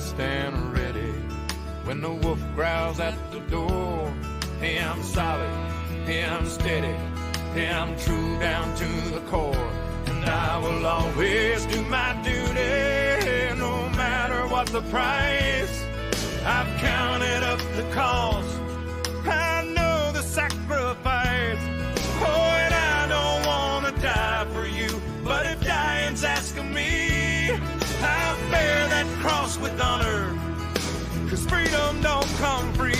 stand ready when the wolf growls at the door. Hey, I'm solid, hey, I'm steady, hey, I'm true down to the core. And I will always do my duty, no matter what the price. I've counted up the cost, I know the sacrifice. Oh, and I don't want to die for you, but if dying's asking me, I'll bear that cross with honor, 'cause freedom don't come free.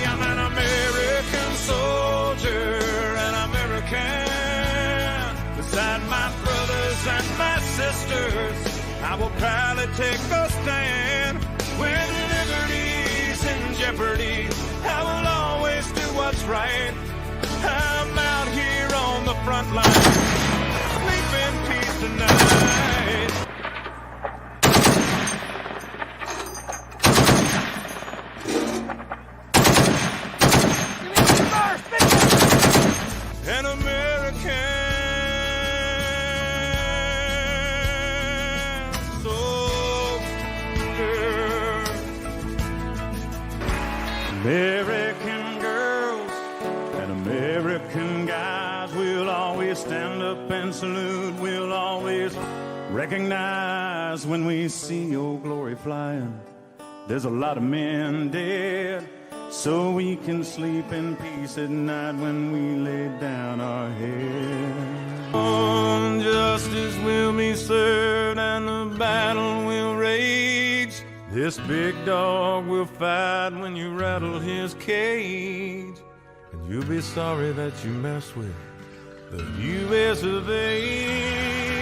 I'm an American soldier, an American. Beside my brothers and my sisters, I will proudly take a stand. When liberty's in jeopardy, I will always do what's right. I'm out here on the front line, sleep in peace tonight. An American soldier. American girls and American guys, we'll always stand up and salute. We'll always recognize when we see your glory flying. There's a lot of men dead, so we can sleep in peace at night when we lay down our head. Justice will be served and the battle will rage. This big dog will fight when you rattle his cage. And you'll be sorry that you mess with the U.S. of A.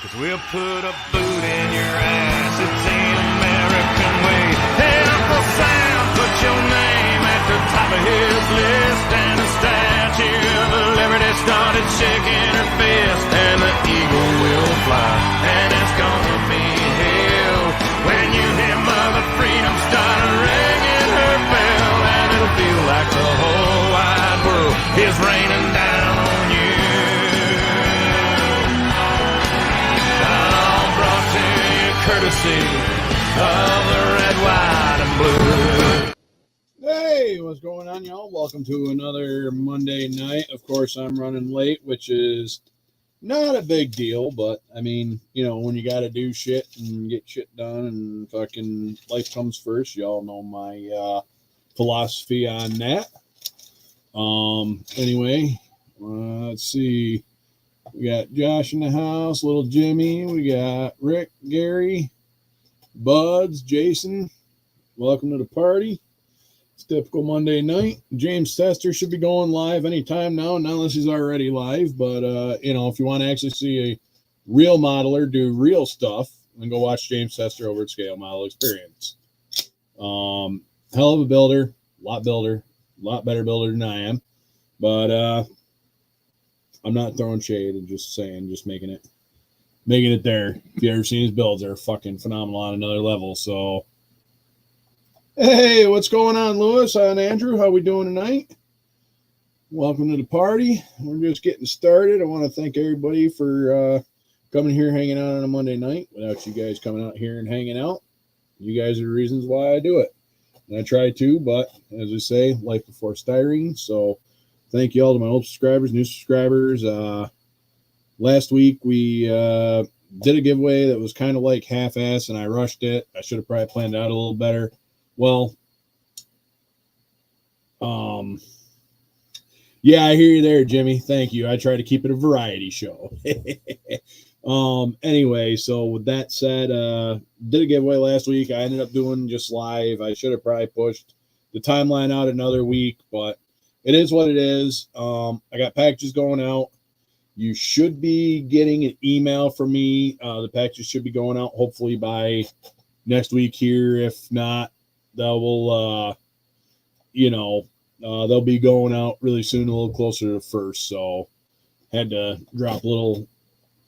'Cause we'll put a boot in your ass, it's the American way. Hey, Uncle Sam, put your name at the top of his list. And the Statue of Liberty started shaking her fist. And the eagle will fly, and it's gonna be hell when you hear Mother Freedom start ringing her bell. And it'll feel like the whole wide world is raining down on you. Courtesy of the red, white, and blue. Hey, what's going on, y'all? Welcome to another Monday night. Of course, I'm running late, which is not a big deal, but I mean, you know, when you got to do shit and get shit done and fucking life comes first, y'all know my philosophy on that. Anyway, let's see. We got Josh in the house, little Jimmy. We got Rick, Gary, Buds, Jason. Welcome to the party. It's typical Monday night. James Tester should be going live anytime now, not unless he's already live. But, you know, if you want to actually see a real modeler do real stuff, then go watch James Tester over at Scale Model Experience. Hell of a builder, a lot better builder than I am. But, I'm not throwing shade and just saying, just making it there. If you ever seen his builds, they're fucking phenomenal on another level. So, hey, what's going on, Lewis and Andrew? How we doing tonight? Welcome to the party. We're just getting started. I want to thank everybody for coming here, hanging out on a Monday night. Without you guys coming out here and hanging out, you guys are the reasons why I do it. And I try to, but as I say, life before styrene. So, thank you all to my old subscribers, new subscribers. Last week we did a giveaway that was kind of like half-assed, and I rushed it. I should have probably planned it out a little better. Well, yeah, I hear you there, Jimmy. Thank you. I try to keep it a variety show. Anyway, so with that said, did a giveaway last week. I ended up doing just live. I should have probably pushed the timeline out another week, but it is what it is. I got packages going out. You should be getting an email from me. The packages should be going out hopefully by next week here. If not, they'll be going out really soon, a little closer to the first. So had to drop a little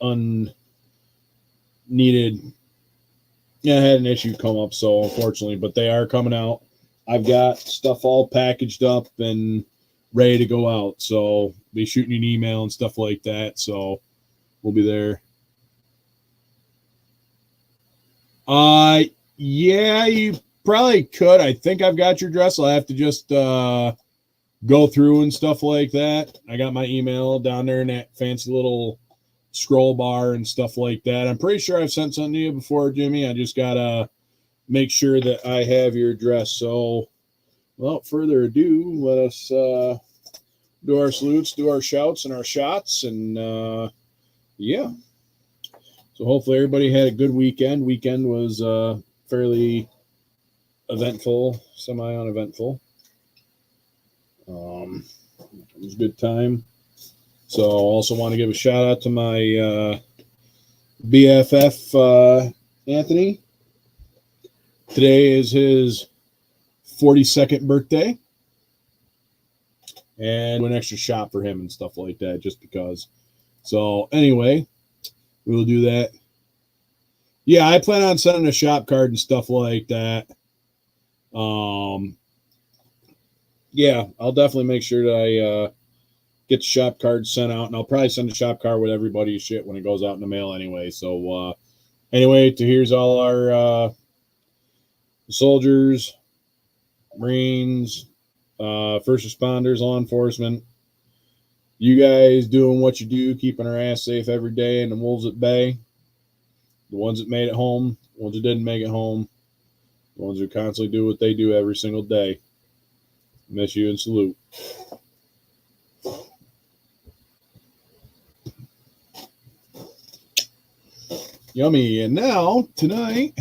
unneeded. Yeah, I had an issue come up, so unfortunately, but they are coming out. I've got stuff all packaged up and ready to go out, so be shooting an email and stuff like that. So We'll be there. Yeah, you probably could. I think I've got your address. I'll have to just go through and stuff like that. I got my email down there in that fancy little scroll bar and stuff like that. I'm pretty sure I've sent something to you before, Jimmy. I just gotta make sure that I have your address. So without further ado, let us do our salutes, do our shouts and our shots, and yeah. So hopefully everybody had a good weekend. Weekend was fairly eventful, semi-uneventful. It was a good time. So I also want to give a shout out to my BFF Anthony. Today is his 42nd birthday. And an extra shot for him and stuff like that, just because. So anyway, we will do that. Yeah, I plan on sending a shop card and stuff like that. Yeah, I'll definitely make sure that I get the shop card sent out, and I'll probably send a shop card with everybody's shit when it goes out in the mail anyway. So anyway, here's all our soldiers, Marines, first responders, law enforcement. You guys doing what you do, keeping our ass safe every day, and the wolves at bay. The ones that made it home, the ones that didn't make it home, the ones who constantly do what they do every single day. Miss you and salute. Yummy. And now, tonight,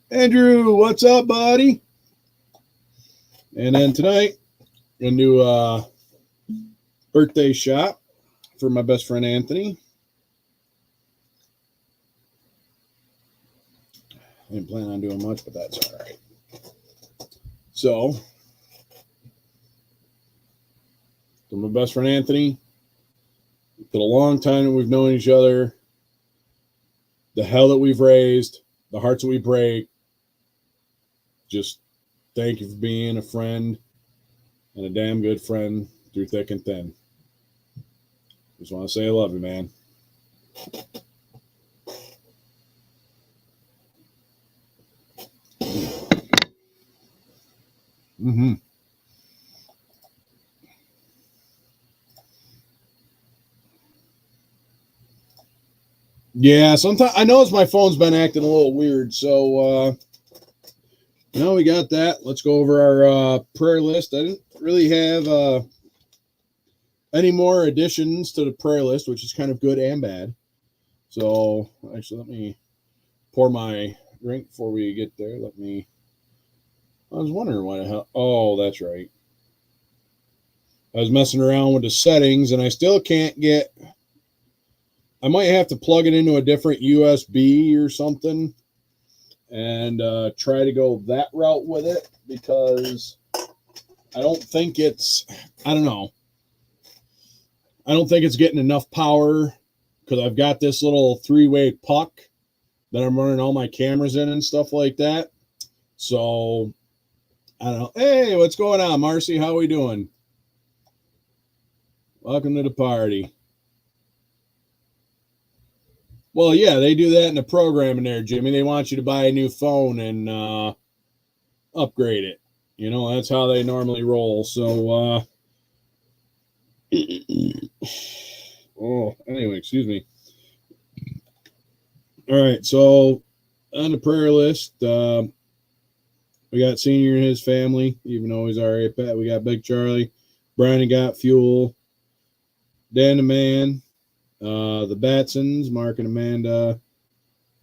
Andrew, what's up, buddy? And then tonight, I'm going to do a birthday shot for my best friend, Anthony. I didn't plan on doing much, but that's all right. So, to my best friend, Anthony, for the long time that we've known each other, the hell that we've raised, the hearts that we break, just thank you for being a friend and a damn good friend through thick and thin. Just want to say I love you, man. Mm-hmm. Yeah, sometimes I notice my phone's been acting a little weird, so now we got that. Let's go over our prayer list. I didn't really have any more additions to the prayer list, which is kind of good and bad. So actually, let me pour my drink before we get there. I was wondering why the hell. Oh, that's right. I was messing around with the settings, and I still can't get. I might have to plug it into a different USB or something and try to go that route with it, because I don't think it's, I don't know. I don't think it's getting enough power, because I've got this little 3-way puck that I'm running all my cameras in and stuff like that. So, I don't know. Hey, what's going on, Marcy? How we doing? Welcome to the party. Well, yeah, they do that in the program in there, Jimmy. They want you to buy a new phone and upgrade it. You know, that's how they normally roll. So, anyway, excuse me. All right, so on the prayer list, we got Senior and his family, even though he's already a pet. We got Big Charlie, Brian and Got Fuel, Dan the Man, the Batsons, Mark and Amanda,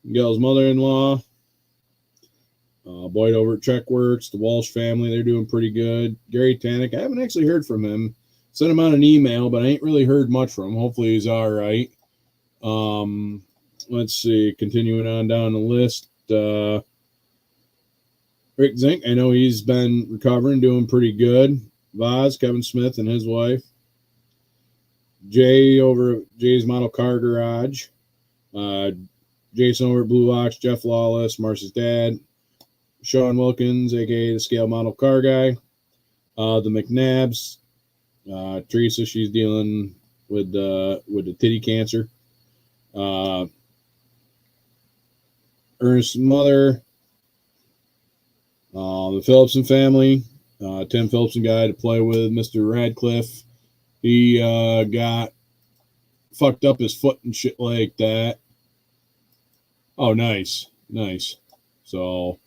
Miguel's mother-in-law, Boyd over at Checkworks, the Walsh family, they're doing pretty good. Gary Tannick, I haven't actually heard from him. Sent him out an email, but I ain't really heard much from him. Hopefully he's all right. Let's see, continuing on down the list. Rick Zink, I know he's been recovering, doing pretty good. Vaz, Kevin Smith and his wife. Jay over at Jay's Model Car Garage. Jason over at Blue Ox, Jeff Lawless, Marcy's dad. Sean Wilkins, a.k.a. the Scale Model Car Guy. The McNabs. Teresa, she's dealing with the titty cancer. Ernest's mother, the Phillipson family, Tim Phillipson guy to play with, Mr. Radcliffe. He got fucked up his foot and shit like that. Oh, nice. So,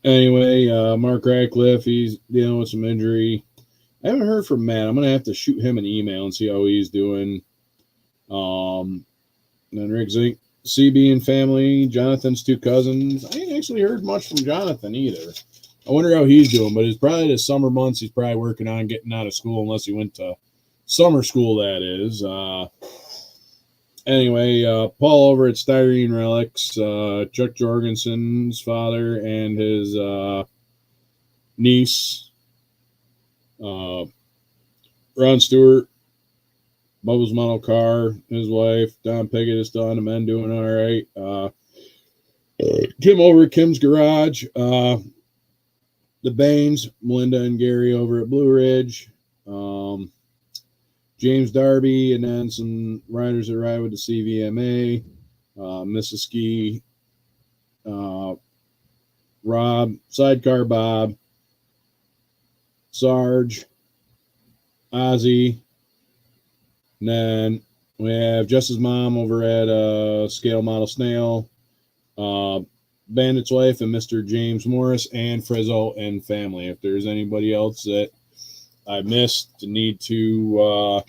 anyway, Mark Radcliffe, he's dealing with some injury. I haven't heard from Matt. I'm going to have to shoot him an email and see how he's doing. Then Rick Zink, CB and family, Jonathan's two cousins. I ain't actually heard much from Jonathan either. I wonder how he's doing, but it's probably the summer months he's probably working on getting out of school, unless he went to summer school, that is. Anyway, Paul over at Styrene Relics, Chuck Jorgensen's father and his niece, Ron Stewart, Bubbles Model Car, his wife, Don Piggott is still on the men, doing all right. Kim over at Kim's Garage, the Baines, Melinda and Gary over at Blue Ridge, James Darby, and then some riders that ride with the CVMA, Mrs. Ski, Rob, Sidecar Bob, Sarge, Ozzy, and then we have Jess's mom over at Scale Model Snail, Bandit's wife, and Mr. James Morris, and Frizzo and family. If there's anybody else that I missed need to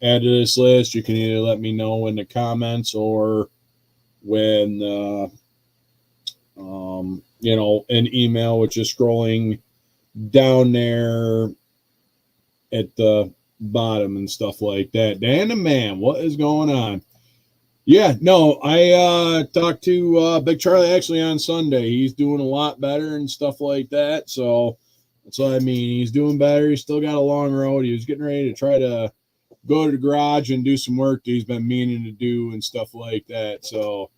add to this list, you can either let me know in the comments or when an email, which is scrolling down there at the bottom and stuff like that. Dan the man, what is going on? Yeah, no, I talked to Big Charlie actually on Sunday. He's doing a lot better and stuff like that. So that's what I mean. He's doing better. He's still got a long road. He was getting ready to try to go to the garage and do some work that he's been meaning to do and stuff like that. So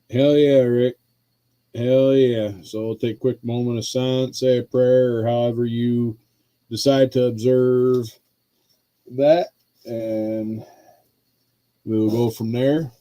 hell yeah, Rick. Hell yeah. So we'll take a quick moment of silence, say a prayer, or however you decide to observe that, and we'll go from there.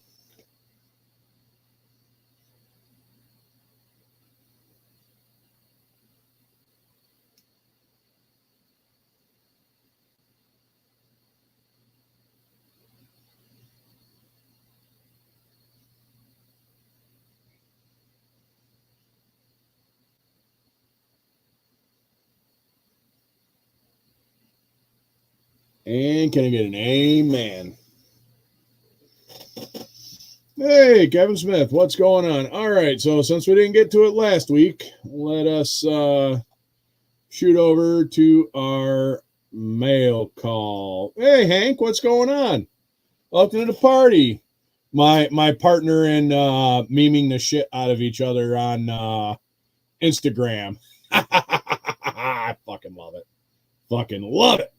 And can I get an amen? Hey, Kevin Smith, what's going on? All right, so since we didn't get to it last week, let us shoot over to our mail call. Hey, Hank, what's going on? Welcome to the party. My partner in memeing the shit out of each other on Instagram. I fucking love it. Fucking love it.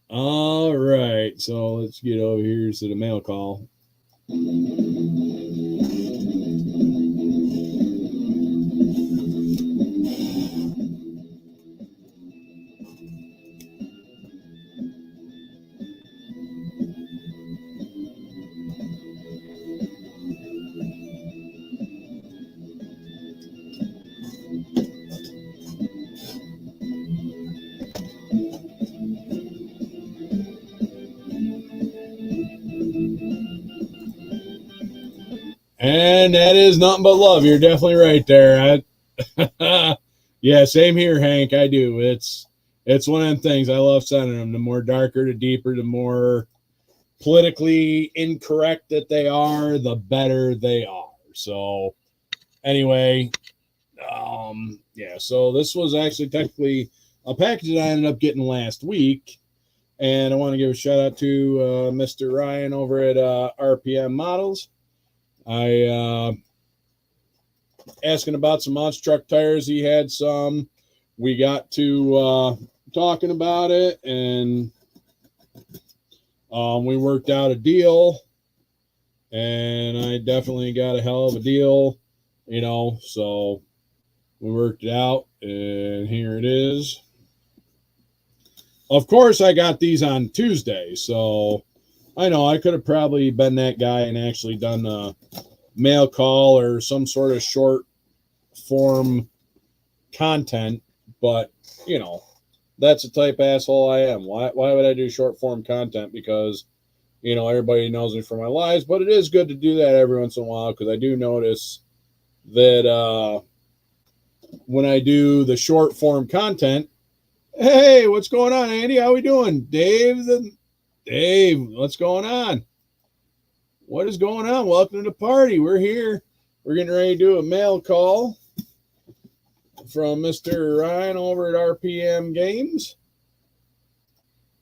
All right, so let's get over here to the mail call. And that is nothing but love. You're definitely right there. Yeah, same here, Hank. I do. It's one of them things. I love sending them. The more darker, the deeper, the more politically incorrect that they are, the better they are. So anyway, yeah, so this was actually technically a package that I ended up getting last week. And I want to give a shout out to Mr. Ryan over at RPM Models. I asking about some monster truck tires. He had some. We got to talking about it, and we worked out a deal. And I definitely got a hell of a deal, so we worked it out, and here it is. of course, I got these on Tuesday, so I know I could have probably been that guy and actually done a mail call or some sort of short form content, but you know, that's the type of asshole I am. Why would I do short form content? Because you know, everybody knows me for my lives, but it is good to do that every once in a while because I do notice that when I do the short form content, hey, what's going on, Andy? How we doing? Dave, what's going on? What is going on? Welcome to the party. We're here. We're getting ready to do a mail call from Mr. Ryan over at RPM Games.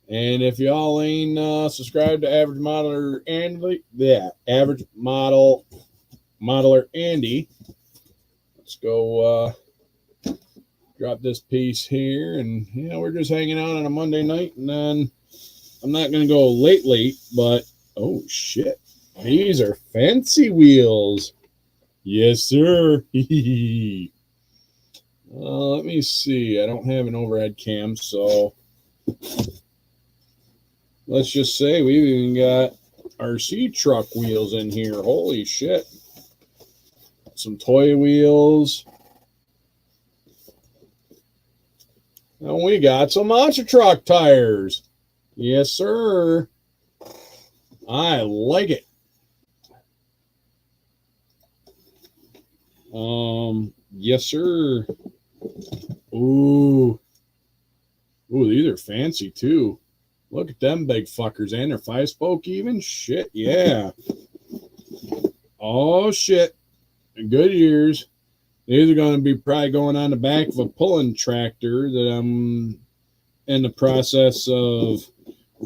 And if y'all ain't subscribed to Average Modeler Andy, Average Modeler Andy, let's go drop this piece here. And we're just hanging out on a Monday night, and then I'm not gonna go late, but oh shit, these are fancy wheels. Yes, sir. Let me see. I don't have an overhead cam, so let's just say we've even got RC truck wheels in here. Holy shit. Some toy wheels. And we got some monster truck tires. Yes, sir. I like it. Yes, sir. Ooh, these are fancy too. Look at them big fuckers, and they're 5-spoke even. Shit, yeah. Oh shit, good years. These are going to be probably going on the back of a pulling tractor that I'm in the process of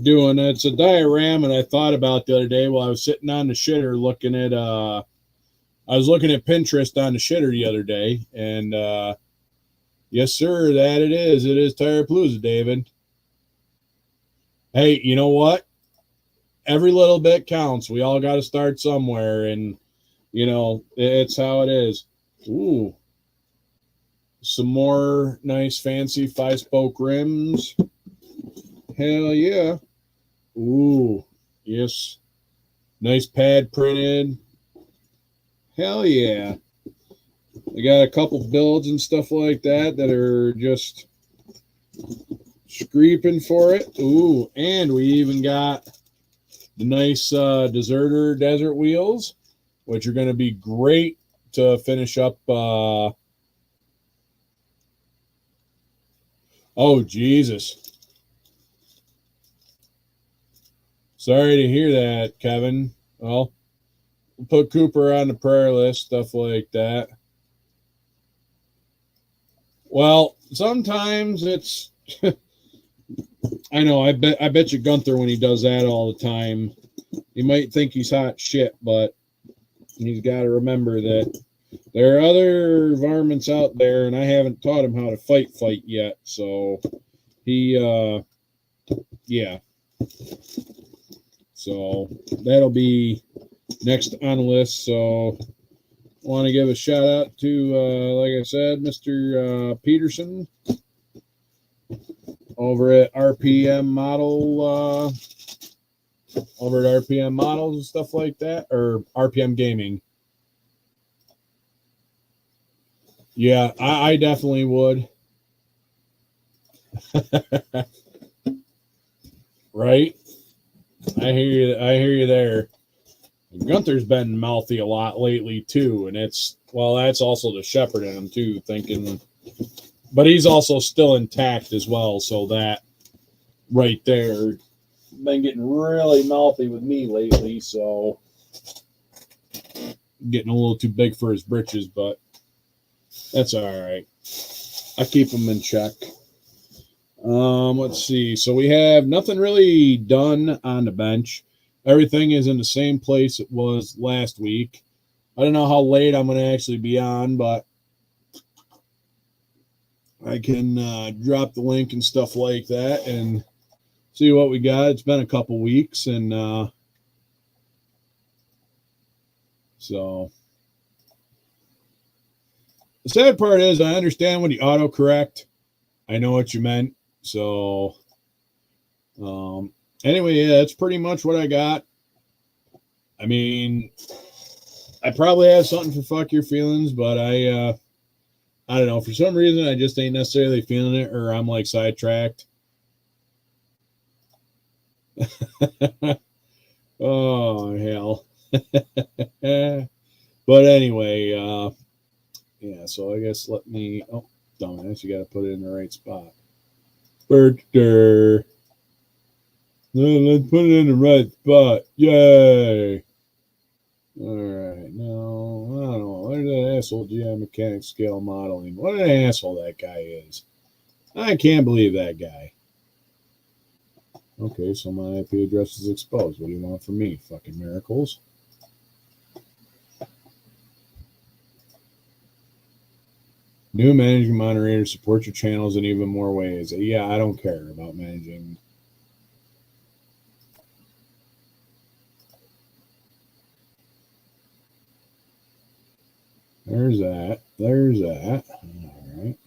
doing. It's a diorama that I thought about the other day while I was sitting on the shitter looking at I was looking at Pinterest on the shitter the other day, and yes, sir, that it is. It is Tire Palooza, David. Hey, you know what? Every little bit counts. We all got to start somewhere, and it's how it is. Ooh, some more nice, fancy 5-spoke rims. Hell yeah! Ooh, yes, nice pad printed. Hell yeah. We got a couple builds and stuff like that are just screeping for it. Ooh, and we even got the nice deserter desert wheels, which are going to be great to finish up. Oh, Jesus. Sorry to hear that, Kevin. Well, we'll put Cooper on the prayer list, stuff like that. Well, sometimes it's I know, I bet you Gunther, when he does that all the time, he might think he's hot shit, but he's got to remember that there are other varmints out there, and I haven't taught him how to fight yet, so he yeah. So that'll be next on the list. So I want to give a shout out to, like I said, Mr. Peterson over at RPM Model, over at RPM Models and stuff like that, or RPM Gaming. Yeah, I definitely would. Right? I hear you there. Gunther's been mouthy a lot lately too, and that's also the shepherd in him too, thinking, but he's also still intact as well. So that right there, been getting really mouthy with me lately. So getting a little too big for his britches, but that's all right. I keep him in check. Let's see. So we have nothing really done on the bench. Everything is in the same place it was last week. I don't know how late I'm going to actually be on, but I can drop the link and stuff like that and see what we got. It's been a couple weeks, and so the sad part is I understand when you autocorrect. I know what you meant. So Anyway, yeah, that's pretty much what I got. I mean, I probably have something for fuck your feelings, but I don't know. For some reason, I just ain't necessarily feeling it, or I'm like sidetracked. Oh hell. But anyway, yeah. So I guess let me. Oh, dumbass, you got to put it in the right spot. Birthday. Let's put it in the right spot. Yay. All right. No, I don't know. There's that asshole GI mechanic scale modeling. What an asshole that guy is. I can't believe that guy. Okay, so my IP address is exposed. What do you want from me? Fucking miracles. New managing moderator, support your channels in even more ways. Yeah, I don't care about managing. There's that. There's that. All right.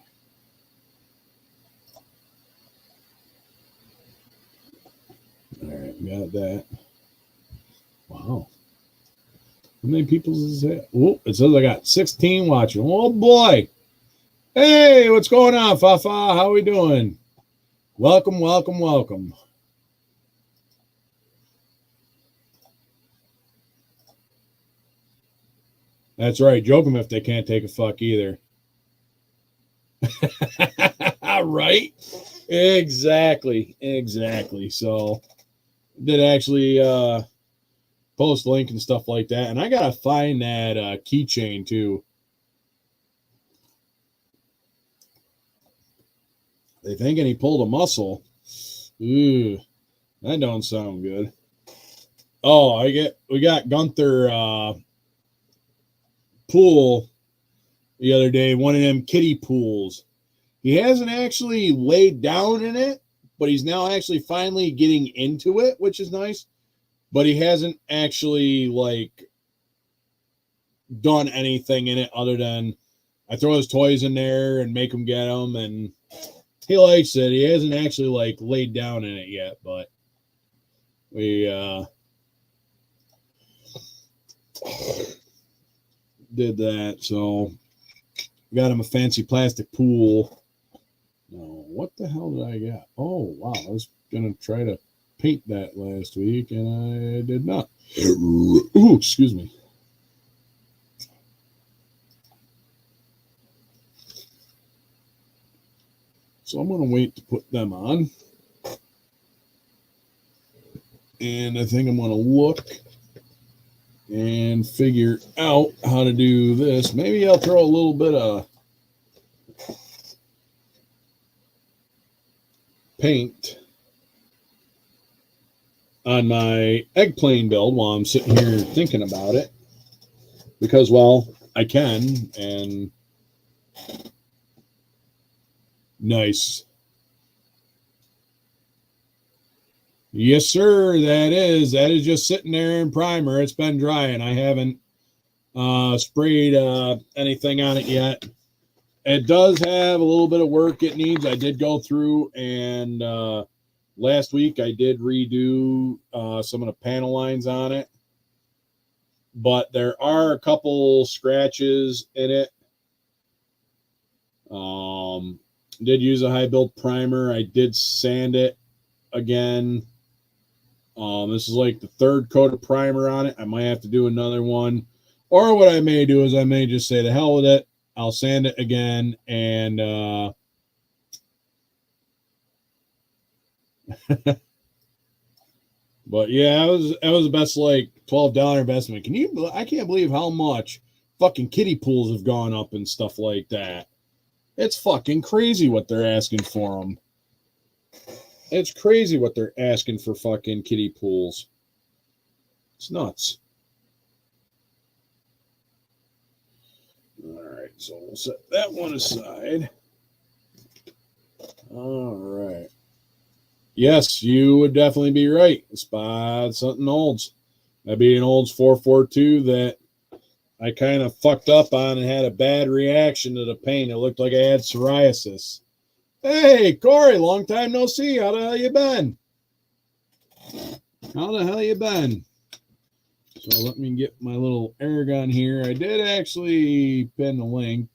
All right, got that. Wow. How many people is it? Oh, it says I got 16 watching. Oh boy. Hey, what's going on, Fafa? How we doing? Welcome, welcome, welcome. That's right. Joke them if they can't take a fuck either. Right? Exactly. Exactly. So did actually post link and stuff like that. And I gotta find that keychain too. They thinking he pulled a muscle. Ooh, that don't sound good. Oh, we got Gunther pool the other day, one of them kiddie pools. He hasn't actually laid down in it, but he's now actually finally getting into it, which is nice. But he hasn't actually like done anything in it other than I throw his toys in there and make him get them, and he likes it. He hasn't actually like laid down in it yet, but we did that. So got him a fancy plastic pool. No, what the hell did I get? Oh wow, I was gonna try to paint that last week and I did not. Ooh, excuse me. So I'm gonna wait to put them on. And I think I'm gonna look and figure out how to do this. Maybe I'll throw a little bit of paint on my eggplane build while I'm sitting here thinking about it, because well, I can. And nice. Yes sir, that is just sitting there in primer. It's been dry and I haven't sprayed anything on it yet. It does have a little bit of work it needs. I did go through and last week I did redo some of the panel lines on it, but there are a couple scratches in it. Did use a high build primer. I did sand it again. This is like the third coat of primer on it. I might have to do another one, or what I may do is I may just say the hell with it. I'll sand it again and but yeah, it was the best like $12 investment. I can't believe how much fucking kiddie pools have gone up and stuff like that. It's fucking crazy what they're asking for them. It's crazy what they're asking for fucking kiddie pools. It's nuts. All right, so we'll set that one aside. All right. Yes, you would definitely be right. Spot something Olds. That'd be an Olds 442 that I kind of fucked up on and had a bad reaction to the paint. It looked like I had psoriasis. Hey, Corey, long time no see. How the hell you been? How the hell you been? So let me get my little air gun here. I did actually pin the link.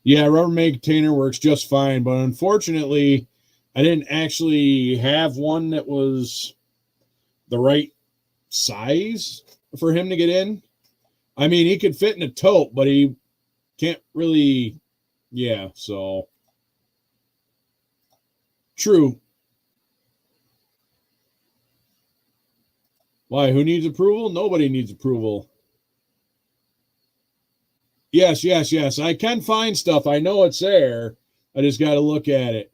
Yeah, Rubbermaid container works just fine, but unfortunately, I didn't actually have one that was the right size for him to get in. I mean, he could fit in a tote, but he can't really, yeah, so. True. Why, who needs approval? Nobody needs approval. Yes, yes, yes. I can find stuff. I know it's there. I just got to look at it.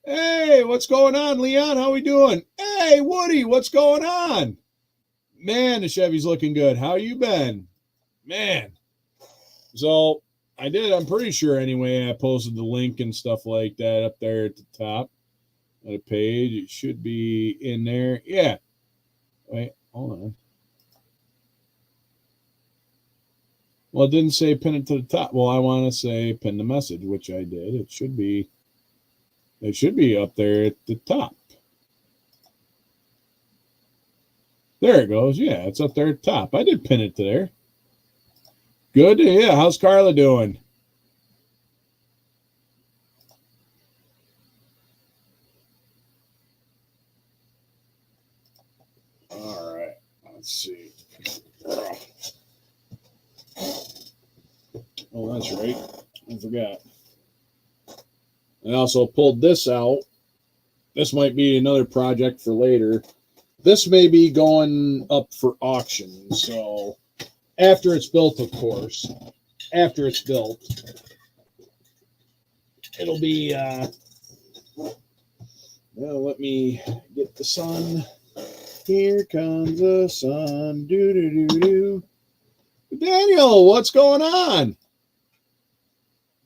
Hey, what's going on, Leon? How we doing? Hey, Woody, what's going on? Man, the Chevy's looking good. How you been? Man. So I did, I'm pretty sure anyway, I posted the link and stuff like that up there at the top of the page. It should be in there. Yeah. Wait, hold on. Well, it didn't say pin it to the top. Well, I want to say pin the message, which I did. It should be up there at the top. There it goes. Yeah, it's up there at the top. I did pin it to there. Good to hear. How's Carla doing? All right. Let's see. Oh, that's right. I forgot. I also pulled this out. This might be another project for later. This may be going up for auction. So after it's built, of course. After it's built, it'll be, well, let me get the sun. Here comes the sun. Do do do do. Daniel, what's going on?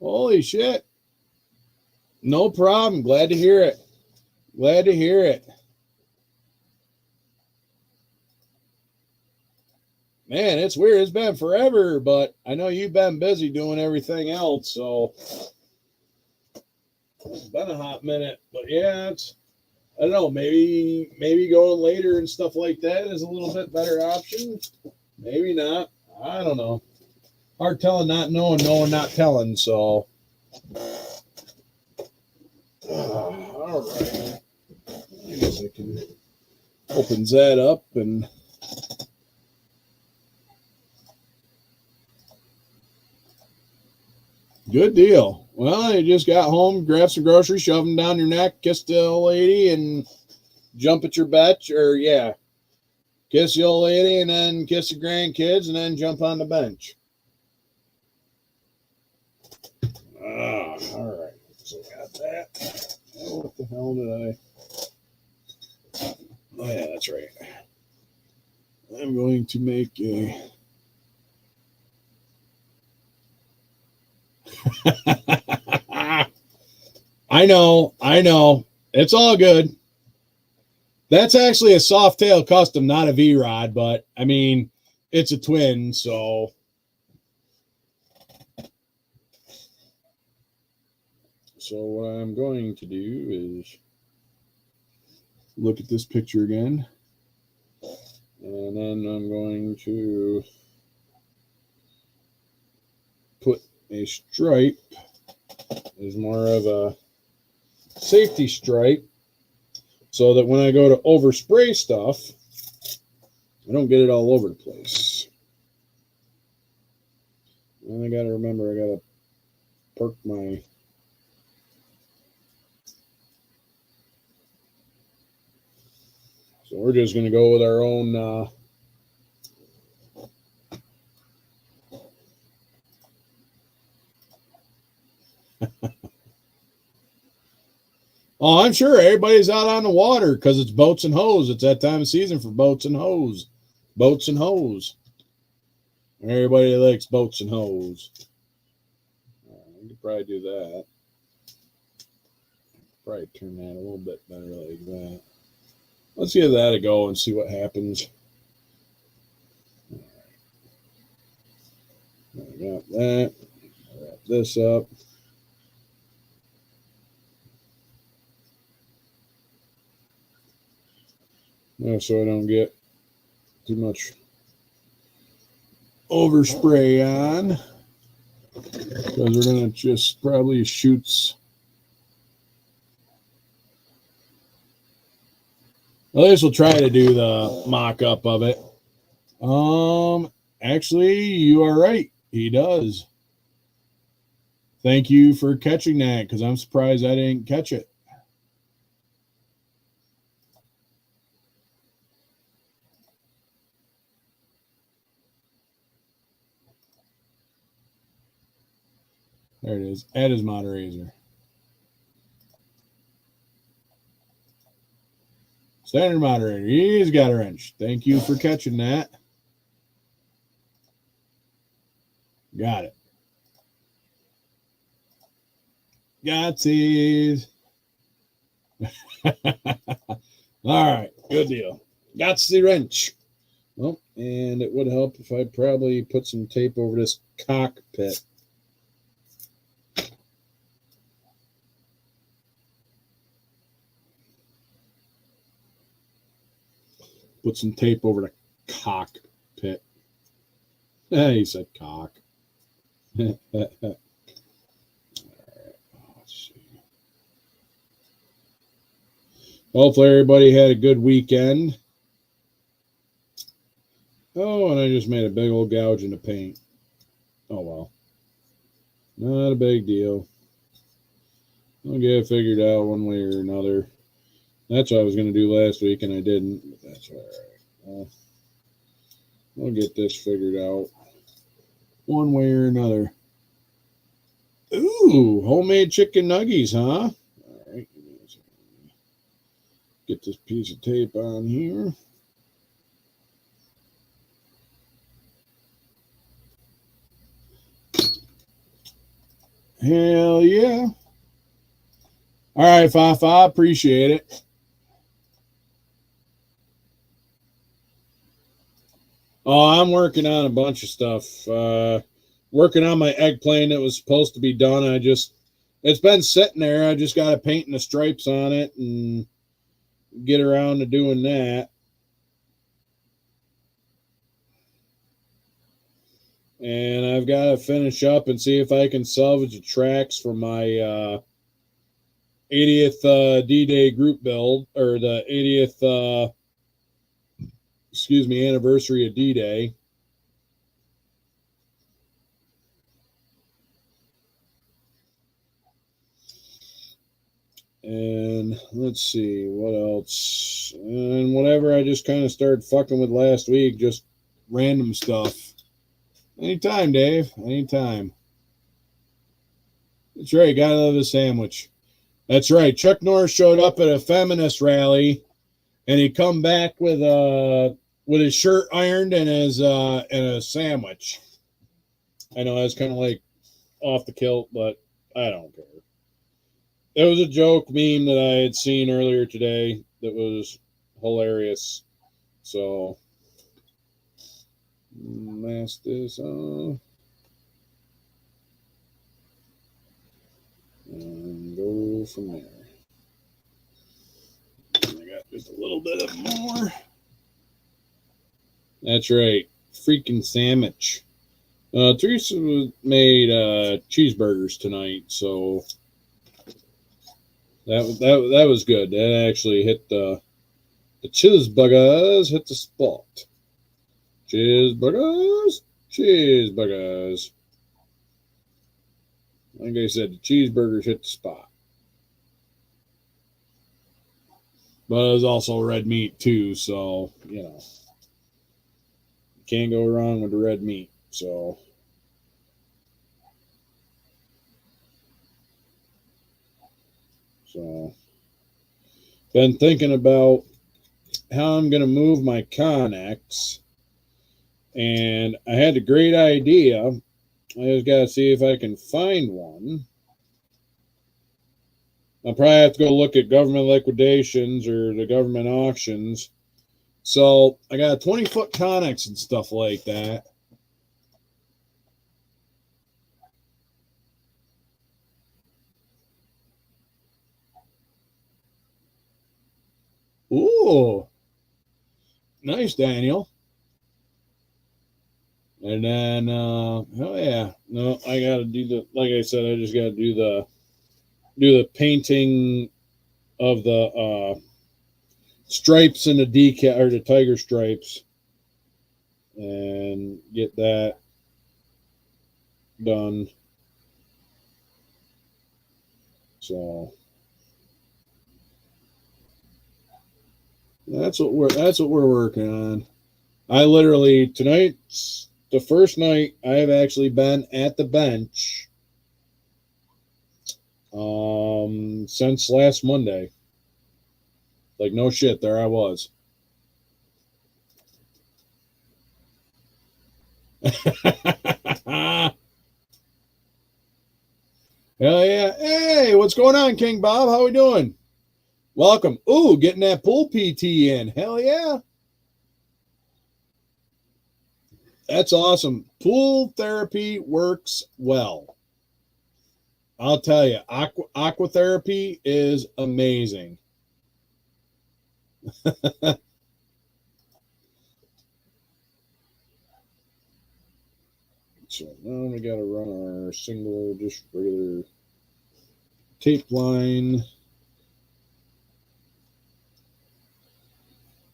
Holy shit. No problem. Glad to hear it. Glad to hear it. Man, it's weird. It's been forever, but I know you've been busy doing everything else, so it's been a hot minute. But yeah, it's, I don't know, maybe going later and stuff like that is a little bit better option. Maybe not. I don't know. Hard telling, not knowing, knowing, not telling. So, all right. I guess I can opens that up and. Good deal. Well, you just got home, grab some groceries, shove them down your neck, kiss the old lady, and jump at your bench. Or, yeah, kiss the old lady and then kiss the grandkids and then jump on the bench. All right. So, got that. Oh, what the hell did I? Oh, yeah, that's right. I'm going to make a. I know. It's all good. That's actually a soft tail custom, not a V-Rod, but I mean, it's a twin, so. So what I'm going to do is look at this picture again. And then I'm going to put a stripe as more of a safety stripe so that when I go to overspray stuff, I don't get it all over the place. And I got to remember, I got to perk my. So we're just going to go with our own. Oh, I'm sure everybody's out on the water because it's boats and hose. It's that time of season for boats and hose. Boats and hose. Everybody likes boats and hose. We could probably do that. Probably turn that a little bit better like that. Let's give that a go and see what happens. I got that. Wrap this up. So I don't get too much overspray on, because we're going to just probably shoots. At least we'll try to do the mock-up of it. Actually, you are right. He does. Thank you for catching that, because I'm surprised I didn't catch it. There it is. Add his moderator. Standard moderator. He's got a wrench. Thank you for catching that. Got it. Got it. All right. Good deal. Got the wrench. Well, and it would help if I probably put some tape over this cockpit. Put some tape over the cockpit. He said cock. All right, let's see. Hopefully everybody had a good weekend. Oh, and I just made a big old gouge in the paint. Oh, well. Not a big deal. I'll get it figured out one way or another. That's what I was going to do last week, and I didn't. But that's all right. I'll get this figured out one way or another. Ooh, homemade chicken nuggies, huh? All right. Get this piece of tape on here. Hell yeah. All right, Fafa, I appreciate it. Oh, I'm working on a bunch of stuff. Working on my eggplane that was supposed to be done. It's been sitting there. I just got to paint the stripes on it and get around to doing that. And I've got to finish up and see if I can salvage the tracks for my 80th D-Day group build, or the 80th anniversary of D-Day. And let's see what else. And whatever I just kind of started fucking with last week, just random stuff. Anytime, Dave. Anytime. That's right. Gotta love a sandwich. That's right. Chuck Norris showed up at a feminist rally, and he come back with his shirt ironed and a sandwich. I know that's kind of like off the kilt, but I don't care. It was a joke meme that I had seen earlier today that was hilarious. So, mask this on. And go from there. I got just a little bit of more. That's right. Freaking sandwich. Teresa made cheeseburgers tonight, so that was good. That actually hit the cheeseburgers hit the spot. Cheeseburgers. Like I said, the cheeseburgers hit the spot. But it was also red meat too, so can't go wrong with the red meat. So been thinking about how I'm gonna move my Connex, and I had a great idea. I just gotta see if I can find one. I'll probably have to go look at government liquidations or the government auctions. So I got a 20-foot Connex and stuff like that. Ooh. Nice, Daniel. And then, oh yeah, no, I gotta do the, like I said, I just gotta do the painting of the stripes and the decal, or the tiger stripes, and get that done. So that's what we're working on. I literally, tonight's the first night I have actually been at the bench since last Monday. Like, no shit, there I was. Hell yeah. Hey, what's going on, King Bob? How we doing? Welcome. Ooh, getting that pool PT in. Hell yeah. That's awesome. Pool therapy works well. I'll tell you, aqua therapy is amazing. So now we got to run our single, just regular tape line.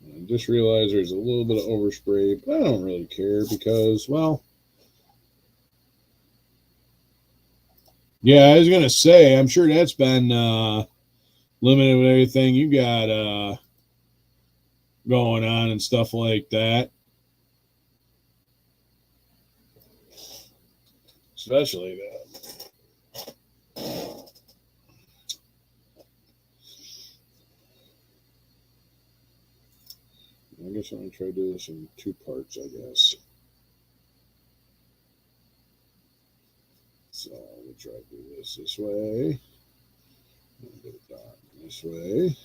I just realized there's a little bit of overspray, but I don't really care because, well, yeah, I was going to say, I'm sure that's been limited with everything you got going on and stuff like that. Especially that. I guess I'm going to try to do this in 2 parts, I guess. So we'll try to do this way. A bit of dark this way.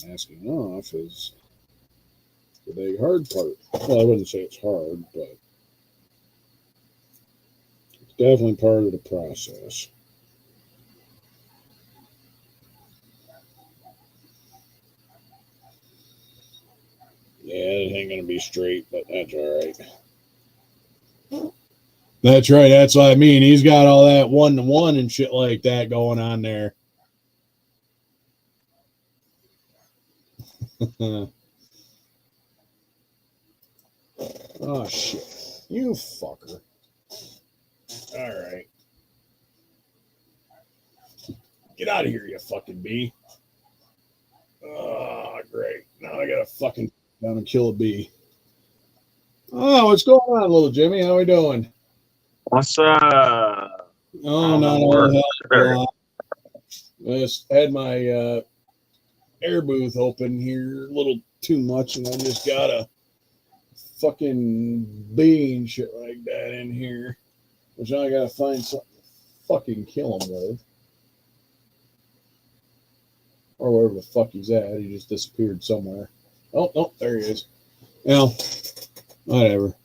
Masking off is the big hard part. Well, I wouldn't say it's hard, but it's definitely part of the process. Yeah, it ain't going to be straight, but that's all right. That's right. That's what I mean. He's got all that 1-to-1 and shit like that going on there. Oh, shit. You fucker. All right. Get out of here, you fucking bee. Oh, great. Now I got to fucking down and kill a bee. Oh, what's going on, little Jimmy? How we doing? What's up? Oh, not all hell. I just had my air booth open here a little too much, and I just got a fucking bee and shit like that in here, which now I gotta find something to fucking kill him with. Or wherever the fuck he's at. He just disappeared somewhere. Oh, no, there he is. Well, whatever.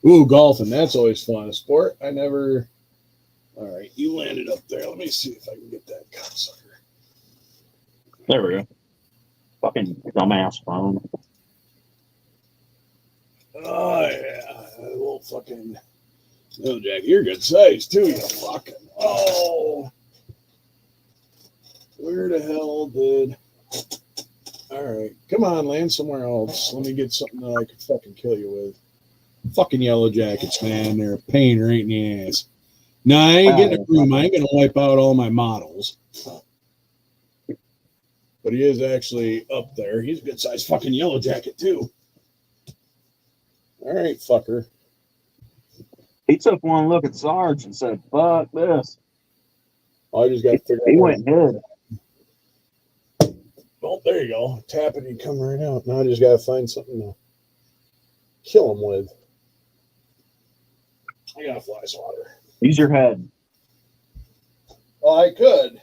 Ooh, golfing. That's always fun. A sport I never... All right, you landed up there. Let me see if I can get that cocksucker. There we go. Fucking dumbass phone. Oh, yeah. A little fucking... Oh, Jack, you're good size, too, you fucking... Oh! Where the hell did... All right. Come on, land somewhere else. Let me get something that I could fucking kill you with. Fucking yellow jackets, man. They're a pain right in the ass. No, I ain't getting a room. I ain't going to wipe out all my models. But he is actually up there. He's a good-sized fucking yellow jacket, too. All right, fucker. He took one look at Sarge and said, fuck this. I just got to figure out. He went and hid. Well, there you go. Tap it and come right out. Now I just got to find something to kill him with. I got a fly swatter. Use your head. Well, I could.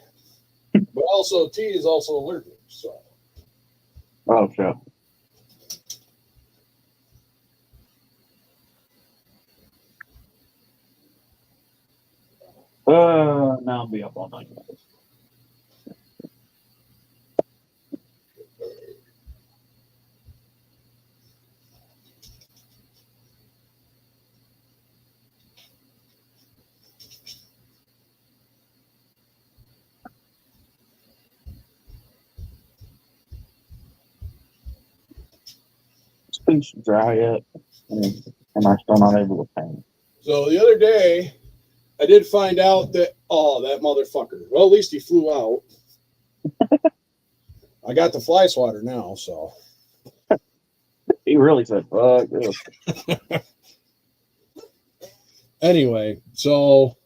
But also, T is also allergic, so. Oh, shit. I'll be up all night. It's dry yet, and I'm still not able to paint. So the other day, I did find out that, oh, that motherfucker. Well, at least he flew out. I got the fly swatter now, so. He really said, fuck this. Anyway, so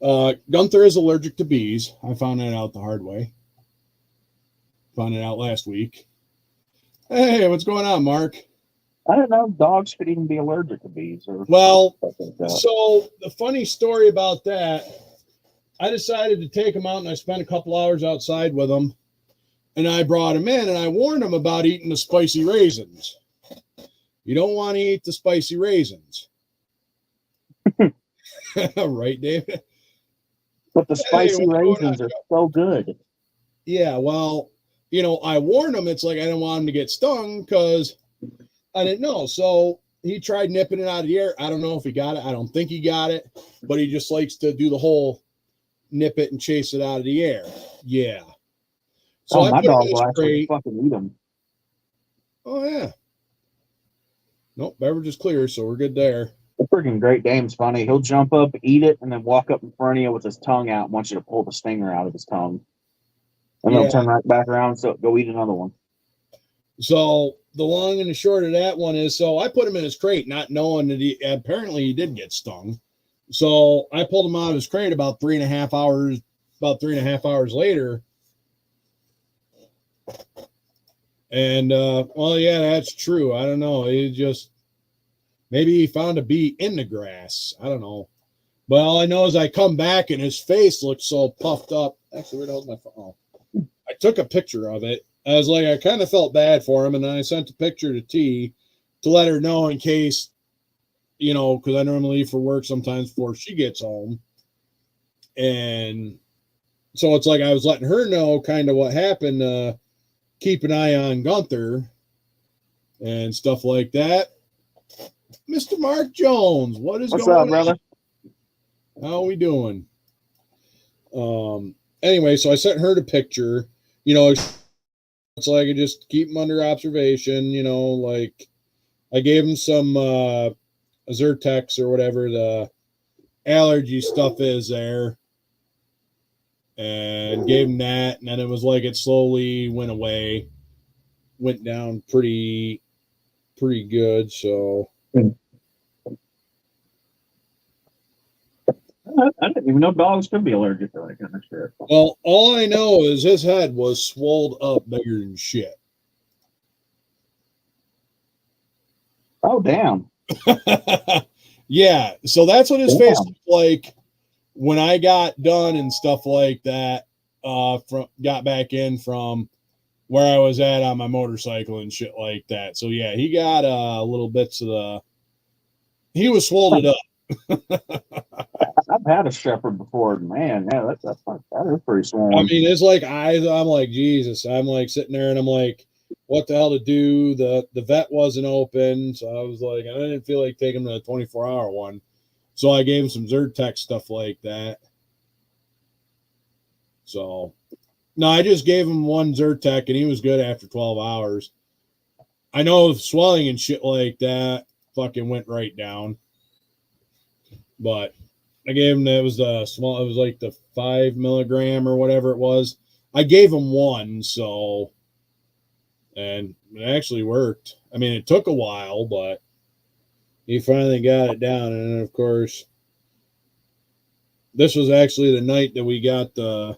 Gunther is allergic to bees. I found that out the hard way. Found it out last week. Hey, what's going on, Mark? I don't know. Dogs could even be allergic to bees. Or Well, like that. so the funny story about that, I decided to take him out and I spent a couple hours outside with him. And I brought him in and I warned him about eating the spicy raisins. You don't want to eat the spicy raisins. Right, David? But the spicy raisins are so good. Yeah, well, you know, I warned him. It's like I didn't want him to get stung because I didn't know. So he tried nipping it out of the air. I don't know if he got it. I don't think he got it. But he just likes to do the whole nip it and chase it out of the air. Yeah. So my dog will actually fucking eat them. Oh, yeah. Nope, beverage is clear, so we're good there. The freaking Great Dane's funny. He'll jump up, eat it, and then walk up in front of you with his tongue out and want you to pull the stinger out of his tongue. And he'll turn right back around, so go eat another one. So the long and the short of that one is, so I put him in his crate, not knowing that apparently he did get stung. So I pulled him out of his crate about 3.5 hours later. And, well, yeah, that's true. I don't know. Maybe he found a bee in the grass. I don't know. But all I know is I come back and his face looked so puffed up. Actually, where the hell's my phone? Oh. I took a picture of it. I was like, I kind of felt bad for him. And then I sent a picture to T to let her know in case, you know, because I normally leave for work sometimes before she gets home. And so it's like I was letting her know kind of what happened. Keep an eye on Gunther and stuff like that. Mr. Mark Jones, what's going up, brother? How are we doing? Anyway, so I sent her the picture. You know, it's like I just keep him under observation. You know, like I gave him some Zyrtex or whatever the allergy stuff is there, and gave him that. And then it was like it slowly went away, went down pretty good. So. I didn't even know dogs could be allergic to that kind of shit. Well, all I know is his head was swolled up bigger than shit. Oh, damn. Yeah, so that's what his face looked like when I got done and stuff like that. Got back in from where I was at on my motorcycle and shit like that. So yeah, he got little bits of he was swollen up. I've had a shepherd before, man. Yeah, that is pretty swollen. I mean, it's like I'm like, Jesus. I'm like sitting there and I'm like, what the hell to do? The vet wasn't open, so I was like, I didn't feel like taking the 24-hour one, so I gave him some Zyrtec stuff like that. So, no, I just gave him one Zyrtec and he was good after 12 hours. I know swelling and shit like that fucking went right down. But I gave him, it was like the 5 milligram or whatever it was. I gave him one, so, and it actually worked. I mean, it took a while, but he finally got it down. And then, of course, this was actually the night that we got the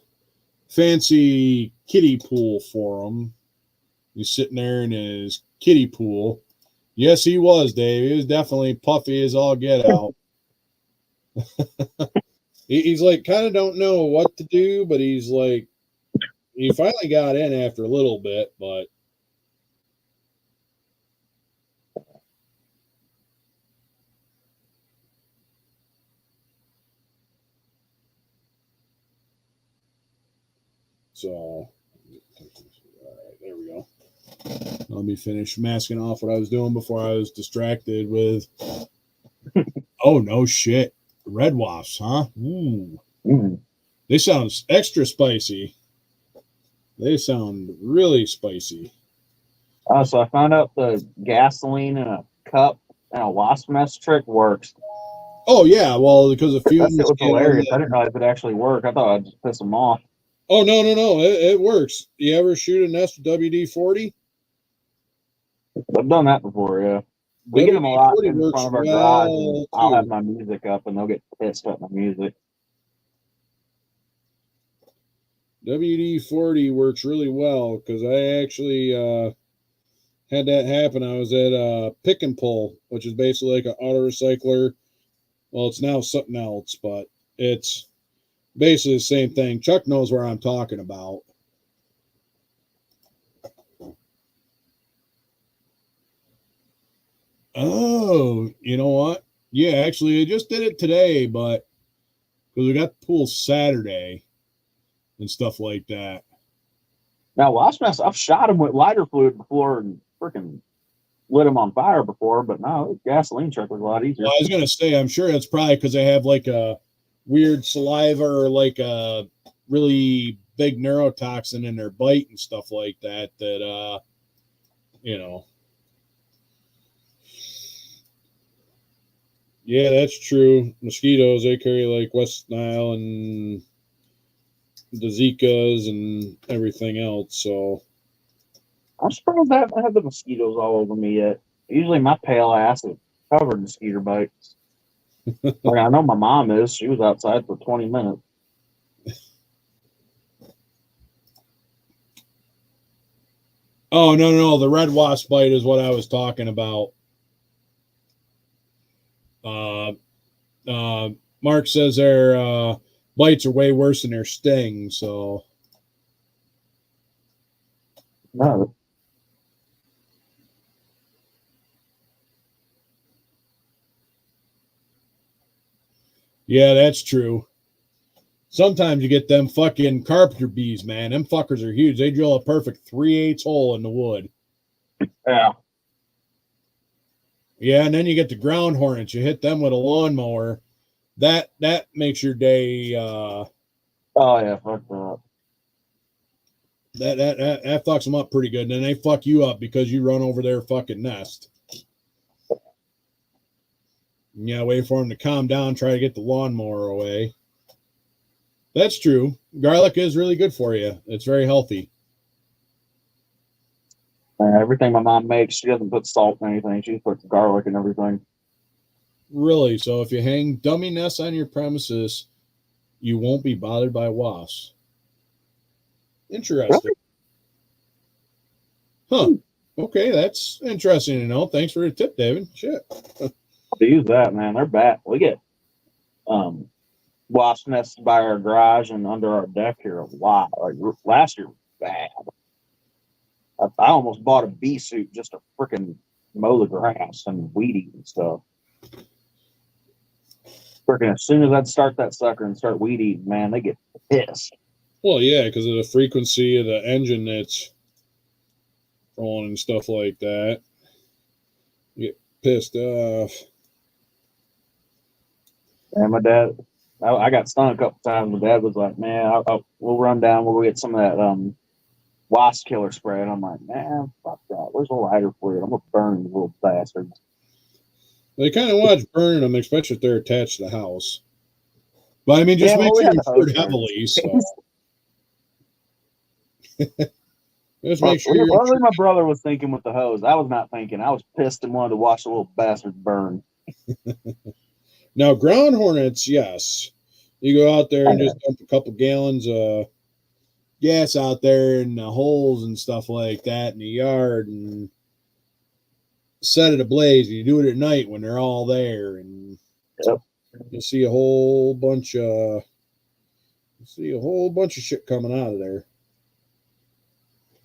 fancy kiddie pool for him. He's sitting there in his kiddie pool. Yes, he was, Dave. He was definitely puffy as all get out. He's like kind of don't know what to do, but he's like he finally got in after a little bit, but So, all right, there we go. Let me finish masking off what I was doing before I was distracted with. Oh, no shit. Red wasps, huh? Ooh. Mm. They sound extra spicy. They sound really spicy. So I found out the gasoline in a cup and a wasp nest trick works. Oh, yeah. Well, because the That fumes shit was get on hilarious. the... I didn't realize it actually worked. I thought I'd just piss them off. Oh, no. It works. You ever shoot a nest with WD-40? I've done that before, yeah. We get them a lot WD-40 in works front of our garage, and well, I'll have too. my music up, and they'll get pissed at my music. WD-40 works really well because I actually had that happen. I was at Pick and Pull, which is basically like an auto recycler. Well, it's now something else, but it's basically the same thing. Chuck knows where I'm talking about. Oh, you know what? Yeah, actually, I just did it today, but because we got the pool Saturday and stuff like that. Now, wasp nests, I've shot them with lighter fluid before and freaking lit them on fire before, but no, the gasoline trick was a lot easier. Well, I was going to say, I'm sure it's probably because they have like a weird saliva or like a really big neurotoxin in their bite and stuff like that, you know. Yeah, that's true. Mosquitoes, they carry like West Nile and the Zikas and everything else. So I'm surprised I haven't had the mosquitoes all over me yet. Usually my pale ass is covered in mosquito bites. Like I know my mom is. She was outside for 20 minutes. oh no, the red wasp bite is what I was talking about. Mark says their bites are way worse than their stings, so No. yeah, that's true. Sometimes you get them fucking carpenter bees, man. Them fuckers are huge. They drill a perfect 3/8 hole in the wood. Yeah. Yeah, and then you get the ground hornets. You hit them with a lawnmower. That makes your day. Oh yeah, fuck that. That fucks them up pretty good. And then they fuck you up because you run over their fucking nest. Yeah, wait for them to calm down. Try to get the lawnmower away. That's true. Garlic is really good for you. It's very healthy. Everything my mom makes, she doesn't put salt in anything. She puts garlic and everything. Really. So if you hang dummy nests on your premises, you won't be bothered by wasps. Interesting. Huh. Okay, that's interesting to know. Thanks for the tip, David. Shit. To use that, man, they're bad. We get wasp nests by our garage and under our deck here a lot. Like last year was bad. I almost bought a bee suit just to freaking mow the grass and weed eat and stuff. Freaking as soon as I'd start that sucker and start weed eating, man, they get pissed. Well, yeah, because of the frequency of the engine that's on and stuff like that. You get pissed off. And my dad, I got stung a couple times. My dad was like, man, we'll run down. We'll get some of that wasp killer spray. And I'm like, man, fuck that. Where's the lighter for you? I'm going to burn these little bastards. They kind of watch burning them, especially if they're attached to the house. But I mean, just make sure you insured heavily. So. Just make sure you're whatever my brother was thinking with the hose, I was not thinking. I was pissed and wanted to watch the little bastards burn. Now, ground hornets, yes. You go out there and just dump a couple gallons of gas out there in the holes and stuff like that in the yard and set it ablaze. You do it at night when they're all there, and you see a whole bunch of shit coming out of there.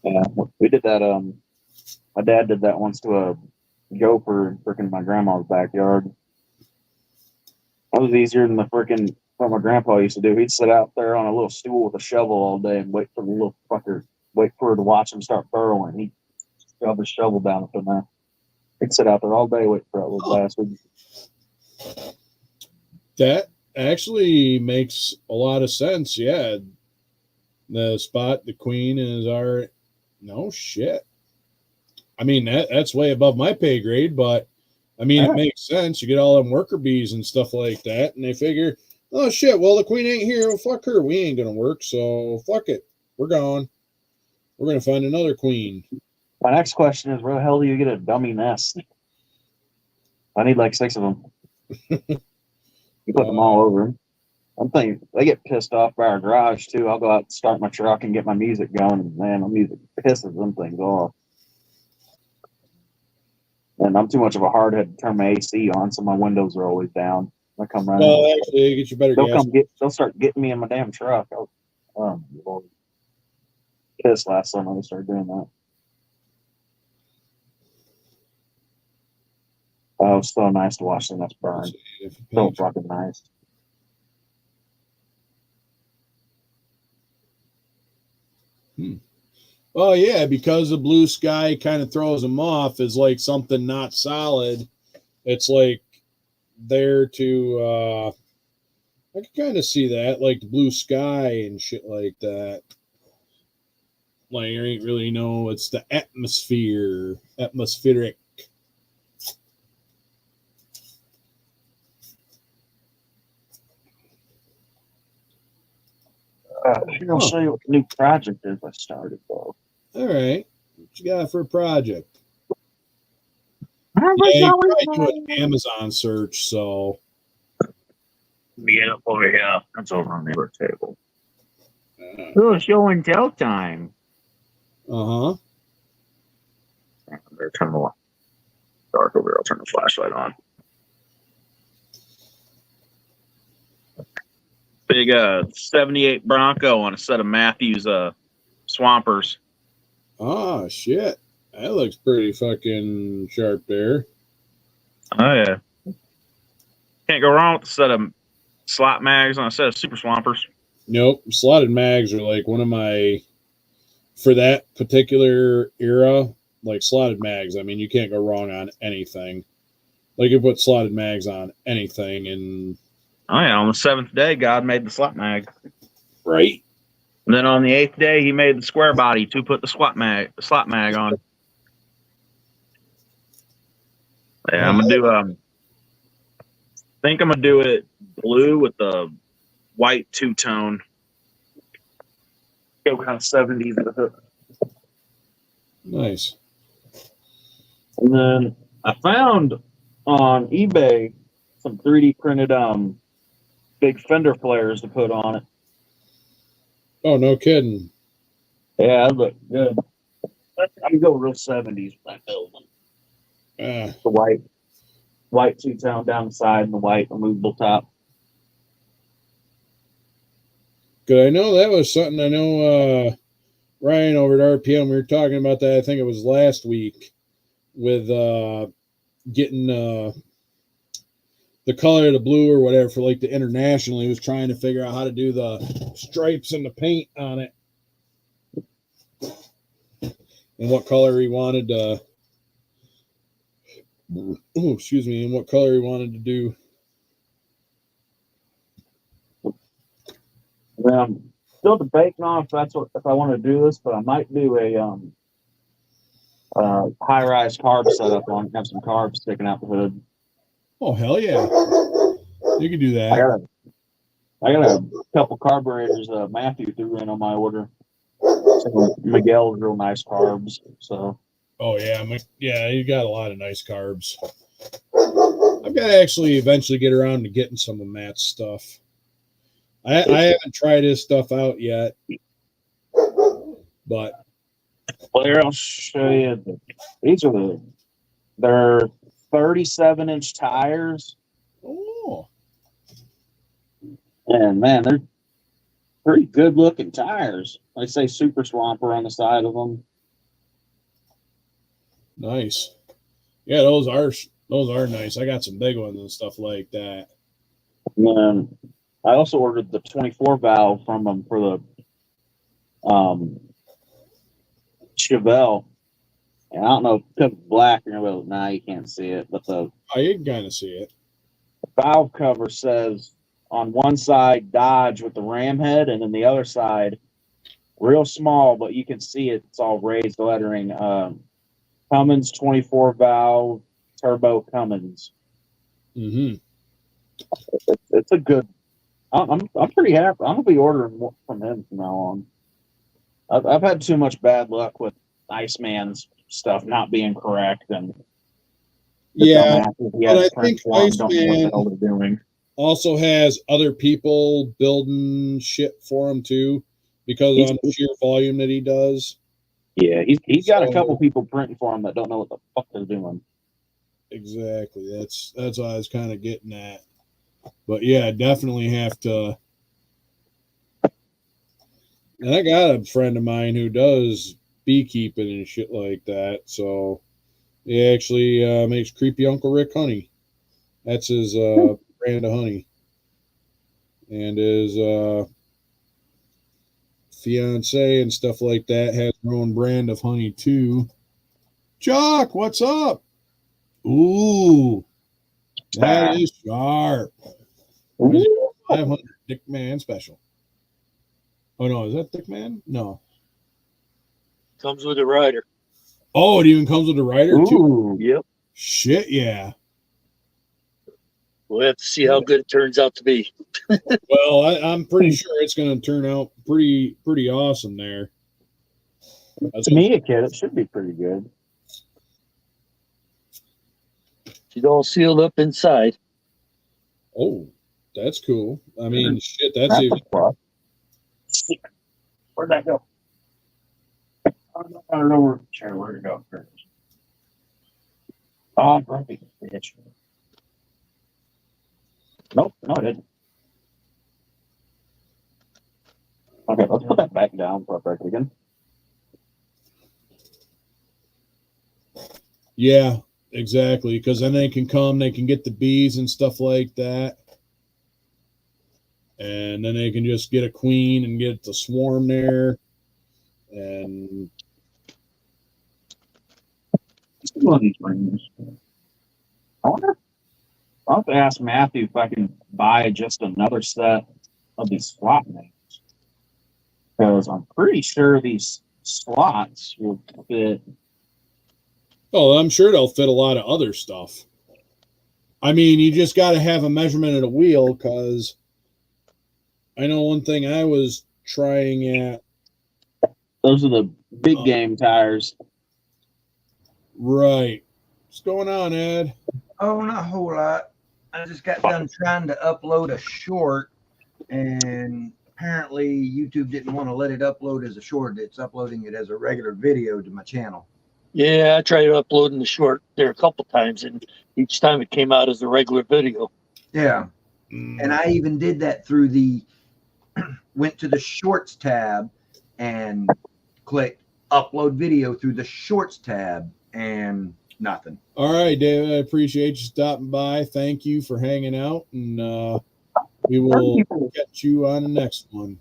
Yeah, we did that. My dad did that once to a gopher in freaking my grandma's backyard. That was easier than the freaking what my grandpa used to do. He'd sit out there on a little stool with a shovel all day and wait for the little fucker, wait for her to watch him start burrowing. He'd shove his shovel down up in there. He'd sit out there all day waiting for that little bastard. That actually makes a lot of sense. Yeah. The spot the queen is our no shit. I mean that's way above my pay grade, but I mean it makes sense. You get all them worker bees and stuff like that, and they figure, oh shit, well the queen ain't here. Well, fuck her. We ain't gonna work, so fuck it. We're gone. We're gonna find another queen. My next question is, where the hell do you get a dummy nest? I need like 6 of them. You put them all over them. I'm thinking they get pissed off by our garage too. I'll go out and start my truck and get my music going, and man, my music pisses them things off. And I'm too much of a hardhead to turn my AC on, so my windows are always down. I come running. Well, actually, get you better. They'll start getting me in my damn truck. Oh, Lord. Pissed last summer they started doing that. Oh, it was so nice to watch them burn. So fucking nice. Oh yeah, because the blue sky kind of throws them off as like something not solid. It's like there to I can kind of see that, like the blue sky and shit like that. Like I ain't really know, it's the atmospheric. I'll show you what the new project is I started, though. All right. What you got for a project? Yeah, you probably do an Amazon search, so. Get up over here. That's over on the other table. Oh, show and tell time. Uh-huh. I'm going to turn the light dark over here. I'll turn the flashlight on. Big 78 Bronco on a set of Matthews Swampers. Oh, shit. That looks pretty fucking sharp there. Oh, yeah. Can't go wrong with a set of slot mags on a set of Super Swampers. Nope. Slotted mags are like one of my, for that particular era, like slotted mags. I mean, you can't go wrong on anything. Like you put slotted mags on anything and. Oh, yeah. On the 7th day, God made the slot mag. Right. And then on the 8th day, he made the square body to put the slot mag on. Yeah, I'm gonna do I think I'm gonna do it blue with the white two-tone. Go kind of 70s with it. Nice. And then I found on eBay some 3D printed big fender flares to put on it. Oh, no kidding. Yeah, that look good. I'm gonna go real 70s with that building. The white two-tone down the side and the white removable top. Good. I know that was something. I know Ryan over at RPM, we were talking about that. I think it was last week with getting the color of the blue or whatever for like the international. He was trying to figure out how to do the stripes and the paint on it and what color he wanted to. Oh, excuse me, and what color he wanted to do. Still debating on if I want to do this, but I might do a high-rise carb setup on it, have some carbs sticking out the hood. Oh hell yeah! You can do that. I got a couple carburetors Matthew threw in on my order. So Miguel's real nice carbs. So. Oh yeah, you got a lot of nice carbs. I've got to actually eventually get around to getting some of Matt's stuff. I haven't tried his stuff out yet, but. Well, here I'll show you. They're 37-inch tires. Oh. And man, they're pretty good looking tires. They say Super Swamper on the side of them. Nice. Yeah, those are nice. I got some big ones and stuff like that. And I also ordered the 24 valve from them for the Chevelle. And I don't know if it's black or no, nah, you can't see it, but the I can kind of see it. valve cover says on one side Dodge with the ram head, and then the other side, real small, but you can see it, it's all raised lettering. Cummins 24 valve turbo Cummins. Mm-hmm. It's a good. I'm pretty happy. I'm gonna be ordering more from him from now on. I've had too much bad luck with Iceman's stuff not being correct, and Yeah, he but has I print think form, don't know what the Iceman hell they're doing. also has other people building shit for him too, because on the sheer volume that he does. Yeah, he's got a So- couple people printing for him that don't know what the fuck they're doing. Exactly. That's what I was kind of getting at. But yeah, definitely have to. And I got a friend of mine who does beekeeping and shit like that. So he actually makes Creepy Uncle Rick honey. That's his brand of honey. And his fiance and stuff like that has their own brand of honey too. Jock, what's up? Ooh, that is sharp. 500 Dick Man special. Oh no, is that Dick Man? No. Comes with a rider. Oh, it even comes with a rider too. Ooh, Yep. Shit, yeah. We'll have to see how good it turns out to be. Well, I'm pretty sure it's going to turn out pretty awesome there. to me, a kid, it should be pretty good. She's all sealed up inside. Oh, that's cool. I mean, shit, that's even. Where'd that go? I don't know where to go first. Oh, grumpy bitch. Nope, no, it didn't. Okay, let's put that back down for a second again. Yeah, exactly. Because then they can come, they can get the bees and stuff like that. And then they can just get a queen and get the swarm there. And One of these rings. I wonder. I'll have to ask Matthew if I can buy just another set of these slot names. Because I'm pretty sure these slots will fit. oh, I'm sure they'll fit a lot of other stuff. I mean, you just got to have a measurement of the wheel, because I know one thing I was trying at. Those are the big game tires. Right. What's going on, Ed? Oh, not a whole lot. I just got done trying to upload a short, and apparently YouTube didn't want to let it upload as a short. It's uploading it as a regular video to my channel. Yeah, I tried uploading the short there a couple times, and each time it came out as a regular video. Yeah. And I even did that through the went to the shorts tab and clicked upload video through the shorts tab, and nothing. All right, David, I appreciate you stopping by. Thank you for hanging out, and we will get you on the next one.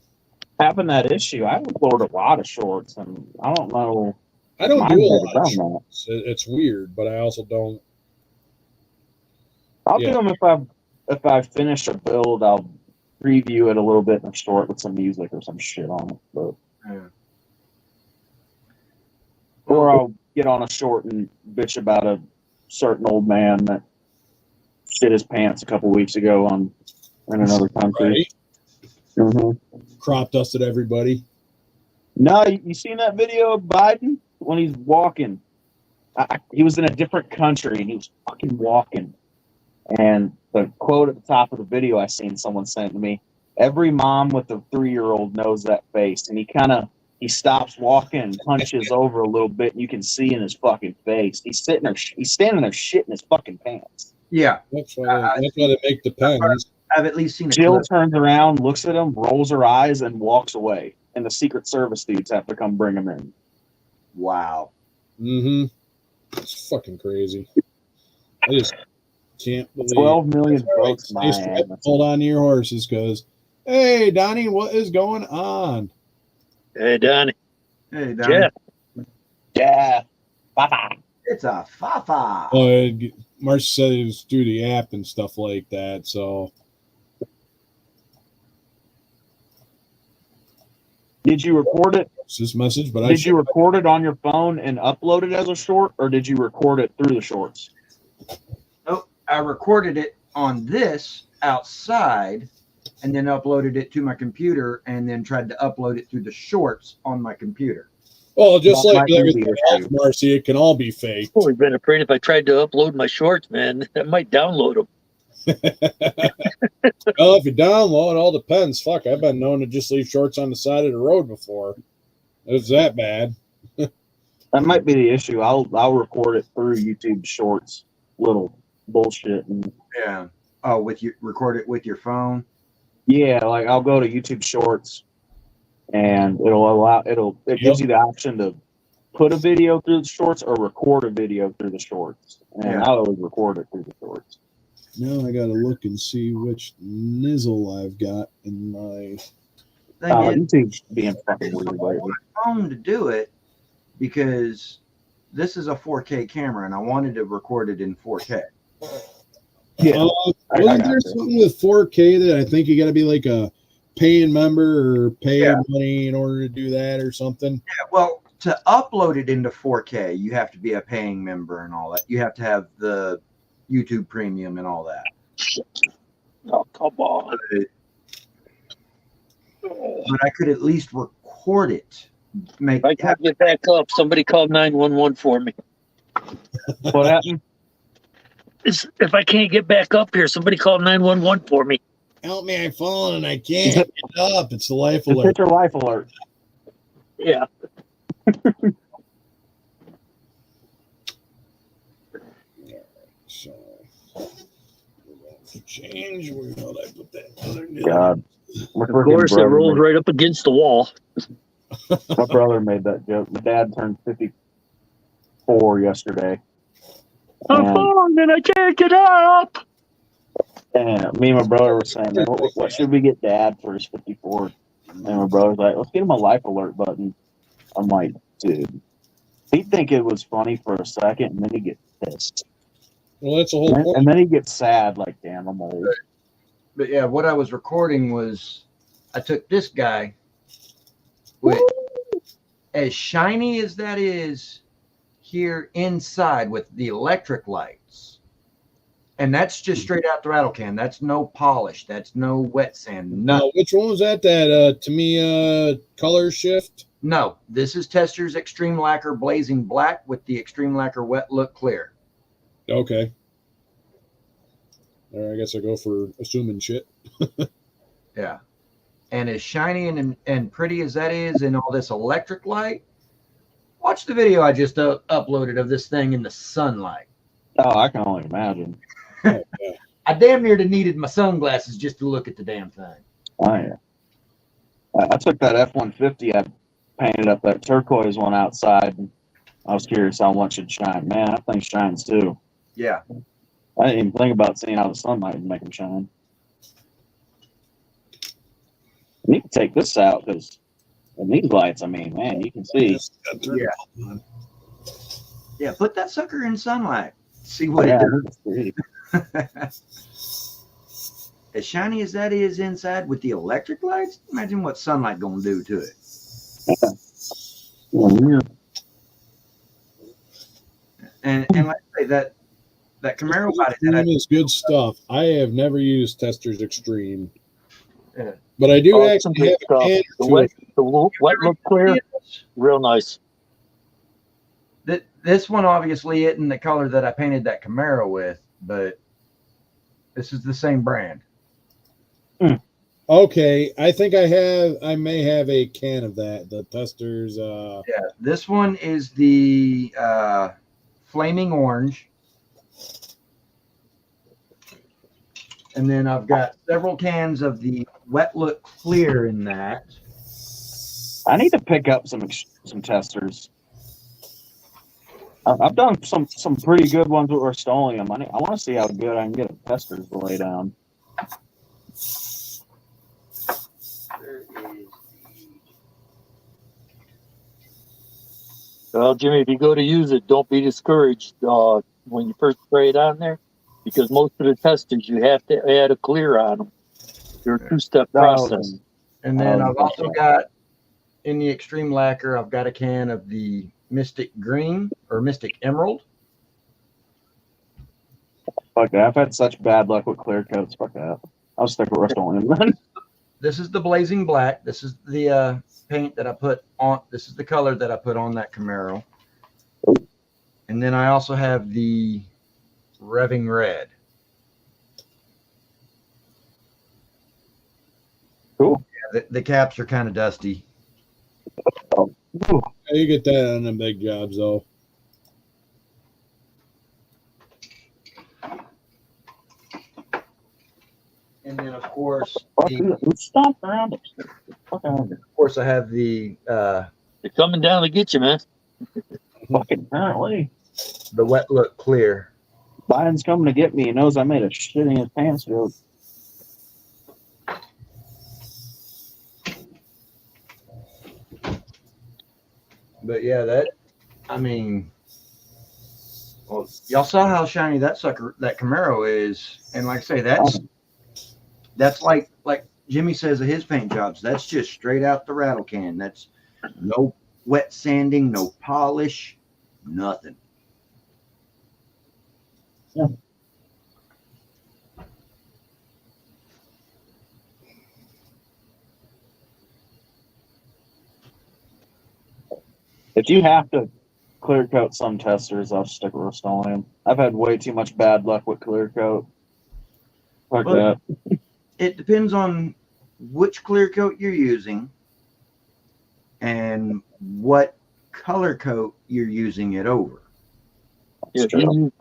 Having that issue, I upload a lot of shorts, and I don't know. I don't do a lot of that. shorts. It's weird, but I also don't. I'll do them if I finish a build. I'll preview it a little bit in a short with some music or some shit on it. But, or I'll get on a short and bitch about a certain old man that shit his pants a couple weeks ago in another country. Right? Mm-hmm. Crop dusted everybody. No, you seen that video of Biden when he's walking? He was in a different country and he was fucking walking. And the quote at the top of the video I seen someone sent to me: every mom with a 3-year-old knows that face. And he stops walking and punches over a little bit, and you can see in his fucking face. He's standing there shitting his fucking pants. Yeah. That's why they make the pens. I've at least seen a Jill clip. turns around, looks at him, rolls her eyes, and walks away. And the Secret Service dudes have to come bring him in. Wow. Mm-hmm. It's fucking crazy. Can't believe 12 million All right, votes. stay My strapped, ass. hold on to your horses, because hey, Donnie, what is going on? Hey, Donnie. Hey, Donnie. Jeff. Yeah. Bye-bye. It's a Fafa. Oh, Marcia said it was through the app and stuff like that. So Did you record it? it's this message, but Did you record it on your phone and upload it as a short, or did you record it through the shorts? Oh, I recorded it on this outside and then uploaded it to my computer and then tried to upload it through the shorts on my computer. well, just That like might be everything the else, issue. Marcy, it can all be fake. I've been afraid if I tried to upload my shorts, man, I might download them. Well, if you download, it all depends. Fuck, I've been known to just leave shorts on the side of the road before. It was that bad. That might be the issue. I'll record it through YouTube Shorts. Little bullshit. And Yeah. Oh, record it with your phone. yeah, like I'll go to YouTube Shorts, and it gives you the option to put a video through the shorts or record a video through the shorts. And Yeah. I always record it through the shorts. Now I gotta look and see which nizzle I've got in my. YouTube's being fucking weird lately. Phone to do it because this is a 4K camera and I wanted to record it in 4K. Yeah, I Wasn't got there it. something with 4K that I think you got to be like a paying member or pay Yeah. money in order to do that or something? Yeah, well, to upload it into 4K, you have to be a paying member and all that. You have to have the YouTube Premium and all that. Oh, come on. But I could at least record it. If I can't get back up, somebody call 911 for me. What happened? If I can't get back up here, somebody call 911 for me. Help me, I've fallen and I can't get up. It's the life Just alert. hit your life alert. Yeah. So we're going to change. Where did I put that other God. My Of course, it rolls right up against the wall. My brother made that joke. My dad turned 54 yesterday. I'm falling and I can't get up. And me and my brother were saying, man, what should we get Dad for his 54? And my brother's like, let's get him a life alert button. I'm like, dude, he'd think it was funny for a second, and then he'd get pissed. Well, that's the whole point. And then he'd get sad, like, damn, I'm old. But yeah, what I was recording was I took this guy with as shiny as that is here inside with the electric lights. And that's just straight out the rattle can. That's no polish. That's no wet sand. No, Which one was that? That Tamiya color shift? no. This is Tester's Extreme Lacquer Blazing Black with the Extreme Lacquer Wet Look Clear. Okay. All right, I guess I go for assuming shit. Yeah. And as shiny and pretty as that is in all this electric light, watch the video I just uploaded of this thing in the sunlight. Oh, I can only imagine. Oh, yeah. I damn near needed my sunglasses just to look at the damn thing. Oh, yeah. I took that F-150. I painted up that turquoise one outside. And I was curious how much it'd shine. Man, that thing shines too. Yeah. I didn't even think about seeing how the sunlight would make them shine. I need to take this out because in these lights, I mean, man, you can see. Yeah. Yeah, put that sucker in sunlight. See what Yeah, it it's pretty. does. As shiny as that is inside with the electric lights, imagine what sunlight gonna do to it. Yeah. And like I say, that Camaro body that Extreme is good stuff. I have never used Tester's Extreme. Yeah. But I do Oh, it's some actually good have a stuff. can The to wet, it. the wet look clear, real nice. This one obviously isn't the color that I painted that Camaro with, but this is the same brand. Okay, I think I may have a can of that. The Tester's. Yeah, this one is the Flaming Orange. And then I've got several cans of the Wet Look Clear in that. I need to pick up some testers. I've done some pretty good ones with Rust-Oleum. I want to see how good I can get a testers to lay down. There is the Well, Jimmy, if you go to use it, don't be discouraged when you first spray it on there, because most of the testers you have to add a clear on them. They're a two-step process. And then I've also got in the extreme lacquer, I've got a can of the Mystic Green or Mystic Emerald. Fuck that. I've had such bad luck with clear coats. Fuck that. I'll stick with Rust-Oleum then. This is the Blazing Black. This is the paint that I put on. This is the color that I put on that Camaro. And then I also have the Revving Red. Cool. Yeah, the caps are kind of dusty. You get that on them big jobs, though. And then, of course, Stop around it. Fuck out of here. of course, I have the They're coming down to get you, man. Fucking apparently. the Wet Look Clear. Biden's coming to get me. He knows I made a shit in his pants joke. But yeah, I mean, well, y'all saw how shiny that Camaro is, and like I say, that's like Jimmy says of his paint jobs. That's just straight out the rattle can. That's no wet sanding, no polish, nothing. Yeah. If you have to clear coat some testers, I'll stick with Rust-Oleum. I've had way too much bad luck with clear coat. Fuck Well, that. It depends on which clear coat you're using and what color coat you're using it over. Yeah, if you use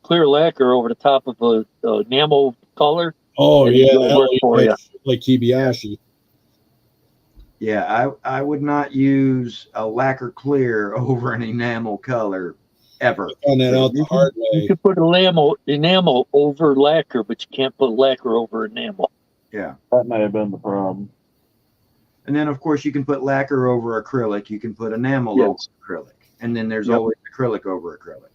clear lacquer over the top of a enamel color. Oh, It'll yeah. work for you. Like Kibayashi. Yeah, I would not use a lacquer clear over an enamel color ever. Found that out the hard You way. can put enamel over lacquer, but you can't put lacquer over enamel. Yeah. That may have been the problem. And then, of course, you can put lacquer over acrylic. You can put enamel over acrylic. And then there's always acrylic over acrylic.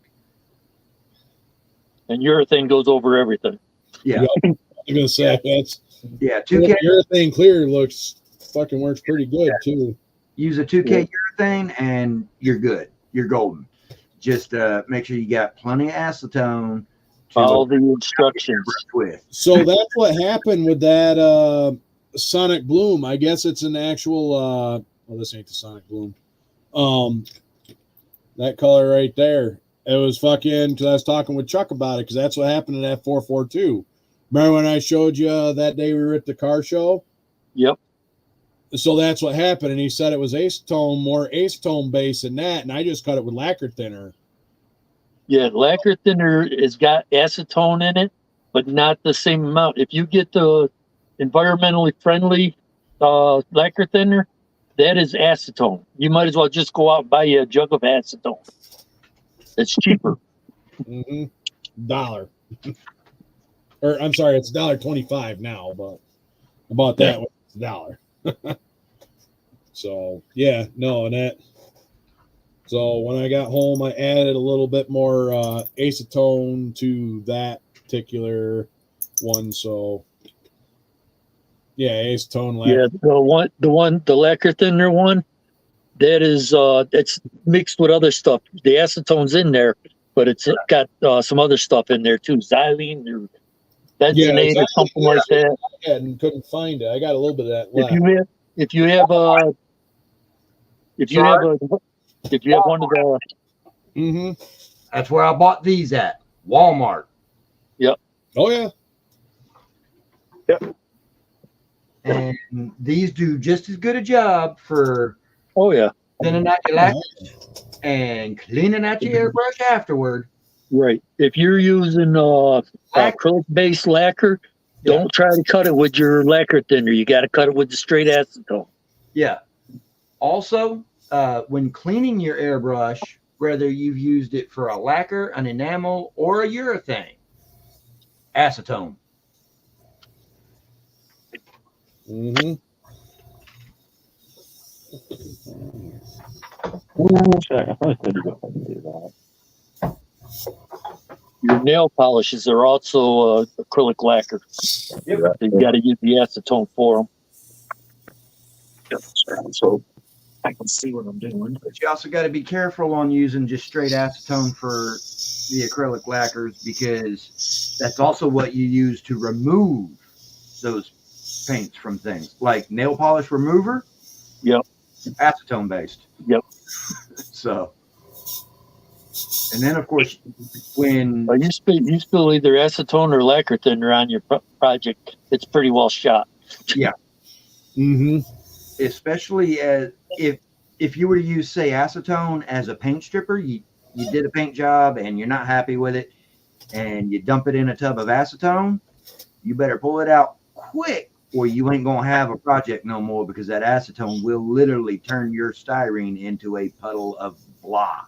And urethane goes over everything. Yeah. I'm going to say, that's. Yeah. 2K. Urethane clear fucking works pretty good, too. Use a 2K urethane and you're good. You're golden. Just make sure you got plenty of acetone. Follow the instructions. With. So that's what happened with that Sonic Bloom. I guess it's an actual well, this ain't the Sonic Bloom. That color right there. It was fucking, because I was talking with Chuck about it, because that's what happened in that 442. Remember when I showed you that day we were at the car show? Yep. So that's what happened, and he said it was acetone, more acetone base than that, and I just cut it with lacquer thinner. Yeah, lacquer thinner has got acetone in it, but not the same amount. If you get the environmentally friendly lacquer thinner, that is acetone. You might as well just go out and buy you a jug of acetone. It's cheaper. $1. Or I'm sorry, it's $1.25 now, but I bought that one. It's $1. So yeah, no, and that. So when I got home, I added a little bit more acetone to that particular one. So yeah, acetone. Yeah, the lacquer thinner one, that is it's mixed with other stuff. The acetone's in there, but it's got some other stuff in there too, xylene or bentonate or something like that. And couldn't find it. I got a little bit of that left. If you have one of the That's where I bought these at Walmart. Yep. Oh yeah. Yep. And these do just as good a job for thinning out your lacquer and cleaning out your airbrush afterward. Right. If you're using acrylic-based lacquer, don't try to cut it with your lacquer thinner. You got to cut it with the straight acetone. Yeah. Also, when cleaning your airbrush whether you've used it for a lacquer, an enamel, or a urethane. Acetone. Mm-hmm. I probably could go ahead and do that. Your nail polishes are also acrylic lacquer. Yep. So you got to use the acetone for them. So I can see what I'm doing. But you also got to be careful on using just straight acetone for the acrylic lacquers, because that's also what you use to remove those paints from things. Like nail polish remover. Yep. Acetone based. Yep. So, and then of course, when you spill either acetone or lacquer thinner on your project, it's pretty well shot. Yeah. Mm-hmm. Especially as if you were to use, say, acetone as a paint stripper, you did a paint job and you're not happy with it, and you dump it in a tub of acetone, you better pull it out quick, or you ain't gonna have a project no more, because that acetone will literally turn your styrene into a puddle of blah.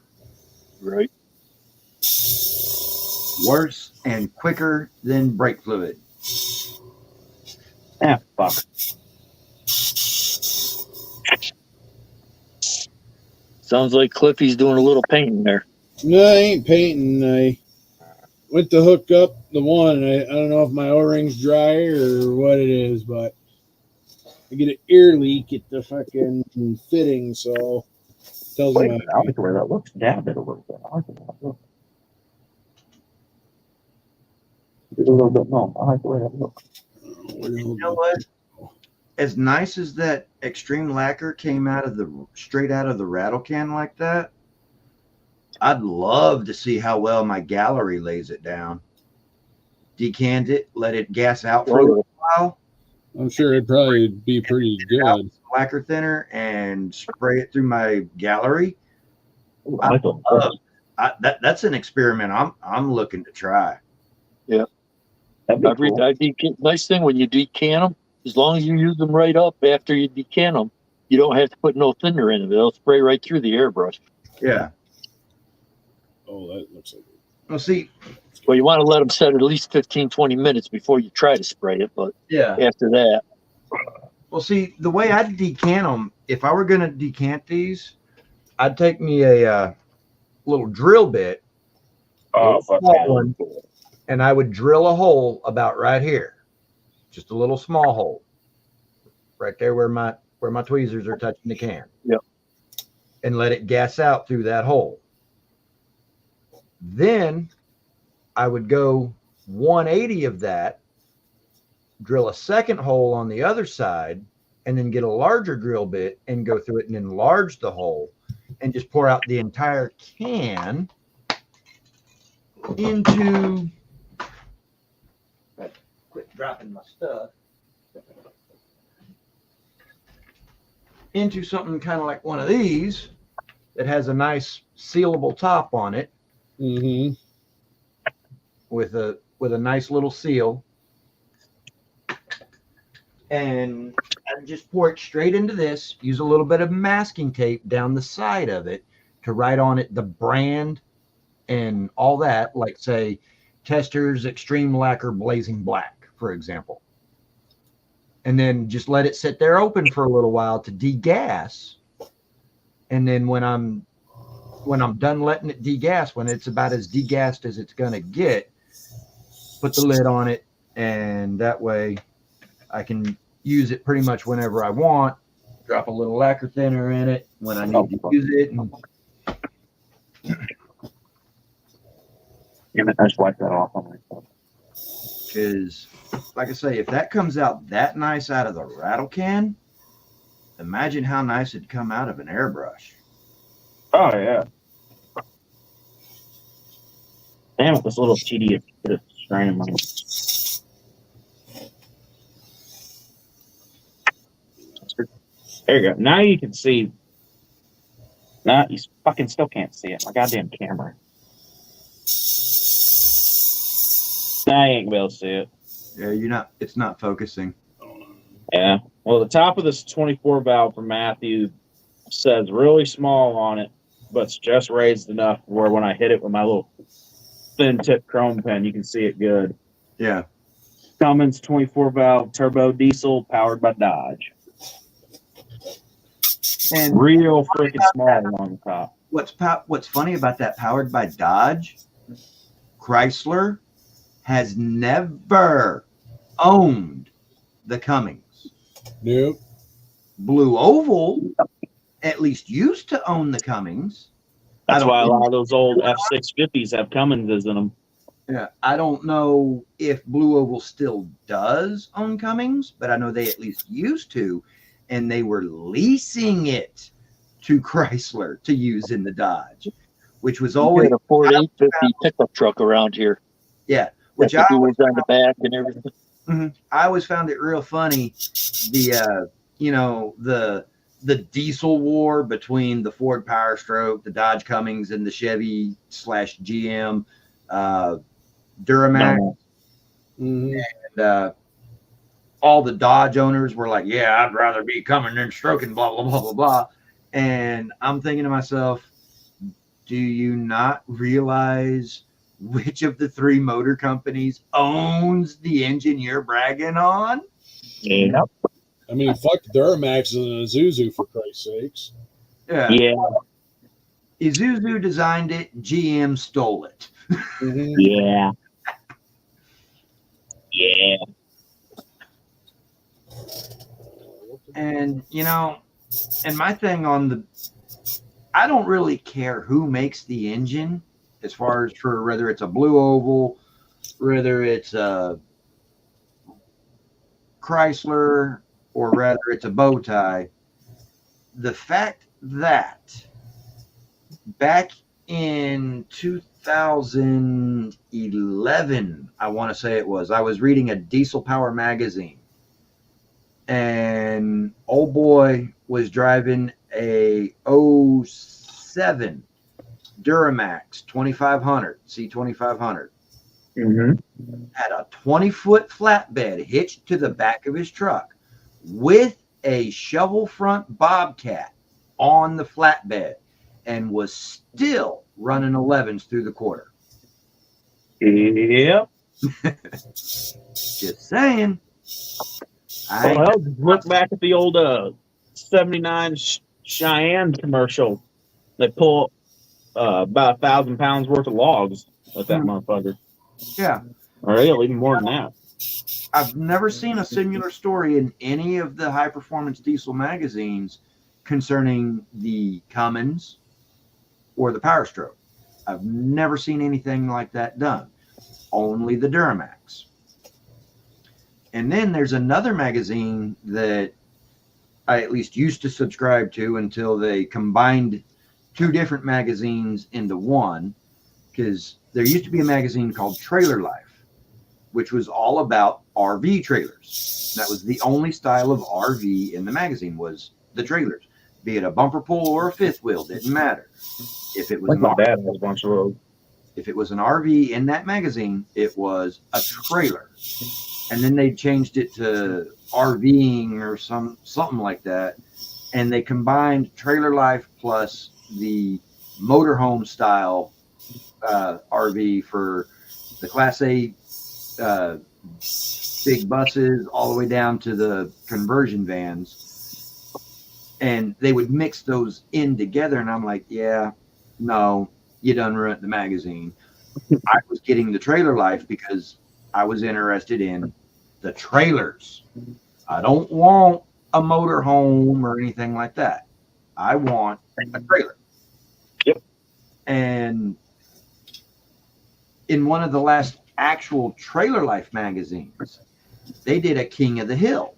Right. Worse and quicker than brake fluid. Ah, fuck. Sounds like Cliffy's doing a little painting there. No, I ain't painting. I went to hook up the one. I don't know if my O-ring's dry or what it is, but I get an ear leak at the fucking fitting, so tells Wait me a minute, I like the way that looks. Dab it a little bit. I like the way that looks. A little bit more. I like the way that looks. You know what? As nice as that extreme lacquer came straight out of the rattle can like that, I'd love to see how well my gallery lays it down. Decant it, let it gas out for a little while. I'm sure it'd probably be pretty good. Lacquer thinner and spray it through my gallery. Ooh, That's an experiment I'm looking to try. Yeah. that'd be cool. Nice thing when you decant them, as long as you use them right up after you decant them, you don't have to put no thinner in it. They'll spray right through the airbrush. Yeah. Oh, that looks like it. Well, see. Well, you want to let them set at least 15, 20 minutes before you try to spray it, but yeah, after that. Well, see, the way I'd decant them, if I were going to decant these, I'd take me a little drill bit, one, and I would drill a hole about right here. Just a little small hole. Right there where my tweezers are touching the can. Yep. And let it gas out through that hole. Then I would go 180 of that, drill a second hole on the other side, and then get a larger drill bit and go through it and enlarge the hole and just pour out the entire can into, quit dropping my stuff, into something kind of like one of these that has a nice sealable top on it. Mm-hmm. With a nice little seal, and I just pour it straight into this. Use a little bit of masking tape down the side of it to write on it the brand and all that, like say Tester's Extreme Lacquer Blazing Black, for example. And then just let it sit there open for a little while to degas. And then when I'm done letting it degas, when it's about as degassed as it's going to get, put the lid on it, and that way I can use it pretty much whenever I want. Drop a little lacquer thinner in it when I need to use it. And I just wipe that off on myself. because, like I say, if that comes out that nice out of the rattle can, imagine how nice it'd come out of an airbrush. Oh, yeah. Damn, with this little tedious bit of strain in my. There you go. Now you can see. Now you fucking still can't see it. My goddamn camera. Now you ain't gonna be able to see it. Yeah, it's not focusing. Yeah. Well, the top of this 24 valve from Matthew says really small on it. but it's just raised enough where when I hit it with my little thin tip chrome pen, you can see it good. Yeah. Cummins 24 valve turbo diesel powered by Dodge. And Real freaking small along the top. what's funny about that powered by Dodge, Chrysler has never owned the Cummins. Nope. Blue Oval at least used to own the Cummins. That's why a lot of those old F650s have Cumminses in them. Yeah, I don't know if Blue Oval still does own Cummins, but I know they at least used to, and they were leasing it to Chrysler to use in the Dodge, which was always a Ford 850 pickup truck around here. Yeah, which I was on the back and everything. Mm-hmm. I always found it real funny, the the diesel war between the Ford Power Stroke, the Dodge Cummins, and the Chevy / GM Duramax. Mm-hmm. And all the Dodge owners were like, yeah, I'd rather be Cummins than stroking, blah, blah, blah, blah, blah. And I'm thinking to myself, do you not realize which of the three motor companies owns the engine you're bragging on? Yep. I mean, fuck Duramax and Isuzu, for Christ's sakes. Yeah. Isuzu designed it. GM stole it. Mm-hmm. Yeah. Yeah. And, and my thing on I don't really care who makes the engine as far as for whether it's a Blue Oval, whether it's a Chrysler, or rather it's a bow tie. The fact that back in 2011, I want to say it was, I was reading a Diesel Power magazine, and old boy was driving a 07 Duramax 2500, C2500. Mm-hmm. Had a 20-foot flatbed hitched to the back of his truck with a shovel front Bobcat on the flatbed, and was still running 11s through the quarter. Yep. Just saying. Well, look back at the old 79 Cheyenne commercial. They pull about 1,000 pounds worth of logs with that motherfucker. Yeah. Or hell, even more than that. I've never seen a similar story in any of the high performance diesel magazines concerning the Cummins or the Power Stroke. I've never seen anything like that done. Only the Duramax. And then there's another magazine that I at least used to subscribe to until they combined two different magazines into one, because there used to be a magazine called Trailer Life, which was all about RV trailers. That was the only style of RV in the magazine, was the trailers, be it a bumper pull or a fifth wheel, didn't matter. If it was my dad has a bunch of those. If it was an RV in that magazine, it was a trailer. And then they changed it to RVing or something like that. And they combined Trailer Life plus the motorhome style RV for the Class A big buses all the way down to the conversion vans. And they would mix those in together. And I'm like, yeah, no, you done ruined the magazine. I was getting the Trailer Life because I was interested in the trailers. I don't want a motorhome or anything like that. I want a trailer. Yep. And in one of the last actual Trailer Life magazines, they did a King of the Hill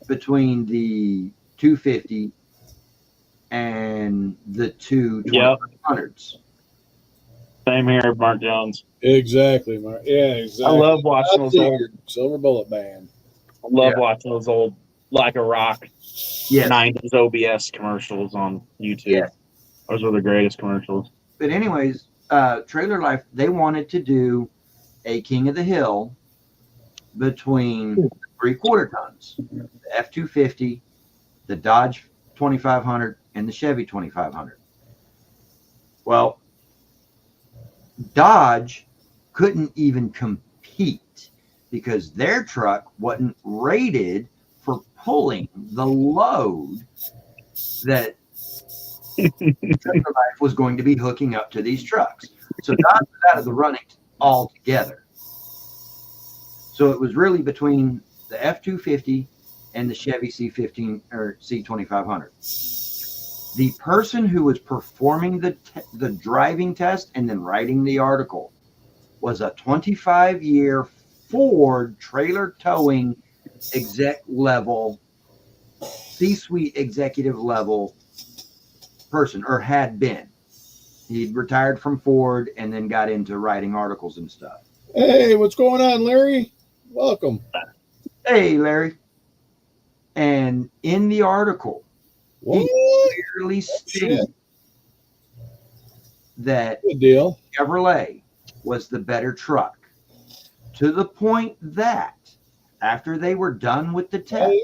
between the 250 and the two 2500s. Same here, Mark Jones. Exactly, Mark. Yeah, exactly. I love watching those old Silver Bullet Band. I love watching those old Like a Rock 90s OBS commercials on YouTube. Yeah. Those were the greatest commercials. But anyways, Trailer Life, they wanted to do a King of the Hill between 3/4 tons, the F-250, the Dodge 2500, and the Chevy 2500. Well, Dodge couldn't even compete because their truck wasn't rated for pulling the load that Life was going to be hooking up to these trucks. So Dodge was out of the running altogether. So it was really between the F-250 and the Chevy C15 or C2500. The person who was performing the driving test and then writing the article was a 25-year Ford trailer towing exec level, C-suite executive level person, or had been. He'd retired from Ford and then got into writing articles and stuff. Hey, what's going on, Larry? Welcome. Hey, Larry. And in the article, What? he clearly stated that Good deal. Chevrolet was the better truck, to the point that after they were done with the test,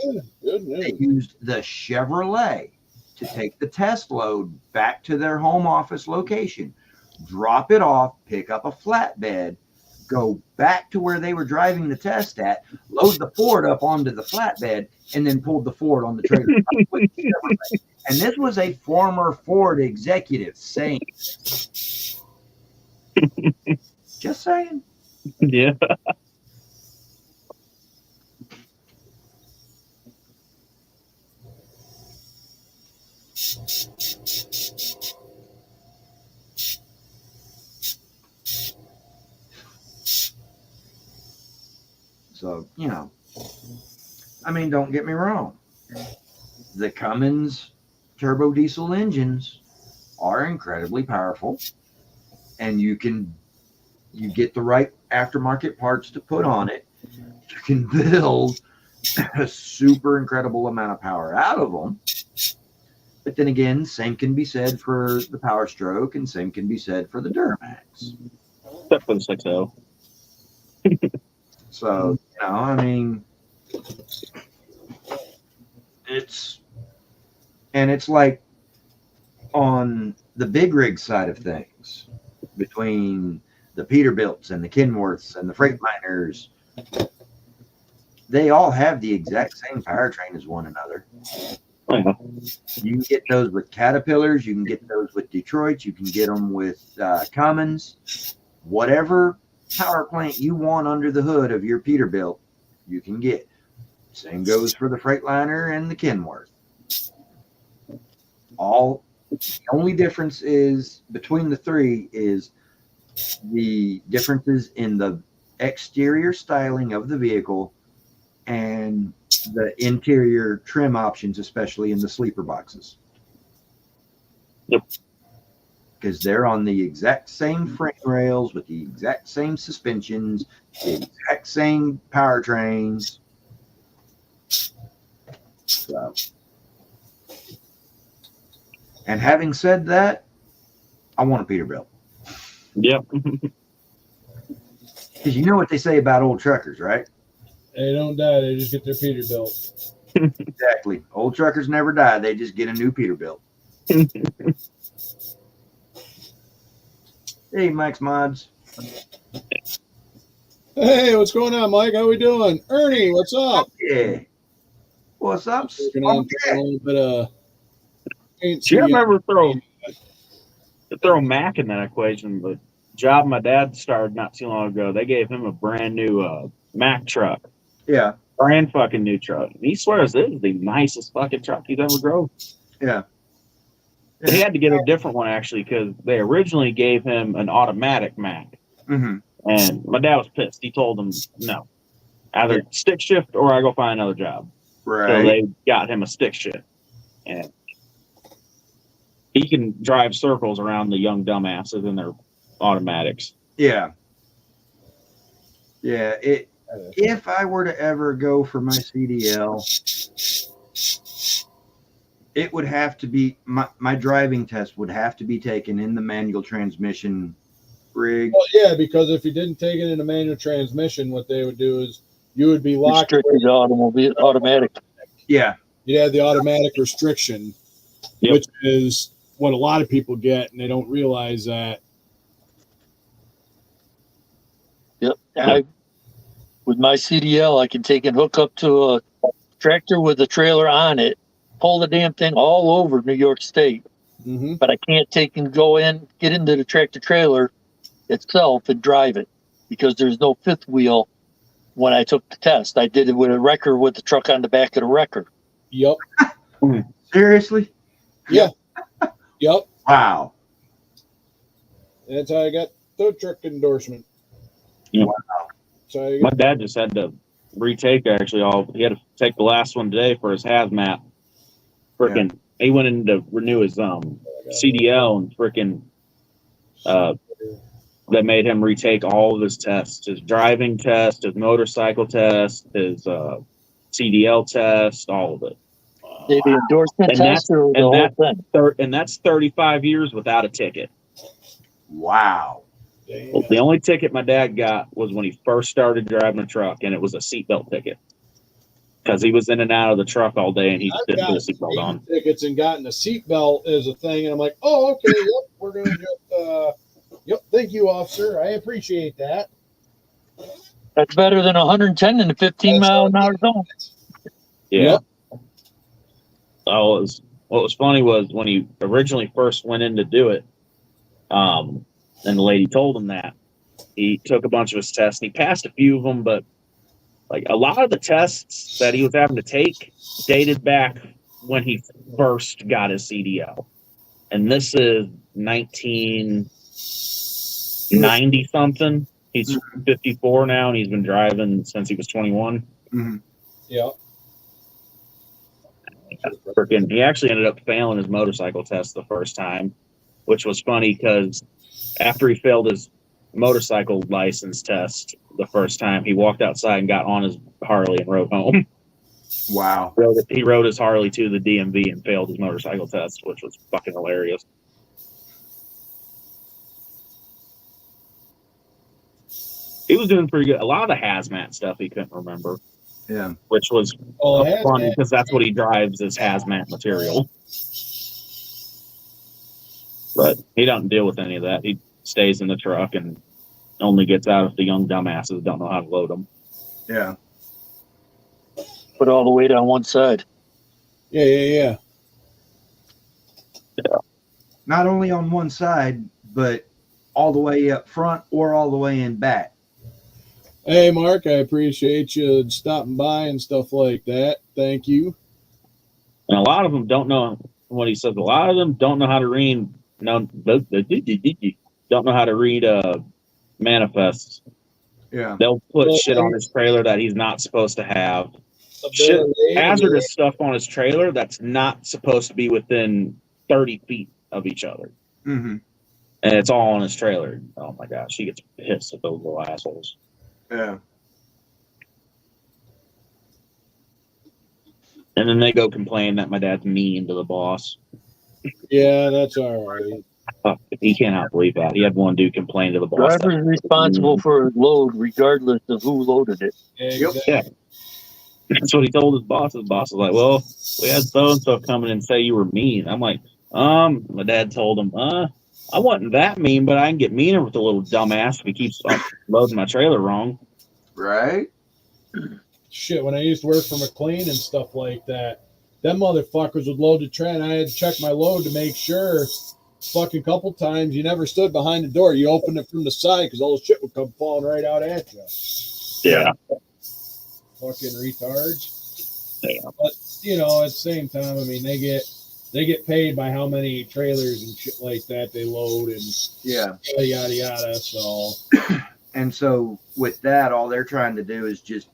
they used the Chevrolet to take the test load back to their home office location, drop it off, pick up a flatbed, go back to where they were driving the test at, load the Ford up onto the flatbed, and then pulled the Ford on the trailer. And this was a former Ford executive saying, just saying. Yeah. So, I mean, don't get me wrong. The Cummins turbo diesel engines are incredibly powerful, and you get the right aftermarket parts to put on it. You can build a super incredible amount of power out of them. But then again, same can be said for the Power Stroke, and same can be said for the Duramax. Except for the 6.0. So, I mean, it's like on the big rig side of things, between the Peterbilts and the Kenworths and the Freightliners, they all have the exact same powertrain as one another. Oh, yeah. You can get those with Caterpillars, you can get those with Detroits, you can get them with Cummins. Whatever power plant you want under the hood of your Peterbilt, you can get. Same goes for the Freightliner and the Kenworth. The only difference is between the three is the differences in the exterior styling of the vehicle and the interior trim options, especially in the sleeper boxes. Yep. Because they're on the exact same frame rails with the exact same suspensions, the exact same powertrains. So, and having said that, I want a Peterbilt. Yep. Because you know what they say about old truckers, right? They don't die. They just get their Peterbilt. Exactly. Old truckers never die. They just get a new Peterbilt. Hey, Mike's Mods. Hey, what's going on, Mike? How we doing? Ernie, what's up? Yeah. What's up? Working on a little bit of paint. Do you remember throw Mac in that equation? The job my dad started not too long ago, they gave him a brand new Mac truck. Yeah. Brand fucking new truck. And he swears this is the nicest fucking truck he's ever drove. Yeah. He had to get a different one, actually, because they originally gave him an automatic Mac. Mm-hmm. And my dad was pissed. He told him, no, either stick shift or I go find another job. Right. So they got him a stick shift. And he can drive circles around the young dumbasses in their automatics. Yeah. Yeah. If I were to ever go for my CDL, it would have to be my driving test would have to be taken in the manual transmission rig. Well, yeah, because if you didn't take it in a manual transmission, what they would do is you would be locked. Restricted automobile automatic. Yeah. You'd have the automatic restriction, which is what a lot of people get, and they don't realize that. Yep. With my CDL, I can take and hook up to a tractor with a trailer on it, pull the damn thing all over New York State. Mm-hmm. But I can't take and go in, get into the tractor trailer itself and drive it because there's no fifth wheel. When I took the test, I did it with a wrecker with the truck on the back of the wrecker. Yep. Seriously? Yeah. Yep. Wow. That's how I got the truck endorsement. Yeah. Wow. So My dad just had to retake he had to take the last one today for his hazmat. Freaking, he went in to renew his CDL and freaking they made him retake all of his tests, his driving test, his motorcycle test, his CDL test, all of it. The endorsement test or the whole thing? And that's 35 years without a ticket. Wow. Well, the only ticket my dad got was when he first started driving a truck, and it was a seatbelt ticket because he was in and out of the truck all day, and he just didn't put a seatbelt on. Tickets and gotten a seatbelt as a thing, and I'm like, oh, okay, yep, we're gonna just, yep, thank you, officer, I appreciate that. That's better than 110 in a 15-mile-an-hour zone. Yeah. Yep. What was funny was when he originally first went in to do it, and the lady told him that he took a bunch of his tests and he passed a few of them, but like a lot of the tests that he was having to take dated back when he first got his CDL, and this is 1990 something. He's 54 now, and he's been driving since he was 21. Mm-hmm. Yeah. He actually ended up failing his motorcycle test the first time, which was funny because after he failed his motorcycle license test the first time, he walked outside and got on his Harley and rode home. Wow. He rode his Harley to the DMV and failed his motorcycle test, which was fucking hilarious. He was doing pretty good. A lot of the hazmat stuff he couldn't remember. Yeah. Which was funny because that's what he drives is hazmat material. But he doesn't deal with any of that. He stays in the truck and only gets out if the young dumbasses don't know how to load them. Yeah. Put all the weight on one side. Yeah. Not only on one side, but all the way up front or all the way in back. Hey, Mark, I appreciate you stopping by and stuff like that. Thank you. And a lot of them don't know what he says. A lot of them don't know how to read. Don't know how to read manifests. Yeah. They'll put shit on his trailer that he's not supposed to have. Shit, hazardous stuff on his trailer that's not supposed to be within 30 feet of each other. Mm-hmm. And it's all on his trailer. Oh my gosh, he gets pissed at those little assholes. Yeah. And then they go complain that my dad's mean to the boss. Yeah, that's all right. He cannot believe that. He had one dude complain to the boss. Driver's responsible for his load regardless of who loaded it. Exactly. Yeah. That's what he told his boss. His boss was like, well, we had so-and-so come in and say you were mean. I'm like, my dad told him, I wasn't that mean, but I can get meaner with the little dumbass if he keeps loading my trailer wrong. Right? Shit, when I used to work for McLean and stuff like that, them motherfuckers would load the train. I had to check my load to make sure. Fucking couple times, you never stood behind the door. You opened it from the side because all the shit would come falling right out at you. Yeah. Fucking retards. Yeah. But you know, at the same time, I mean, they get paid by how many trailers and shit like that they load and yada yada. So, and so with that, all they're trying to do is just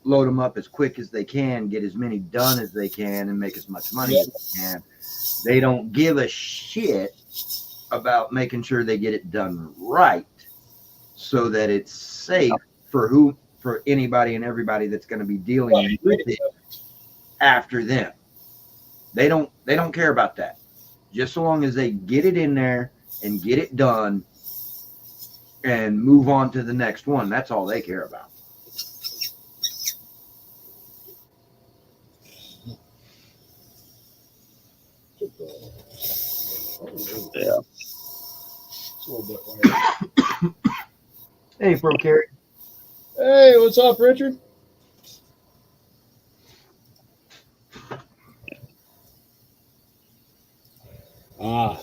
load them up as quick as they can, get as many done as they can, and make as much money as they can. They don't give a shit about making sure they get it done right so that it's safe for anybody and everybody that's going to be dealing with it after them. They don't care about that. Just so long as they get it in there and get it done and move on to the next one. That's all they care about. Yeah. It's a little bit right. Hey, Bro Carey. Hey, what's up, Richard? Ah,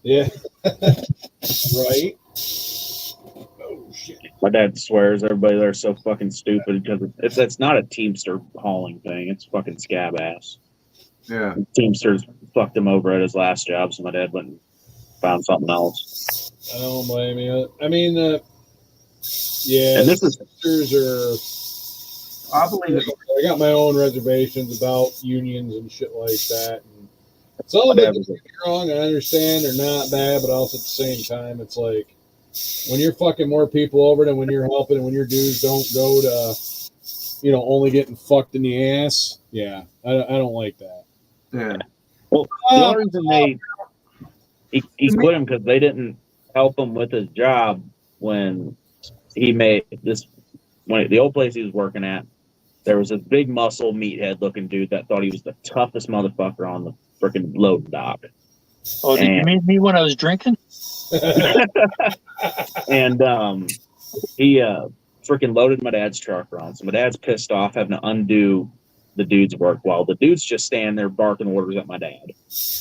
yeah, right. Oh shit! My dad swears everybody there's so fucking stupid because it's not a Teamster hauling thing. It's fucking scab ass. Yeah. Teamsters fucked him over at his last job, so my dad went and found something else. I don't blame you. I mean, yeah, And this is sisters are. I believe it. I got my own reservations about unions and shit like that. And some of My it, dad don't was get me wrong, I understand they're not bad, but also at the same time, it's like when you're fucking more people over than when you're helping, and when your dudes don't go to, only getting fucked in the ass. Yeah, I don't like that. Yeah. well. The only reason he quit him because they didn't help him with his job when he made this. When the old place he was working at, there was this big muscle meathead looking dude that thought he was the toughest motherfucker on the freaking loading dock. Oh, did you mean me when I was drinking? And he freaking loaded my dad's truck around. So my dad's pissed off having to undo the dude's work while the dude's just standing there barking orders at my dad.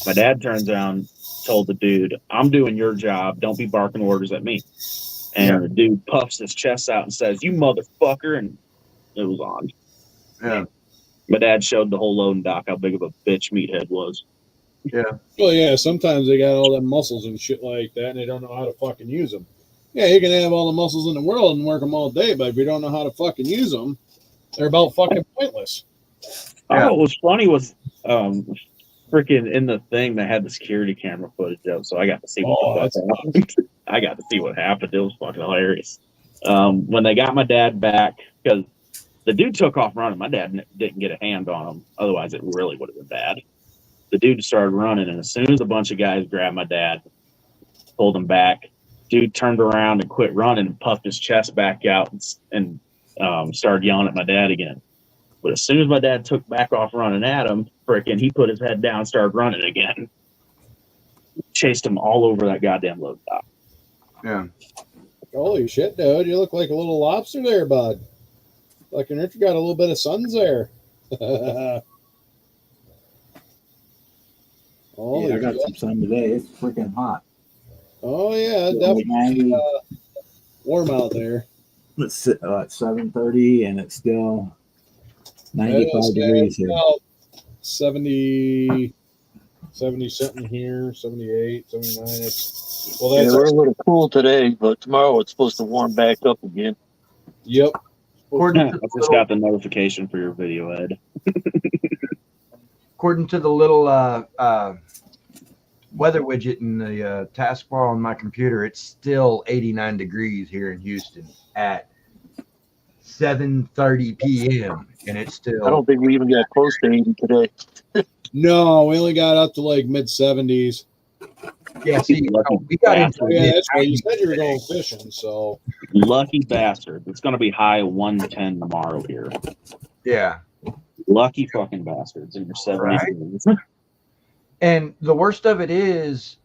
My dad turns around, told the dude, "I'm doing your job. Don't be barking orders at me." And the dude puffs his chest out and says, "You motherfucker," and it was on. Yeah. My dad showed the whole loading dock how big of a bitch meathead was. Yeah. Well, yeah, sometimes they got all them muscles and shit like that, and they don't know how to fucking use them. Yeah, you can have all the muscles in the world and work them all day, but if you don't know how to fucking use them, they're about fucking pointless. Yeah. What was funny was freaking in the thing they had the security camera footage of, so I got to see what the fuck happened. I got to see what happened. It was fucking hilarious. When they got my dad back, because the dude took off running. My dad didn't get a hand on him. Otherwise, it really would have been bad. The dude started running, and as soon as a bunch of guys grabbed my dad, pulled him back, dude turned around and quit running and puffed his chest back out and started yelling at my dad again. But as soon as my dad took back off running at him, frickin', he put his head down and started running again. Chased him all over that goddamn load dock. Yeah. Holy shit, dude. You look like a little lobster there, bud. Like Richard got a little bit of suns there. I got some sun today. It's freaking hot. Oh, yeah. Definitely warm out there. It's 7:30 and it's still 95 degrees here. 70 something here, 78, 79. Well, Yeah, that's we're a little cool today, but tomorrow it's supposed to warm back up again. Yep. I just got the notification for your video, Ed. According to the little weather widget in the taskbar on my computer, it's still 89 degrees here in Houston at 7:30 p.m. and it's still. I don't think we even got close to 80 today. No, we only got up to like mid 70s. Yeah, see, we got into Yeah, that's right. You said you were going fishing, so. Lucky bastard. It's going to be high 110 tomorrow here. Yeah. Lucky fucking bastards in your 70s. Right? And the worst of it is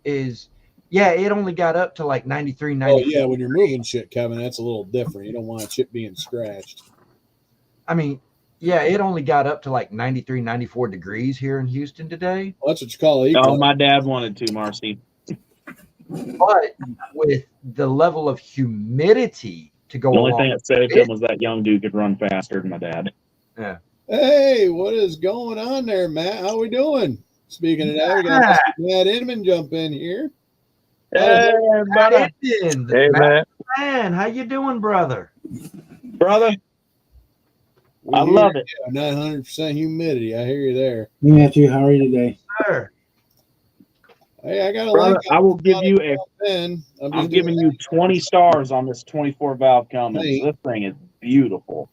yeah, it only got up to like 93, 94. Oh, yeah, when you're moving shit, Kevin, that's a little different. You don't want shit being scratched. I mean, yeah, it only got up to like 93, 94 degrees here in Houston today. Well, that's what you call it. Oh, my dad wanted to, Marcy. But with the level of humidity to go The only along thing that saved him was that young dude could run faster than my dad. Yeah. Hey, what is going on there, Matt? How we doing? Speaking of that, we got Mr. Matt Inman jump in here. Hey, brother. Hey, Matt. Man, how you doing, brother? Brother, I love it. 900% humidity. I hear you there. Matthew, how are you today? Sir. Hey, I got a Brother, link. I will give you a. I'm giving you 20 stars on this 24 valve Cummins. Hey. This thing is beautiful.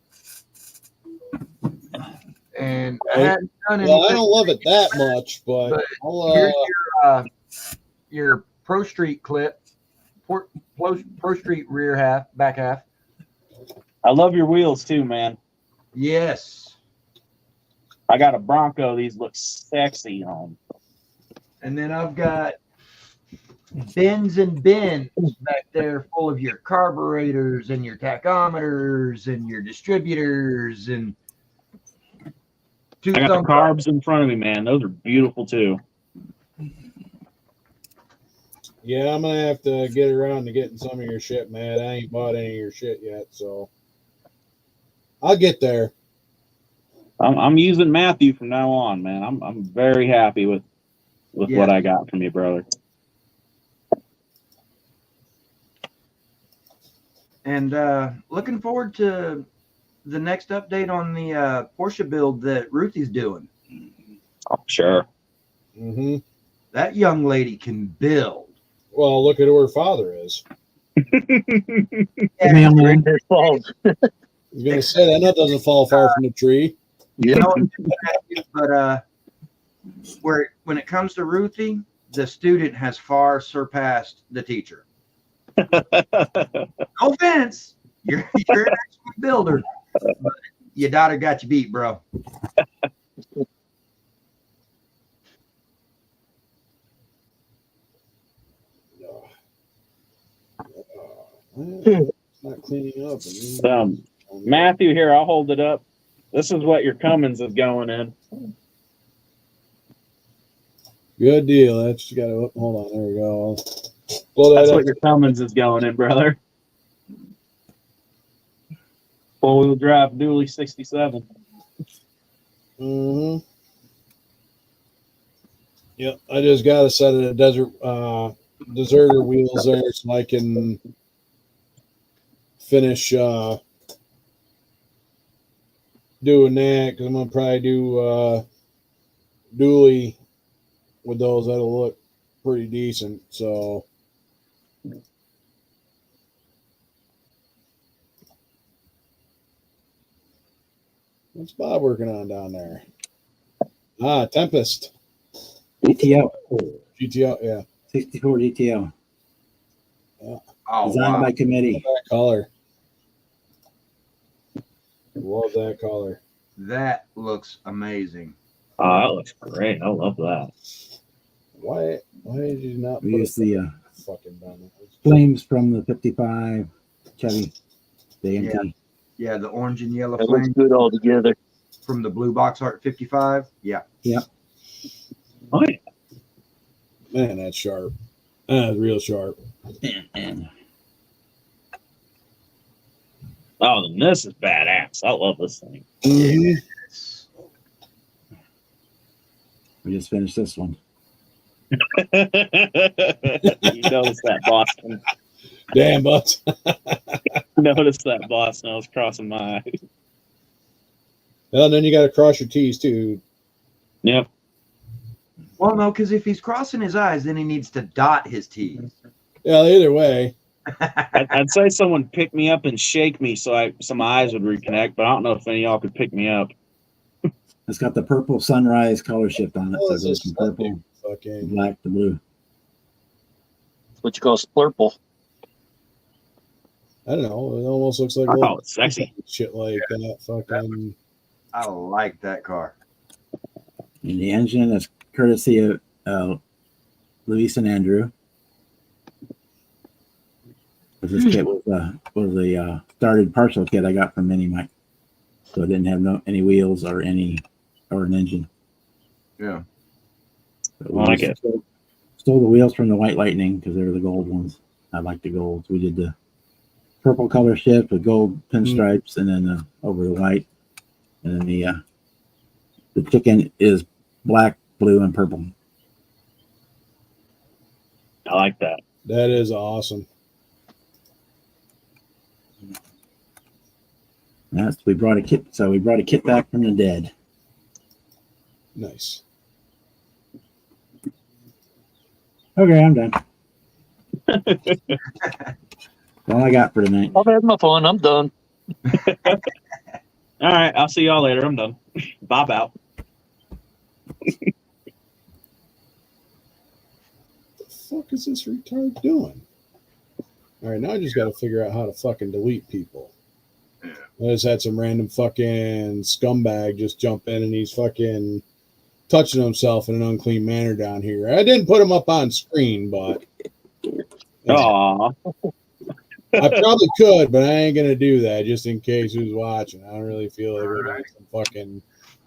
And I hadn't done anything. Well, I don't love it that much, but here's your Pro Street clip, Pro Street rear half, back half. I love your wheels too, man. Yes. I got a Bronco. These look sexy on. And then I've got bins and bins back there full of your carburetors and your tachometers and your distributors and I got the carbs in front of me, man. Those are beautiful too. Yeah, I'm gonna have to get around to getting some of your shit, man. I ain't bought any of your shit yet, so I'll get there. I'm using Matthew from now on, man. I'm very happy with what I got from you, brother. And looking forward to the next update on the Porsche build that Ruthie's doing. Oh, sure. Mm-hmm. That young lady can build. Well, look at who her father is. Yeah, I was gonna say that nut doesn't fall far from the tree. You know, but when it comes to Ruthie, the student has far surpassed the teacher. No offense, you're an excellent builder, but your daughter got you beat, bro. It's not cleaning up. Matthew, here, I'll hold it up. This is what your Cummins is going in. Good deal. That's got to hold on. There we go. That's what your Cummins is going in, brother. 4-wheel drive dually 67. Mm-hmm. Yep. I just got a set of the deserter wheels there so I can finish doing that, because I'm gonna probably do dually with those. That'll look pretty decent. So what's Bob working on down there? Tempest GTO, yeah, 64 GTO. Yeah. Oh, Designed by committee. That color. Love that color. That looks amazing. Oh, that looks great. I love that. Why did you not We put use the fucking button? flames from the 55 Chevy, the AMT. Yeah, the orange and yellow That looks flame good all together. from the blue box art 55. Yeah. Oh, yeah. Man, that's sharp. That's real sharp. Oh, then this is badass. I love this thing. Mm-hmm. We just finished this one. You notice that, Boston. Damn, but Notice that, Boston. I was crossing my eye. well, then you got to cross your T's too. Yep. Well, no, because if he's crossing his eyes, then he needs to dot his T's. Yeah, either way. I'd say someone pick me up and shake me so some eyes would reconnect, but I don't know if any of y'all could pick me up. It's got the purple sunrise color shift on it. Oh, So it it's goes just from purple, fucking black to blue. That's what you call splurple. I don't know. It almost looks like Oh, it's sexy. shit like that. Fucking. I like that car. And the engine is courtesy of Luis and Andrew. This kit was the started partial kit I got from Mini Mike, so it didn't have any wheels or an engine. Yeah. So I like it. Stole the wheels from the White Lightning because they were the gold ones. I like the golds. We did the purple color shift with gold pinstripes, and then over the white, and then the chicken is black, blue, and purple. I like that. That is awesome. We brought a kit. So we brought a kit back from the dead. Nice. Okay, I'm done. All I got for tonight. I've had my fun. I'm done. All right, I'll see y'all later. I'm done. Bob out. What the fuck is this retard doing? All right, now I just got to figure out how to fucking delete people. I just had some random fucking scumbag just jump in and he's fucking touching himself in an unclean manner down here. I didn't put him up on screen, but Aw. I probably could, but I ain't gonna do that just in case who's watching. I don't really feel like we're like some fucking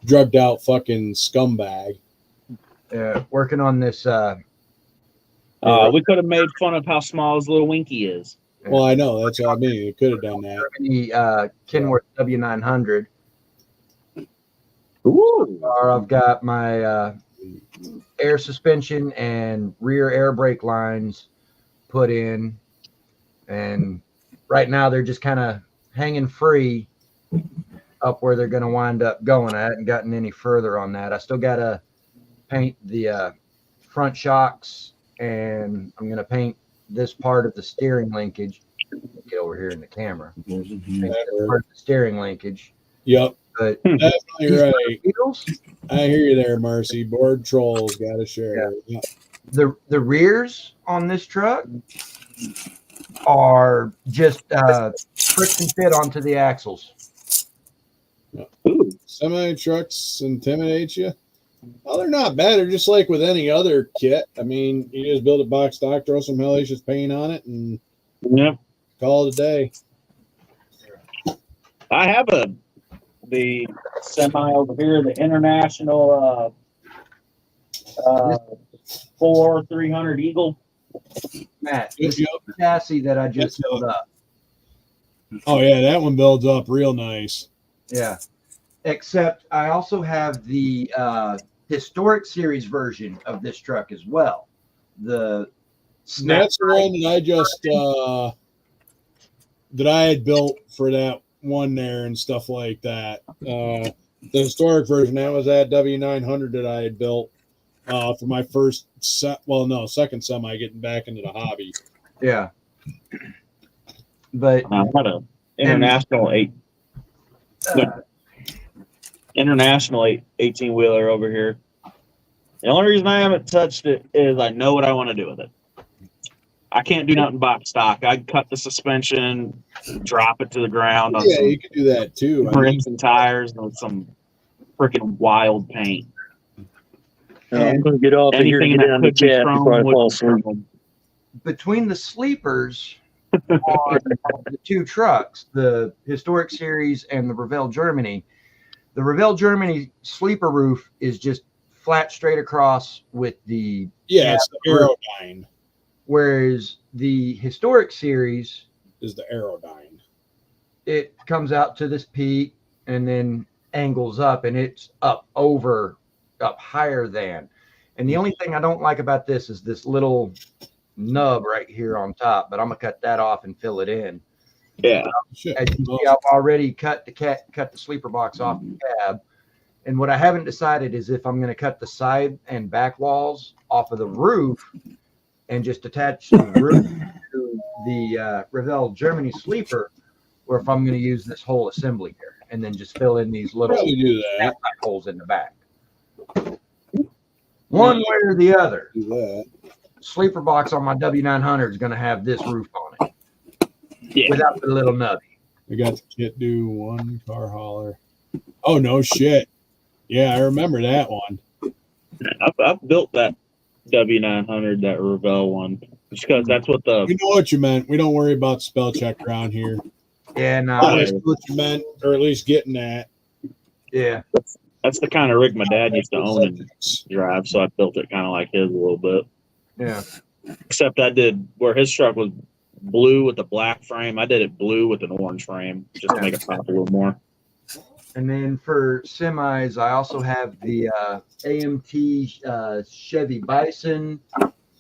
drugged out fucking scumbag. Working on this. We could have made fun of how small his little Winky is. Well, I know that's what I mean. You could have done that. The Kenworth W900. Ooh. I've got my air suspension and rear air brake lines put in, and right now they're just kind of hanging free up where they're going to wind up going. I haven't gotten any further on that. I still got to paint the front shocks, and I'm going to paint this part of the steering linkage. Get over here in the camera. Paint this part of the steering linkage. Yep. But definitely right. Wheels, I hear you there, Marcy. Board trolls got to share. Yeah. The rears on this truck are just friction fit onto the axles. Semi trucks intimidate you? Well, they're not bad. They're just like with any other kit. I mean, you just build a box stock, throw some hellacious paint on it, and call it a day. I have the semi over here, the International 300 Eagle. Matt, this is the chassis that I just filled up. Oh yeah, that one builds up real nice. Yeah, except I also have the historic series version of this truck as well. That's the one that I just that I had built for that one there and stuff like that. The historic version, that was that W900 that I had built for my first second semi getting back into the hobby. Yeah. But I've got an international international 18-wheeler over here. The only reason I haven't touched it is I know what I want to do with it. I can't do nothing box stock. I'd cut the suspension, drop it to the ground on some you can do that too. rims and tires and some freaking wild paint. I'm going to get off of here and get on the chat before I fall asleep. Between the sleepers on the two trucks, the historic series and the Revell Germany, the Revell Germany sleeper roof is just flat straight across with the it's the Aerodyne. Whereas the historic series is the Aerodyne. It comes out to this peak and then angles up, and it's up higher than. And the only thing I don't like about this is this little nub right here on top, but I'm gonna cut that off and fill it in. Yeah. As you see, I've already cut the sleeper box off the cab. And what I haven't decided is if I'm going to cut the side and back walls off of the roof and just attach the roof to the Revell Germany sleeper, or if I'm going to use this whole assembly here and then just fill in these little holes in the back. One way or the other. Sleeper box on my W900 is going to have this roof on it without the little nubby. We got the kit do one car hauler. Oh, no shit. Yeah, I remember that one. I've built that W900, that Revell one, just because that's what the. We know what you meant. We don't worry about spell check around here. Yeah, no. That's what you meant, or at least getting at. Yeah. That's the kind of rig my dad used to own and drive, so I built it kind of like his a little bit. Yeah. Except I did where his truck was blue with a black frame. I did it blue with an orange frame just to make it pop a little more. And then for semis, I also have the AMT Chevy Bison.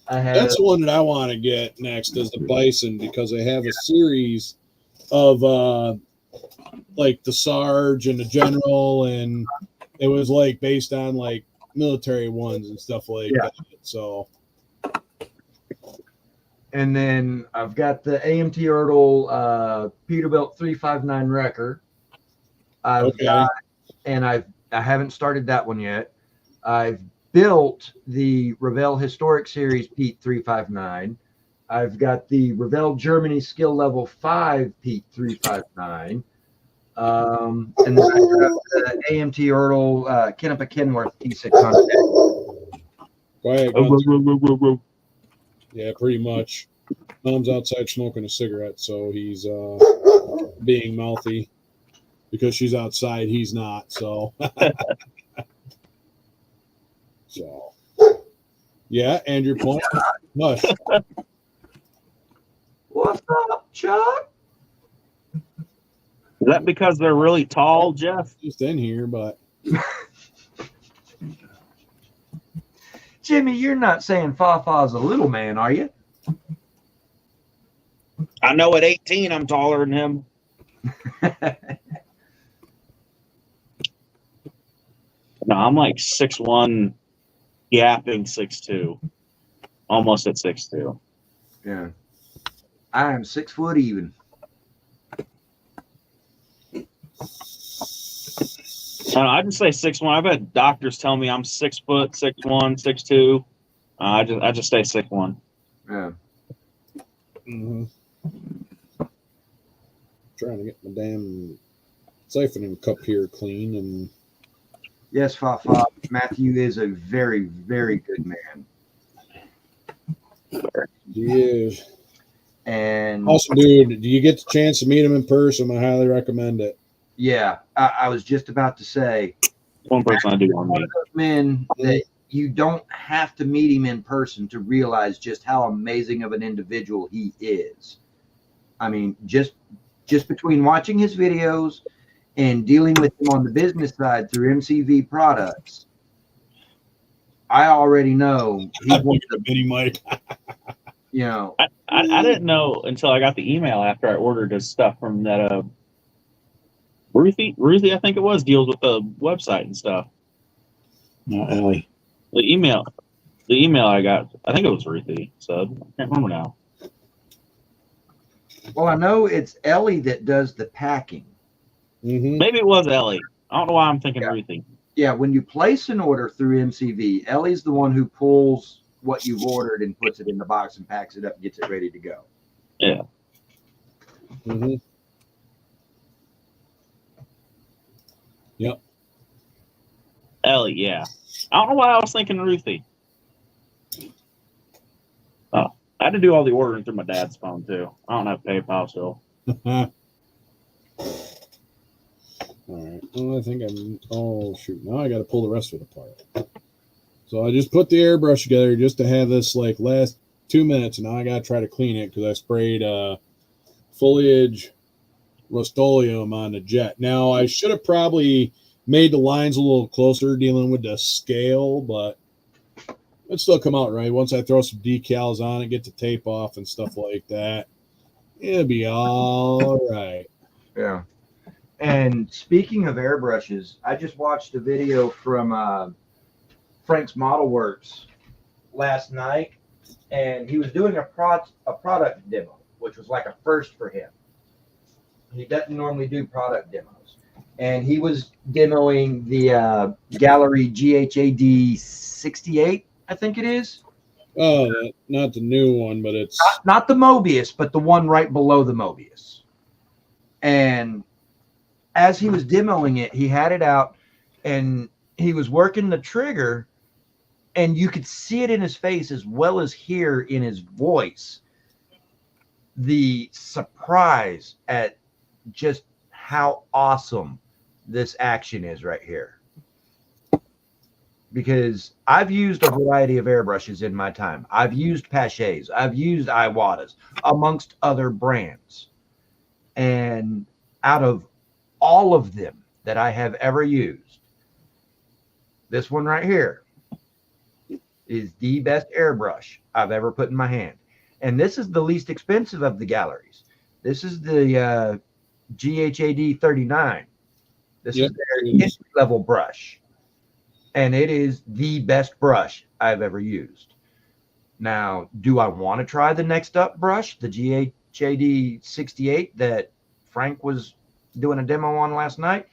That's the one that I want to get next is the Bison, because they have a series of like the Sarge and the General, and it was like based on like military ones and stuff like that. So. And then I've got the AMT Ertl Peterbilt 359 Wrecker. I've got, and I haven't started that one yet. I've built the Revell Historic Series Pete 359. I've got the Revell Germany Skill Level 5 Pete 359. And then I've got the AMT Ertl Kennepa Kenworth T600. Yeah, pretty much. Mom's outside smoking a cigarette, so he's being mouthy because she's outside. He's not. So, so yeah. And your point? Hush. What's up, Chuck? Is that because they're really tall, Jeff? Just in here, but Jimmy, you're not saying Fafa's a little man, are you? I know at 18 I'm taller than him. No, I'm like 6'1", yapping 6'2", almost at 6'2". Yeah. I am 6 foot even. I just say 6'1". I've had doctors tell me I'm 6 foot, 6'1", 6'2". I just say 6'1". Yeah. mm-hmm. Trying to get my damn siphoning cup here clean. And Yes, Fafa. Matthew is a very, very good man. he is. And Awesome dude. Do you get the chance to meet him in person? I highly recommend it. yeah, I was just about to say, One person I do want to one meet. of those men that you don't have to meet him in person to realize just how amazing of an individual he is. I mean, just between watching his videos and dealing with him on the business side through MCV products, I already know he's one of the Mini Mike. you know. I didn't know until I got the email after I ordered his stuff from that Ruthie, I think it was, deals with the website and stuff. No, Ellie. The email I got, I think it was Ruthie. So I can't remember now. Well, I know it's Ellie that does the packing. Mm-hmm. Maybe it was Ellie. I don't know why I'm thinking Ruthie. Yeah, when you place an order through MCV, Ellie's the one who pulls what you've ordered and puts it in the box and packs it up and gets it ready to go. Yeah. Mm-hmm. Yep. Ellie, yeah. I don't know why I was thinking Ruthie. Oh, I had to do all the ordering through my dad's phone too. I don't have PayPal, so. All right. Well, I think I'm. Oh shoot! Now I got to pull the rest of it apart. So I just put the airbrush together just to have this like last 2 minutes, and now I got to try to clean it because I sprayed foliage Rust-Oleum on the jet. Now I should have probably made the lines a little closer dealing with the scale, but it'd still come out right once I throw some decals on it, get the tape off and stuff like that. It'll be all right. Yeah. And speaking of airbrushes, I just watched a video from Frank's Model Works last night, and he was doing a product demo, which was like a first for him. He doesn't normally do product demos. And he was demoing the Gallery GHAD 68, I think it is. Oh, not the new one, but it's not the Mobius, but the one right below the Mobius. And as he was demoing it, he had it out and he was working the trigger, and you could see it in his face as well as hear in his voice the surprise at just how awesome this action is right here. Because I've used a variety of airbrushes in my time. I've used Paches, I've used Iwatas, amongst other brands. And out of all of them that I have ever used, this one right here is the best airbrush I've ever put in my hand. And this is the least expensive of the galleries. This is the GHAD 39. This is their entry level brush. And it is the best brush I've ever used. Now, do I want to try the next up brush, the GHAD 68 that Frank was doing a demo on last night?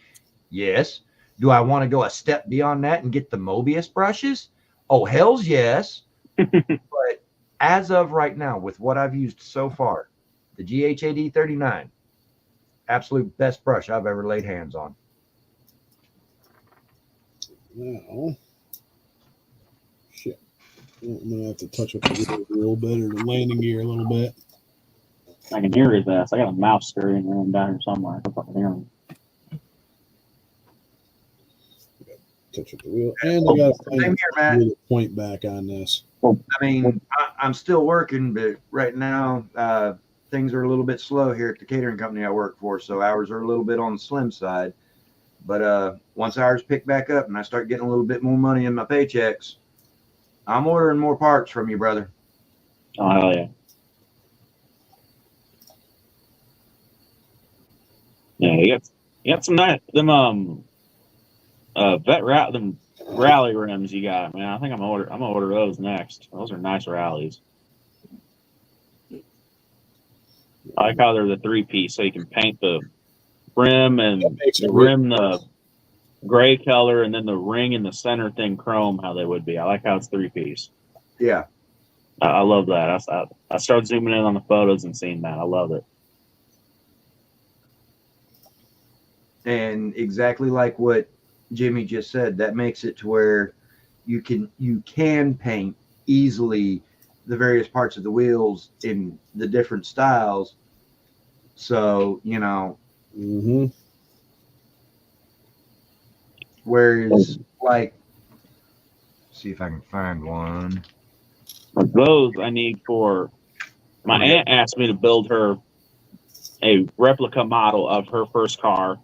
Yes. Do I want to go a step beyond that and get the Mobius brushes? Oh, hell's yes. But as of right now, with what I've used so far, the GHAD 39, absolute best brush I've ever laid hands on. Now, shit. I'm gonna have to touch up the wheels a little bit, or the landing gear a little bit. I can hear his ass. I got a mouse scurrying around down here somewhere. I can hear him. Touch up the wheel, and I got Same here, Matt. to point back on this. I mean, I'm still working, but right now things are a little bit slow here at the catering company I work for, so hours are a little bit on the slim side. But once hours pick back up and I start getting a little bit more money in my paychecks, I'm ordering more parts from you, brother. Oh, hell yeah. Yeah, you got some nice them them rally rims you got, man. I think I'm gonna order those next. Those are nice rallies. I like how they're the 3-piece, so you can paint the rim and the rim the gray color, and then the ring in the center thing chrome, how they would be. I like how it's 3-piece. Yeah, I love that. I started zooming in on the photos and seeing that. I love it. and exactly like what Jimmy just said, that makes it to where you can paint easily the various parts of the wheels in the different styles. So, you know, whereas like, see if I can find one. Those I need for my aunt asked me to build her a replica model of her first car.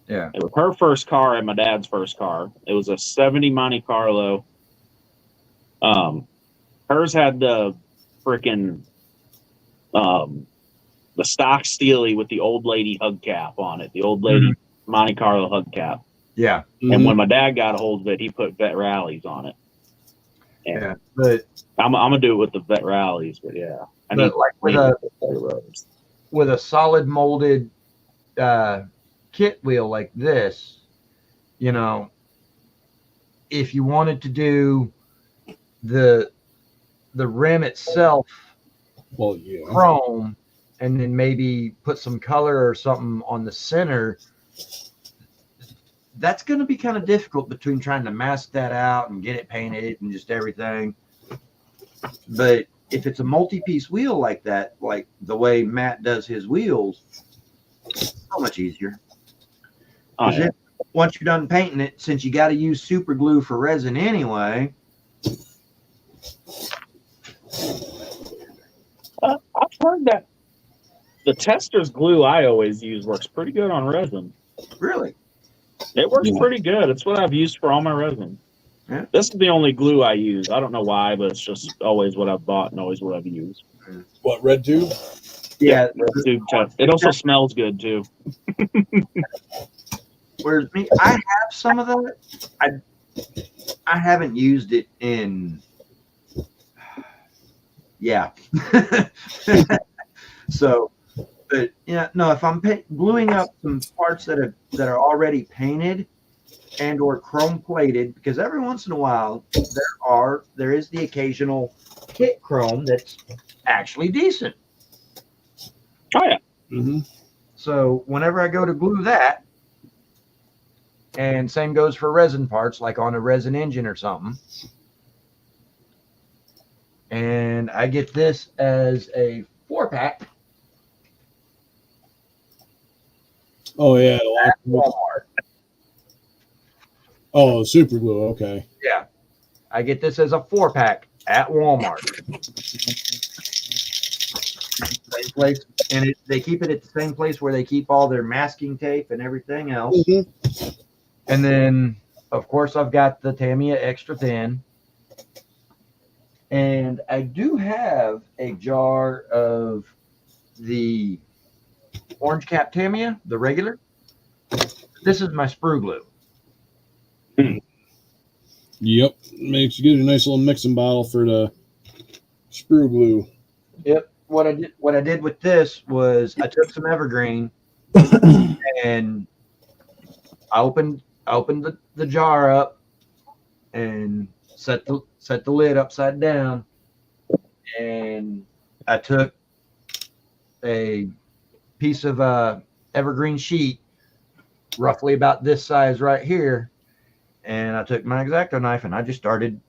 Yeah. It was her first car and my dad's first car. It was a 70 Monte Carlo. Hers had the freaking the stock Steely with the old lady hubcap on it, the old lady Monte Carlo hubcap. Yeah. And when my dad got a hold of it, he put Vet Rallies on it. And Yeah, but I'm gonna do it with the Vet Rallies, but yeah, I need like with a solid molded kit wheel like this, you know, if you wanted to do the rim itself, well, yeah, chrome, and then maybe put some color or something on the center, that's going to be kind of difficult between trying to mask that out and get it painted and just everything. But if it's a multi-piece wheel like that, like the way Matt does his wheels, so much easier. Oh, yeah. Once you're done painting it, since you got to use super glue for resin anyway. I've heard that the tester's glue I always use works pretty good on resin. Really? It works pretty good. It's what I've used for all my resin. Yeah. This is the only glue I use. I don't know why, but it's just always what I've bought and always what I've used. What, red tube? Yeah, red tube. It also smells good too. Whereas me, I have some of that. I haven't used it in. Yeah. So, but yeah, no. If I'm gluing up some parts that are already painted and or chrome plated, because every once in a while there is the occasional kit chrome that's actually decent. Oh yeah. Mm-hmm. So whenever I go to glue that, and same goes for resin parts, like on a resin engine or something. And I get this as a 4-pack. Oh yeah, At Walmart. Oh, super glue. Okay. Yeah, I get this as a 4-pack at Walmart. Same place, and they keep it at the same place where they keep all their masking tape and everything else. Mm-hmm. And then, of course, I've got the Tamiya extra thin. And I do have a jar of the orange cap Tamiya, the regular. This is my sprue glue. Yep, makes you get a nice little mixing bottle for the sprue glue. Yep. What I did with this was I took some evergreen and I opened the jar up and set the lid upside down, and I took a piece of evergreen sheet roughly about this size right here, and I took my X-Acto knife and I just started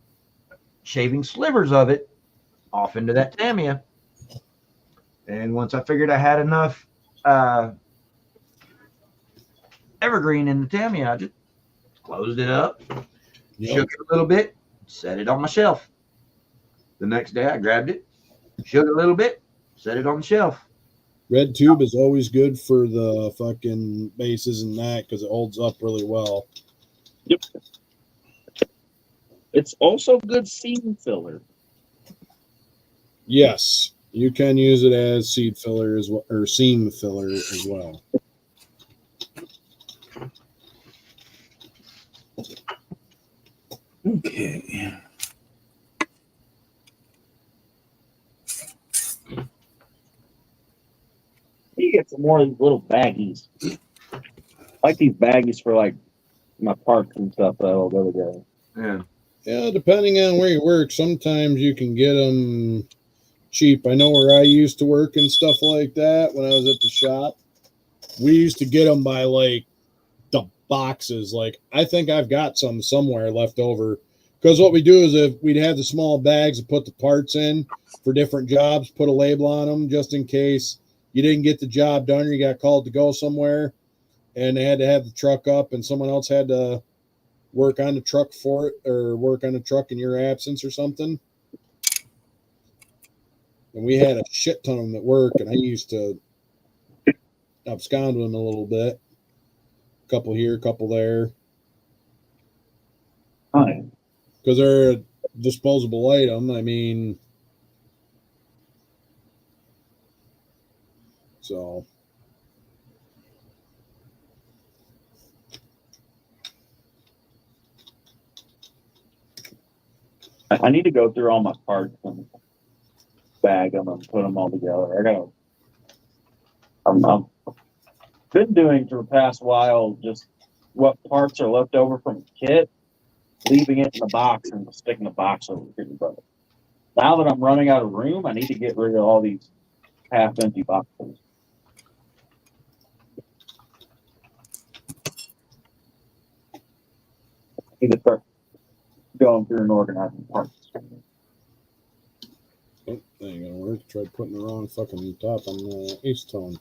shaving slivers of it off into that Tamiya. And once I figured I had enough evergreen in the Tamiya, I just closed it up, shook it a little bit, set it on my shelf. The next day I grabbed it, shook it a little bit, set it on the shelf. Red tube is always good for the fucking bases and that because it holds up really well. Yep. It's also good seam filler. Yes, you can use it as seed filler as well, or seam filler as well. Okay. You get some more of these little baggies. I like these baggies for like my parts and stuff that I'll go together. Yeah. Yeah, depending on where you work, sometimes you can get them cheap. I know where I used to work and stuff like that when I was at the shop. We used to get them by like the boxes. Like I think I've got some somewhere left over. Because what we do is if we'd have the small bags to put the parts in for different jobs, put a label on them just in case you didn't get the job done or you got called to go somewhere and they had to have the truck up and someone else had to work on the truck for it or work on the truck in your absence or something. And we had a shit ton of them at work and I used to abscond with them a little bit. A couple here, a couple there. Fine. Because they're a disposable item. I mean, so. I need to go through all my parts and bag them and put them all together. I've been doing for the past while just what parts are left over from the kit, leaving it in the box and sticking the box over here. But now that I'm running out of room, I need to get rid of all these half-empty boxes. I need to start going through and organizing parts. Oh, that ain't gonna work. Tried putting the wrong fucking top on the ace tone.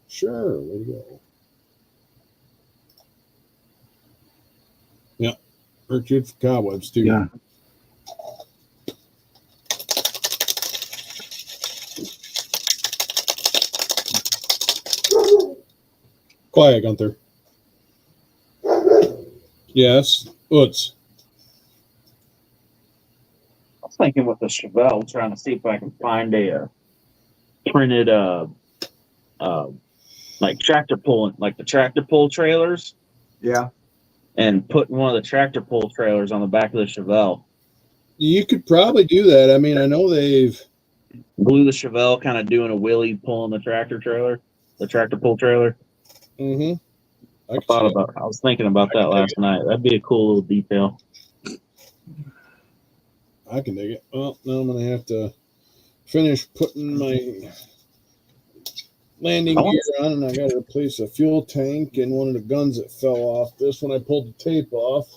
Sure, way to go. Yeah, worked good for cobwebs too. Yeah. Quiet, Gunther. Yes, Utz. I was thinking with the Chevelle, trying to see if I can find a printed like tractor pull, like the tractor pull trailers. Yeah. And putting one of the tractor pull trailers on the back of the Chevelle. You could probably do that. I mean, I know they've glue the Chevelle, kind of doing a wheelie pulling the tractor pull trailer. Mm-hmm. I was thinking about that last night. That'd be a cool little detail. I can dig it. Well, now I'm gonna have to finish putting my landing gear on, and I got to replace a fuel tank and one of the guns that fell off this when I pulled the tape off.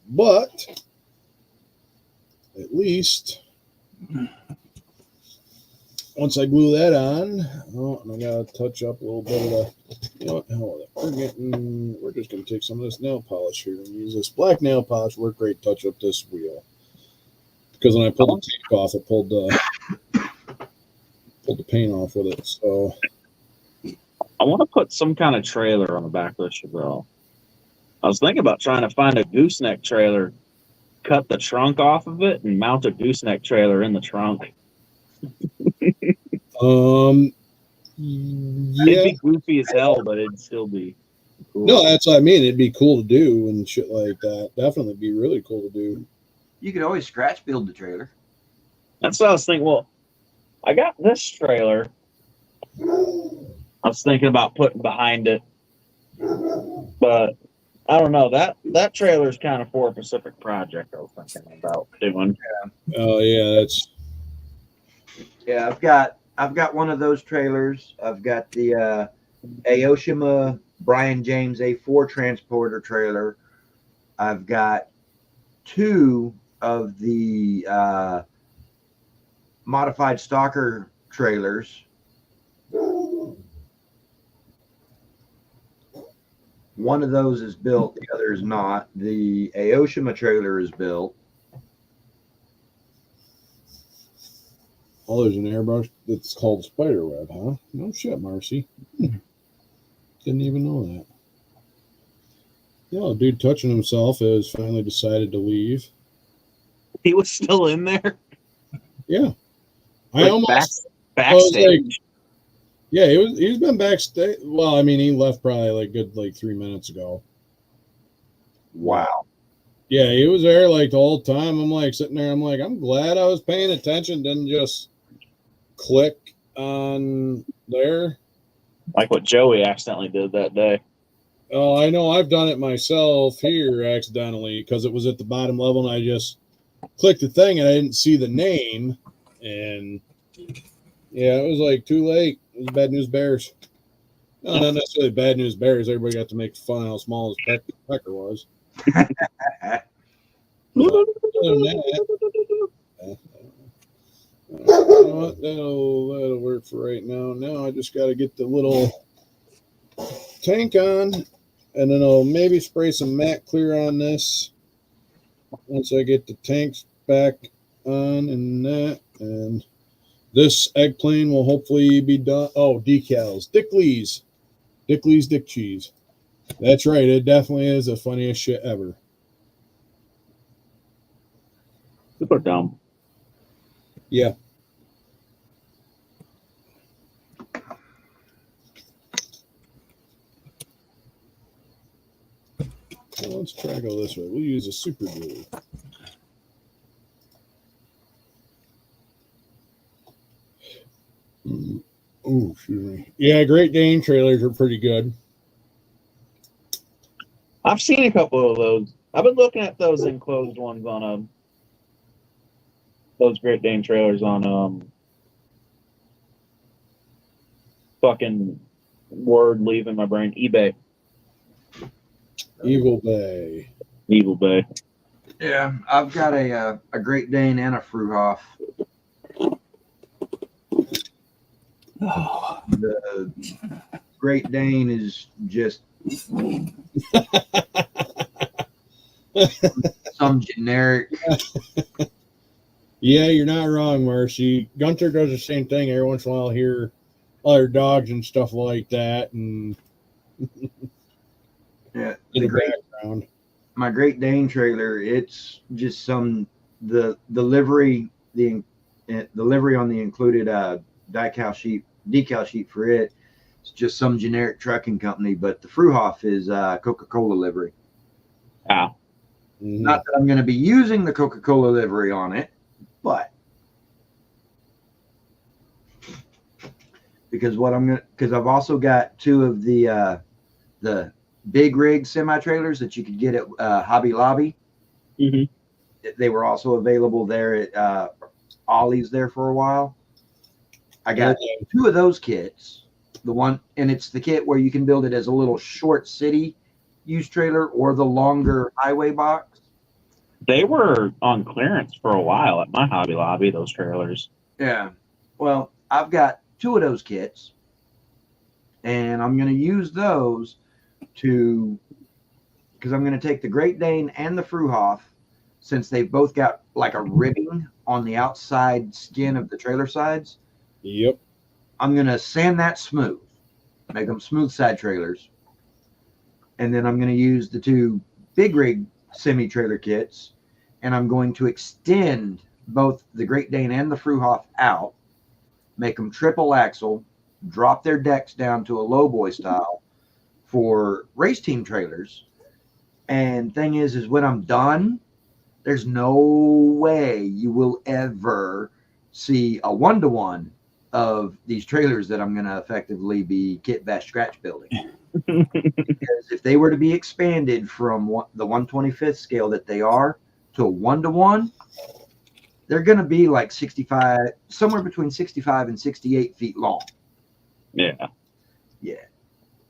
But at least once I glue that on, and I got to touch up a little bit of the, you know what, hell with it. We're just going to take some of this nail polish here and use this black nail polish. Work great, touch up this wheel. Because when I pulled the tape off, it pulled the paint off with it. So I want to put some kind of trailer on the back of the Chevelle. I was thinking about trying to find a gooseneck trailer, cut the trunk off of it, and mount a gooseneck trailer in the trunk. Yeah. It'd be goofy as hell, but it'd still be cool. No, that's what I mean. It'd be cool to do and shit like that. Definitely be really cool to do. You could always scratch build the trailer. That's what I was thinking. Well, I got this trailer. I was thinking about putting behind it, but I don't know. That trailer is kind of for a specific project I was thinking about doing. Oh yeah, that's. Yeah, I've got one of those trailers. I've got the Aoshima Brian James A4 transporter trailer. I've got two of the modified Stalker trailers. One of those is built, the other is not. The Aoshima trailer is built. Oh, there's an airbrush that's called Spiderweb, huh? No shit, Marcy. Didn't even know that. Yeah, a dude touching himself has finally decided to leave. He was still in there. Yeah. I Like almost backstage. yeah, he's been backstage. Well, I mean, he left probably like 3 minutes ago. Wow. Yeah, he was there like the whole time. I'm like sitting there. I'm like, I'm glad I was paying attention. Didn't just click on there. Like what Joey accidentally did that day. Oh, I know. I've done it myself here accidentally because it was at the bottom level, and I just clicked the thing and I didn't see the name, and yeah, it was like too late. It was Bad News Bears. No, not necessarily Bad News Bears. Everybody got to make fun of how small his pecker was. Other than that, you know what? That'll work for right now. Now I just got to get the little tank on, and then I'll maybe spray some matte clear on this once I get the tanks back on and that. And this egg plane will hopefully be done. Oh, decals. Dick Lee's Dick Cheese. That's right. It definitely is the funniest shit ever. Super dumb. Yeah. Well, let's try to go this way. We'll use a super glue. Oh, excuse me. Yeah, Great Dane trailers are pretty good. I've seen a couple of those. I've been looking at those enclosed ones on those Great Dane trailers on fucking word leaving my brain. eBay. Evil Bay. Evil Bay. Yeah, I've got a Great Dane and a Fruhoff. The Great Dane is just some generic. Yeah, you're not wrong, Marcy. Gunter does the same thing every once in a while. I hear other dogs and stuff like that, and Yeah, in the background. My Great Dane trailer, it's just the livery, the livery on the included decal sheet for it. It's just some generic trucking company, but the Fruhoff is Coca-Cola livery. Ah. Mm-hmm. Not that I'm going to be using the Coca-Cola livery on it, but because I've also got two of the big rig semi trailers that you could get at Hobby Lobby. Mm-hmm. They were also available there at Ollie's there for a while. I got two of those kits. The one, and it's the kit where you can build it as a little short city use trailer or the longer highway box. They were on clearance for a while at my Hobby Lobby, those trailers. Yeah. Well, I've got two of those kits, and I'm going to use those because I'm going to take the Great Dane and the Fruhoff, since they've both got like a ribbing on the outside skin of the trailer sides. Yep. I'm going to sand that smooth, make them smooth side trailers. And then I'm going to use the two big rig semi trailer kits, and I'm going to extend both the Great Dane and the Fruhoff out, make them triple axle, drop their decks down to a lowboy style for race team trailers. And thing is when I'm done, there's no way you will ever see a 1-to-1 of these trailers that I'm going to effectively be kit bash scratch building. Because if they were to be expanded from the 1/25th scale that they are to a 1-to-1, they're going to be like 65, somewhere between 65 and 68 feet long. Yeah. Yeah.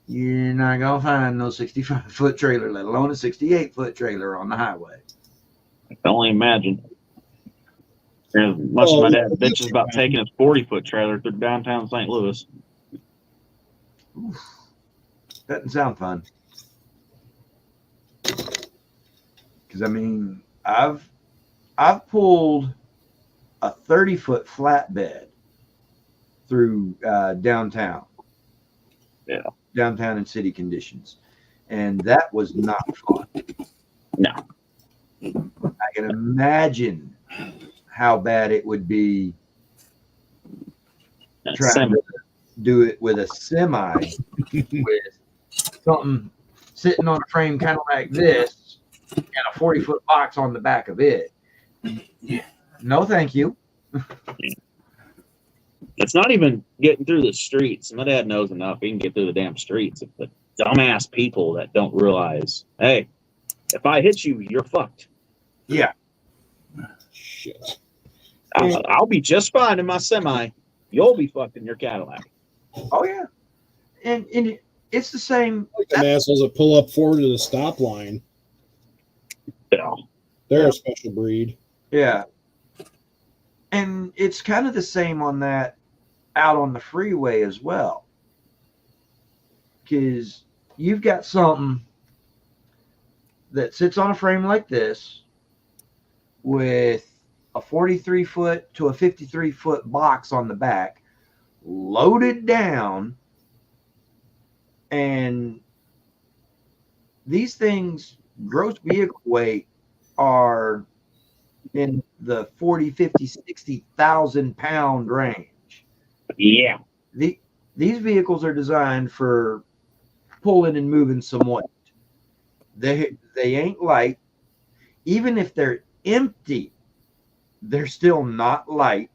You're not going to find no 65-foot trailer, let alone a 68-foot trailer on the highway. I can only imagine. Much of my dad bitches about taking his 40-foot trailer through downtown St. Louis. Doesn't sound fun. Because I mean, I've pulled a 30-foot flatbed through downtown. Yeah. Downtown in city conditions. And that was not fun. No. I can imagine how bad it would be trying to do it with a semi with something sitting on a frame kind of like this and a 40-foot box on the back of it. No, thank you. It's not even getting through the streets. My dad knows enough. He can get through the damn streets. It's the dumbass people that don't realize, hey, if I hit you, you're fucked. Yeah. Shit. I'll be just fine in my semi. You'll be fucked in your Cadillac. Oh, yeah. And it's the same. Like them assholes that pull up forward to the stop line. Yeah. They're a special breed. Yeah. And it's kind of the same on that out on the freeway as well. Because you've got something that sits on a frame like this with a 43-foot to a 53-foot box on the back, loaded down, and these things, gross vehicle weight, are in the 40, 50, 60,000 pound range. Yeah. These vehicles are designed for pulling and moving some weight. They ain't light. Even if they're empty, they're still not light.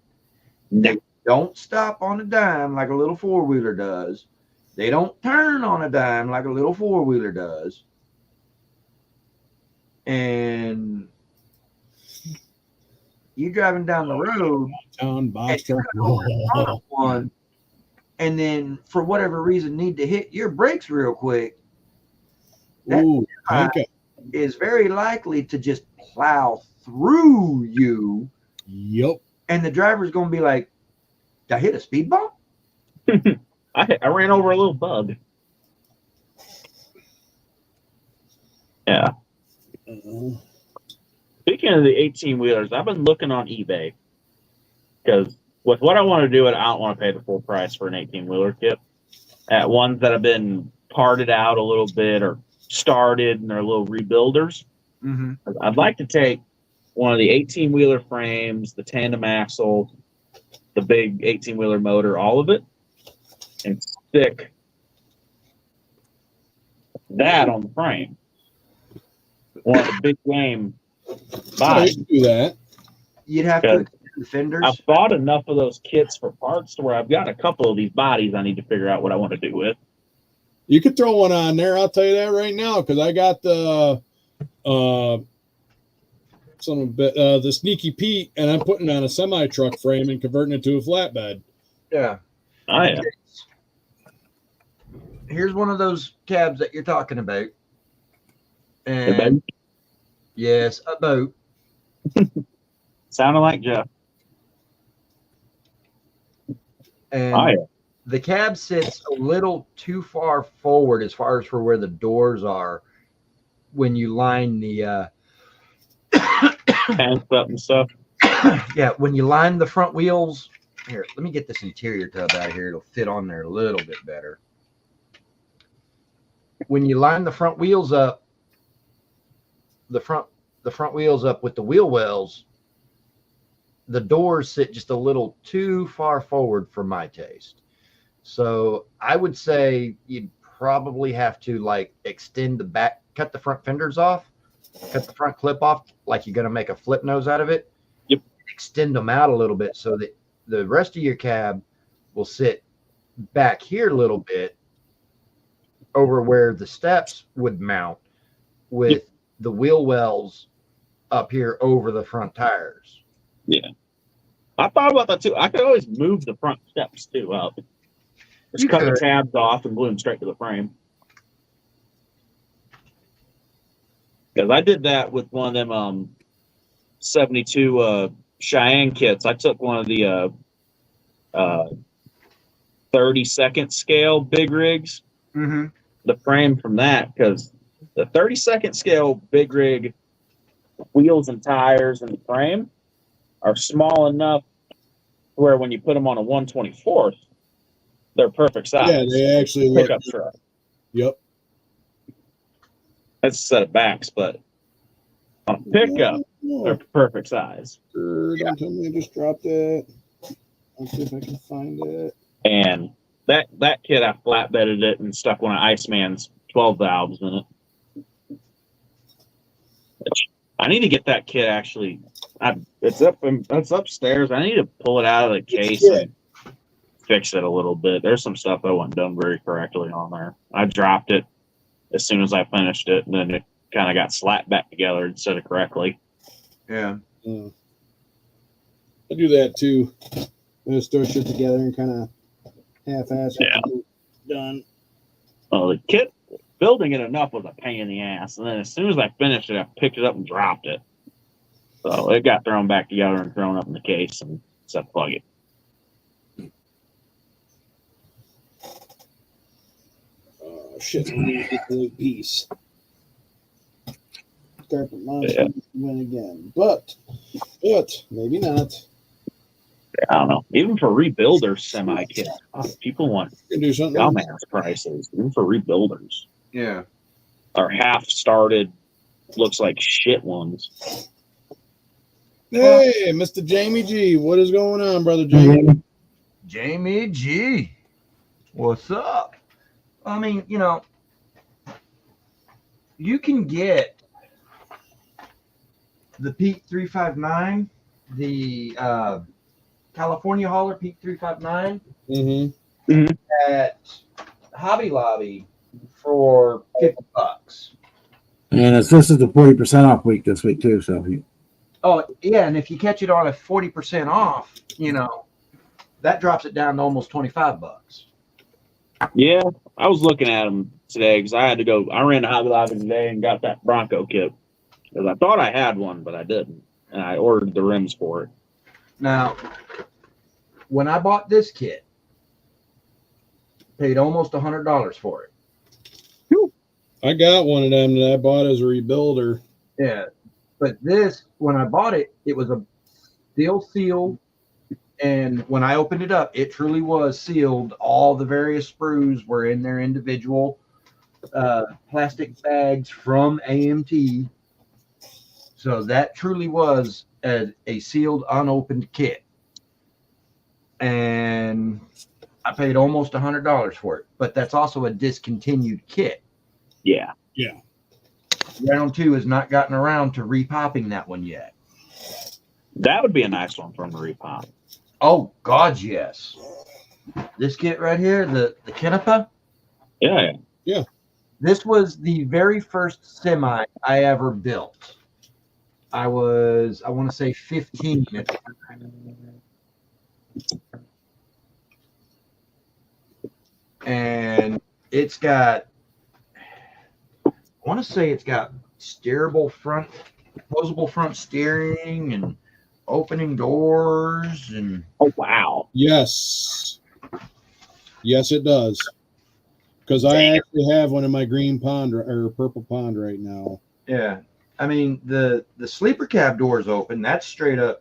They don't stop on a dime like a little four-wheeler does. They don't turn on a dime like a little four-wheeler does. And you're driving down the road one, and then for whatever reason need to hit your brakes real quick. That is very likely to just plow through you. Yep. And the driver's going to be like, did I hit a speed bump? I ran over a little bug. Yeah. Speaking of the 18-wheelers, I've been looking on eBay because with what I want to do, I don't want to pay the full price for an 18-wheeler kit. At ones that have been parted out a little bit or started and they're little rebuilders. Mm-hmm. I'd like to take one of the 18-wheeler frames, the tandem axle, the big 18-wheeler motor, all of it, and stick that on the frame. One of the big game buys. Do that. You'd have to extend the fenders. I've bought enough of those kits for parts to where I've got a couple of these bodies I need to figure out what I want to do with. You could throw one on there. I'll tell you that right now because I got the the Sneaky Pete, and I'm putting it on a semi truck frame and converting it to a flatbed. Yeah. Oh, yeah. Here's one of those cabs that you're talking about. And yes, a boat. Sounded like Jeff. And the cab sits a little too far forward as far as for where the doors are when you line the pants up and stuff. Yeah, when you line the front wheels. Here, let me get this interior tub out of here. It'll fit on there a little bit better. When you line the front wheels up, the front wheels up with the wheel wells, the doors sit just a little too far forward for my taste. So I would say you'd probably have to like extend the back, cut the front fenders off, cut the front clip off like you're going to make a flip nose out of it. Yep. Extend them out a little bit so that the rest of your cab will sit back here a little bit over where the steps would mount with the wheel wells up here over the front tires. Yeah. I thought about that too. I could always move the front steps too up. Just cut the tabs off and glue them straight to the frame. Because I did that with one of them 72 Cheyenne kits. I took one of the 30-second scale big rigs, the frame from that, because the 30-second scale big rig wheels and tires and the frame are small enough where when you put them on a 1/24th, they're perfect size. Yeah, they actually look. Pickup truck. Yep. That's a set of backs, but on a pickup, they're perfect size. Don't tell me I just dropped it. I'll see if I can find it. And that kit, I flatbedded it and stuck one of Iceman's 12 valves in it. I need to get that kit actually. It's upstairs. I need to pull it out of the case and fix it a little bit. There's some stuff that wasn't done very correctly on there. I dropped it as soon as I finished it, and then it kind of got slapped back together instead of correctly. Yeah. I do that too. I just throw shit together and kind of half-ass. Yeah. Done. Well, the kit, building it enough was a pain in the ass, and then as soon as I finished it, I picked it up and dropped it. So it got thrown back together and thrown up in the case, and said, "Plug it." Oh shit! I'm gonna get the piece. Carpet Yeah. win again, but maybe not. I don't know. Even for rebuilders semi kits, people want You can do something. dumbass prices. Even for rebuilders, Yeah. or half started, looks like shit ones. Hey, Mr. Jamie G, what is going on, brother Jamie? Jamie G. What's up? I mean, you know, you can get the Peak 359, the California Hauler Peak 359 at Hobby Lobby for $50. And this is the 40% off week this week too. So Oh yeah, and if you catch it on a 40% off, you know, that drops it down to almost $25. Yeah, I was looking at them today because I had to go. I ran to Hobby Lobby today and got that Bronco kit because I thought I had one, but I didn't, and I ordered the rims for it. Now, when I bought this kit, paid almost $100 for it. I got one of them that I bought as a rebuilder. Yeah, but this, when I bought it, it was a steel seal, and when I opened it up, it truly was sealed. All the various sprues were in their individual plastic bags from AMT. So that truly was a sealed, unopened kit. And I paid almost $100 for it, but that's also a discontinued kit. Yeah. Yeah. Round 2 has not gotten around to repopping that one yet. That would be a nice one from the repop. Oh, God, yes. This kit right here, the Kenepa. Yeah. This was the very first semi I ever built. I want to say 15 at the time. And it's got, I want to say it's got steerable front, opposable front steering and opening doors and. Oh, wow. Yes. Yes, it does. Because I actually have one in my green pond or purple pond right now. Yeah. I mean, the sleeper cab door is open. That's straight up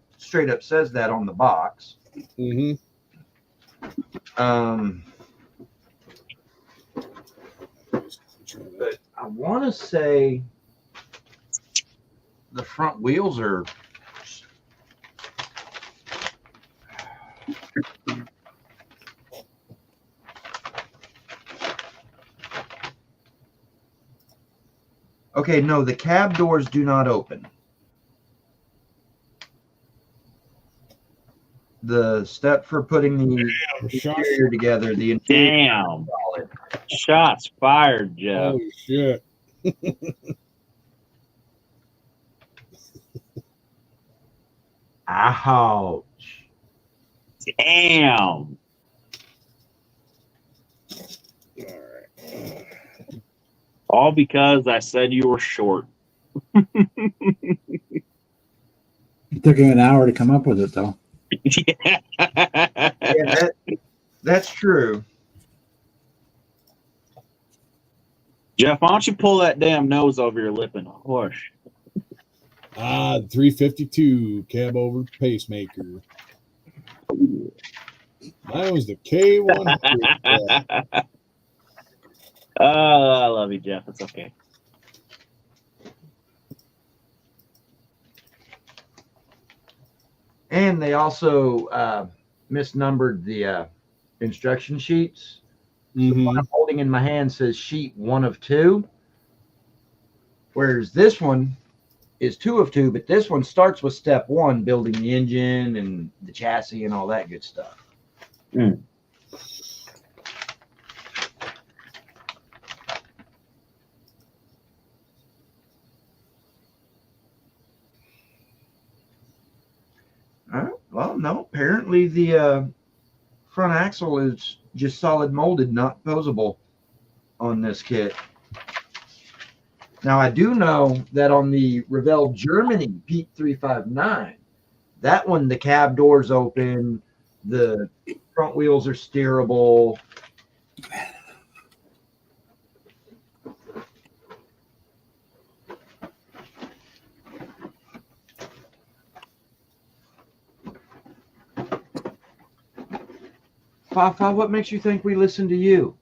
says that on the box. Mm-hmm. But I want to say the front wheels are. Okay, no, the cab doors do not open. The step for putting the interior together, the interior. Damn. Shots fired, Jeff. Oh, shit. Ouch. Damn. All because I said you were short. It took him an hour to come up with it, though. Yeah, that's true. Jeff, why don't you pull that damn nose over your lip and hush? 352 cab over pacemaker. Mine was the K100. Oh, I love you, Jeff. It's okay. And they also misnumbered the instruction sheets. The one I'm holding in my hand says sheet 1 of 2, whereas this one is 2 of 2, but this one starts with step 1, building the engine and the chassis and all that good stuff. Mm. Well, no, apparently the front axle is just solid molded, not posable on this kit. Now, I do know that on the Revell Germany Pete 359, that one, the cab doors open, the front wheels are steerable. Fafa, what makes you think we listen to you?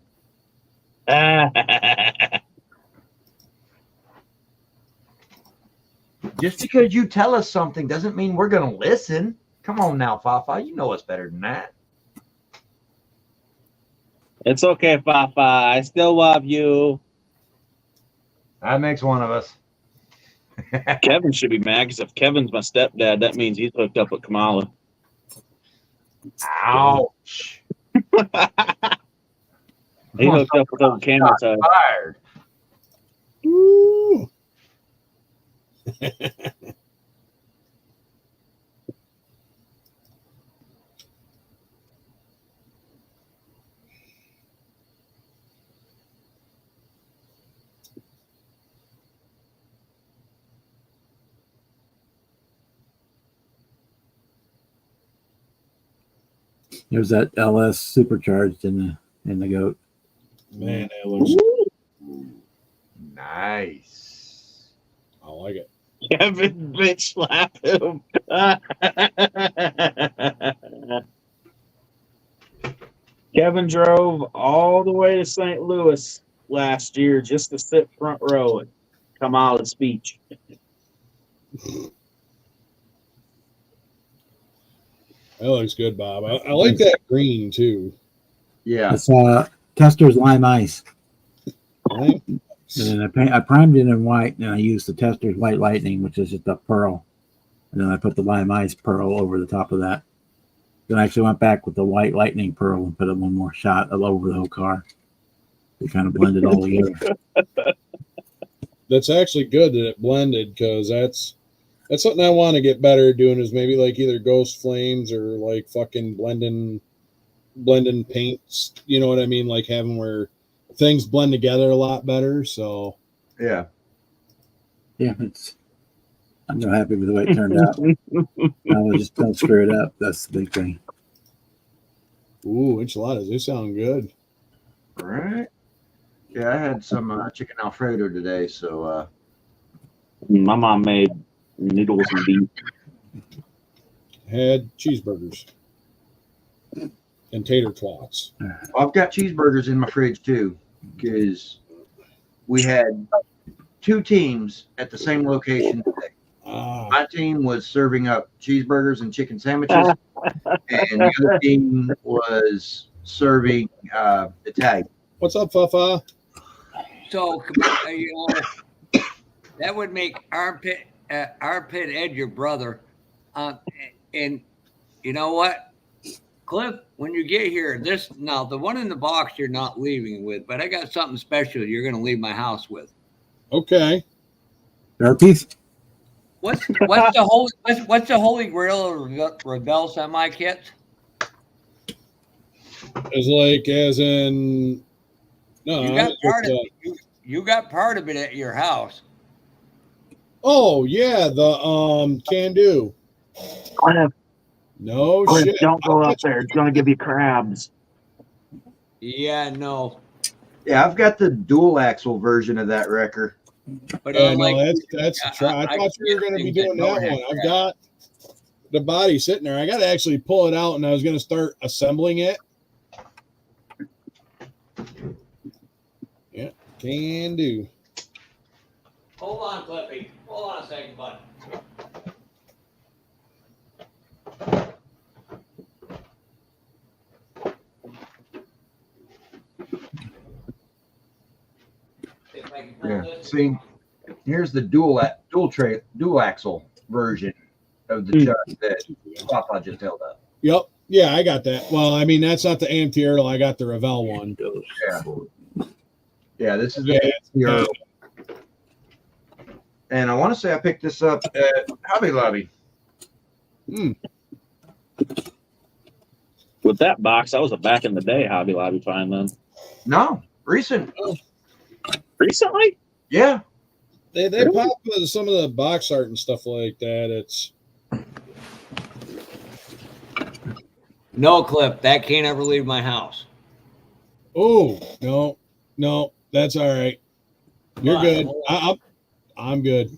Just because you tell us something doesn't mean we're going to listen. Come on now, Fafa. You know us better than that. It's okay, Fafa. I still love you. That makes one of us. Kevin should be mad because if Kevin's my stepdad, that means he's hooked up with Kamala. Ouch. He hooked up with old camel toe. Fired. Ooh. There's that LS supercharged in the goat. Man, that looks Nice. I like it. Kevin bitch slap him. Kevin drove all the way to St. Louis last year just to sit front row at Kamala's speech. That looks good, Bob. I like that green too. Yeah. It's Tester's Lime Ice. Right? And then I primed it in white, and I used the Tester's White Lightning, which is just a pearl. And then I put the Lime Ice pearl over the top of that. Then I actually went back with the White Lightning pearl and put one more shot all over the whole car. They kind of blended all together. That's actually good that it blended, because that's something I want to get better at doing, is maybe like either ghost flames or like fucking blending paints. You know what I mean? Like having where things blend together a lot better. So Yeah. Yeah, I'm so happy with the way it turned out. I just don't screw it up. That's the big thing. ooh, enchiladas, they sound good. All right. Yeah, I had some chicken Alfredo today, so My mom made noodles and beef. Had cheeseburgers and tater twats. I've got cheeseburgers in my fridge too, because we had 2 teams at the same location today. My team was serving up cheeseburgers and chicken sandwiches, and the other team was serving Italian. What's up, Fafa? So, you know, that would make Armpit Ed your brother. And you know what, Cliff, when you get here, the one in the box you're not leaving with, but I got something special you're going to leave my house with. Okay. Therapies? What's the holy grail of Revell semi kits? As like, as in, no. You got part of it at your house. Oh yeah, the can do. No Cliff, shit. don't go I up thought there. It's going to give you crabs. Yeah, no. Yeah, I've got the dual axle version of that wrecker. But Yeah, unlike no, that's the try. I thought you were going to be doing that one. I've got the body sitting there. I got to actually pull it out, and I was going to start assembling it. Yeah, can do. Hold on, Clippy. Hold on a second, bud. Yeah. See, here's the dual axle version of the chuck that Papa just held up. Yep. Yeah, I got that. Well, I mean, that's not the AMT Earl. I got the Revell one. Yeah, this is the AMT Earl. And I want to say I picked this up at Hobby Lobby. With that box, that was a back in the day Hobby Lobby find then. No, recent. Recently? Yeah. They pop with some of the box art and stuff like that. It's No, Clip. That can't ever leave my house. oh no, that's all right. You're good. I'm good.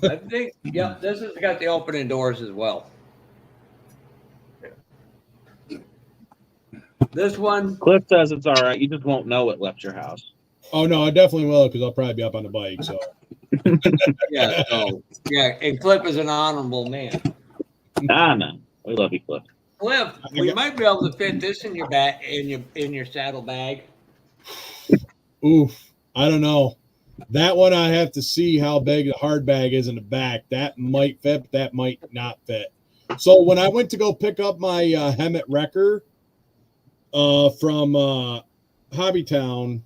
I think, yeah, this has got the opening doors as well. This one, Cliff says it's all right. You just won't know it left your house. Oh no, I definitely will because I'll probably be up on the bike. So yeah, so yeah, and Cliff is an honorable man. Nah, man, we love you, Cliff. Cliff, we might be able to fit this in your back in your saddle bag. Oof, I don't know. That one I have to see how big the hard bag is in the back. That might fit, but that might not fit. So when I went to go pick up my Hemet wrecker from Hobbytown,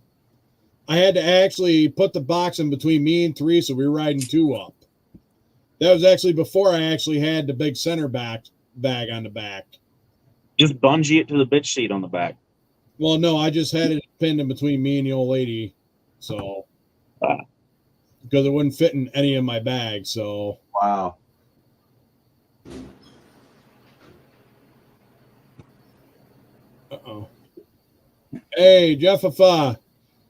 I had to actually put the box in between me and Teresa. We were riding two up. That was actually before I actually had the big center bag on the back. Just bungee it to the bitch seat on the back. Well, no, I just had it pinned in between me and the old lady. So, because it wouldn't fit in any of my bags. So, wow. Uh-oh. Hey, Jeff, if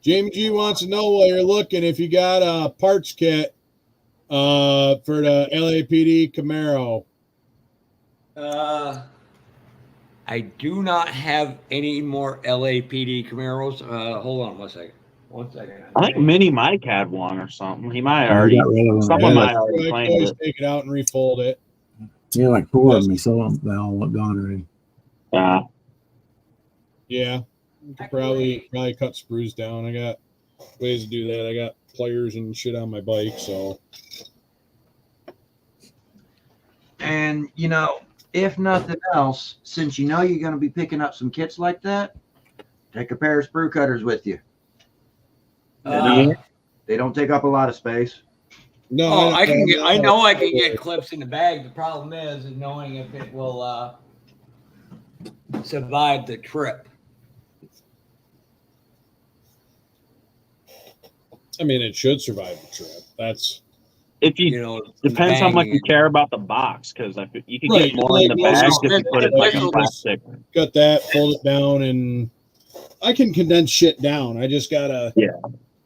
Jamie G wants to know while you're looking if you got a parts kit for the LAPD Camaro. I do not have any more LAPD Camaros. Hold on 1 second. 1 second. I think Mini Mike had one or something. He might have already. Someone might have already claimed it. Take it out and refold it. Yeah, like four of them. So they all gone already. Yeah, you could probably cut sprues down. I got ways to do that. I got pliers and shit on my bike. So, and you know, if nothing else, since you know you're going to be picking up some kits like that, take a pair of sprue cutters with you. They don't take up a lot of space. No, I know I can get clips in the bag. The problem is knowing if it will survive the trip. I mean, it should survive the trip. That's if you depends how much you care about the box, because you can get more in the bag if you put it like in plastic. Got that, fold it down, and I can condense shit down. I just gotta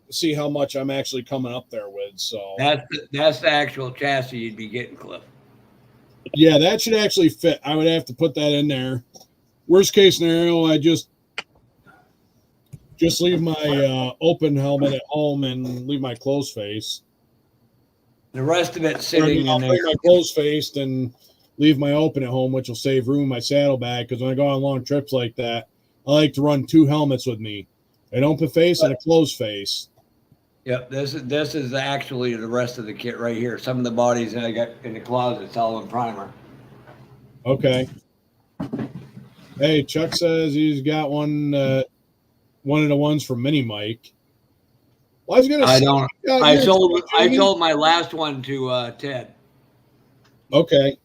see how much I'm actually coming up there with. So that's the actual chassis you'd be getting, Cliff. Yeah, that should actually fit. I would have to put that in there. Worst case scenario, I just leave my open helmet at home and leave my closed face. The rest of it sitting I'll in there. bring my closed faced and leave my open at home, which will save room in my saddlebag. Because when I go on long trips like that, I like to run two helmets with me: an open face and a closed face. Yep, this is actually the rest of the kit right here. Some of the bodies that I got in the closet, it's all in primer. Okay. Hey, Chuck says he's got one of the ones from Mini Mike. Well, I was gonna. I sold my last one to Ted. Okay.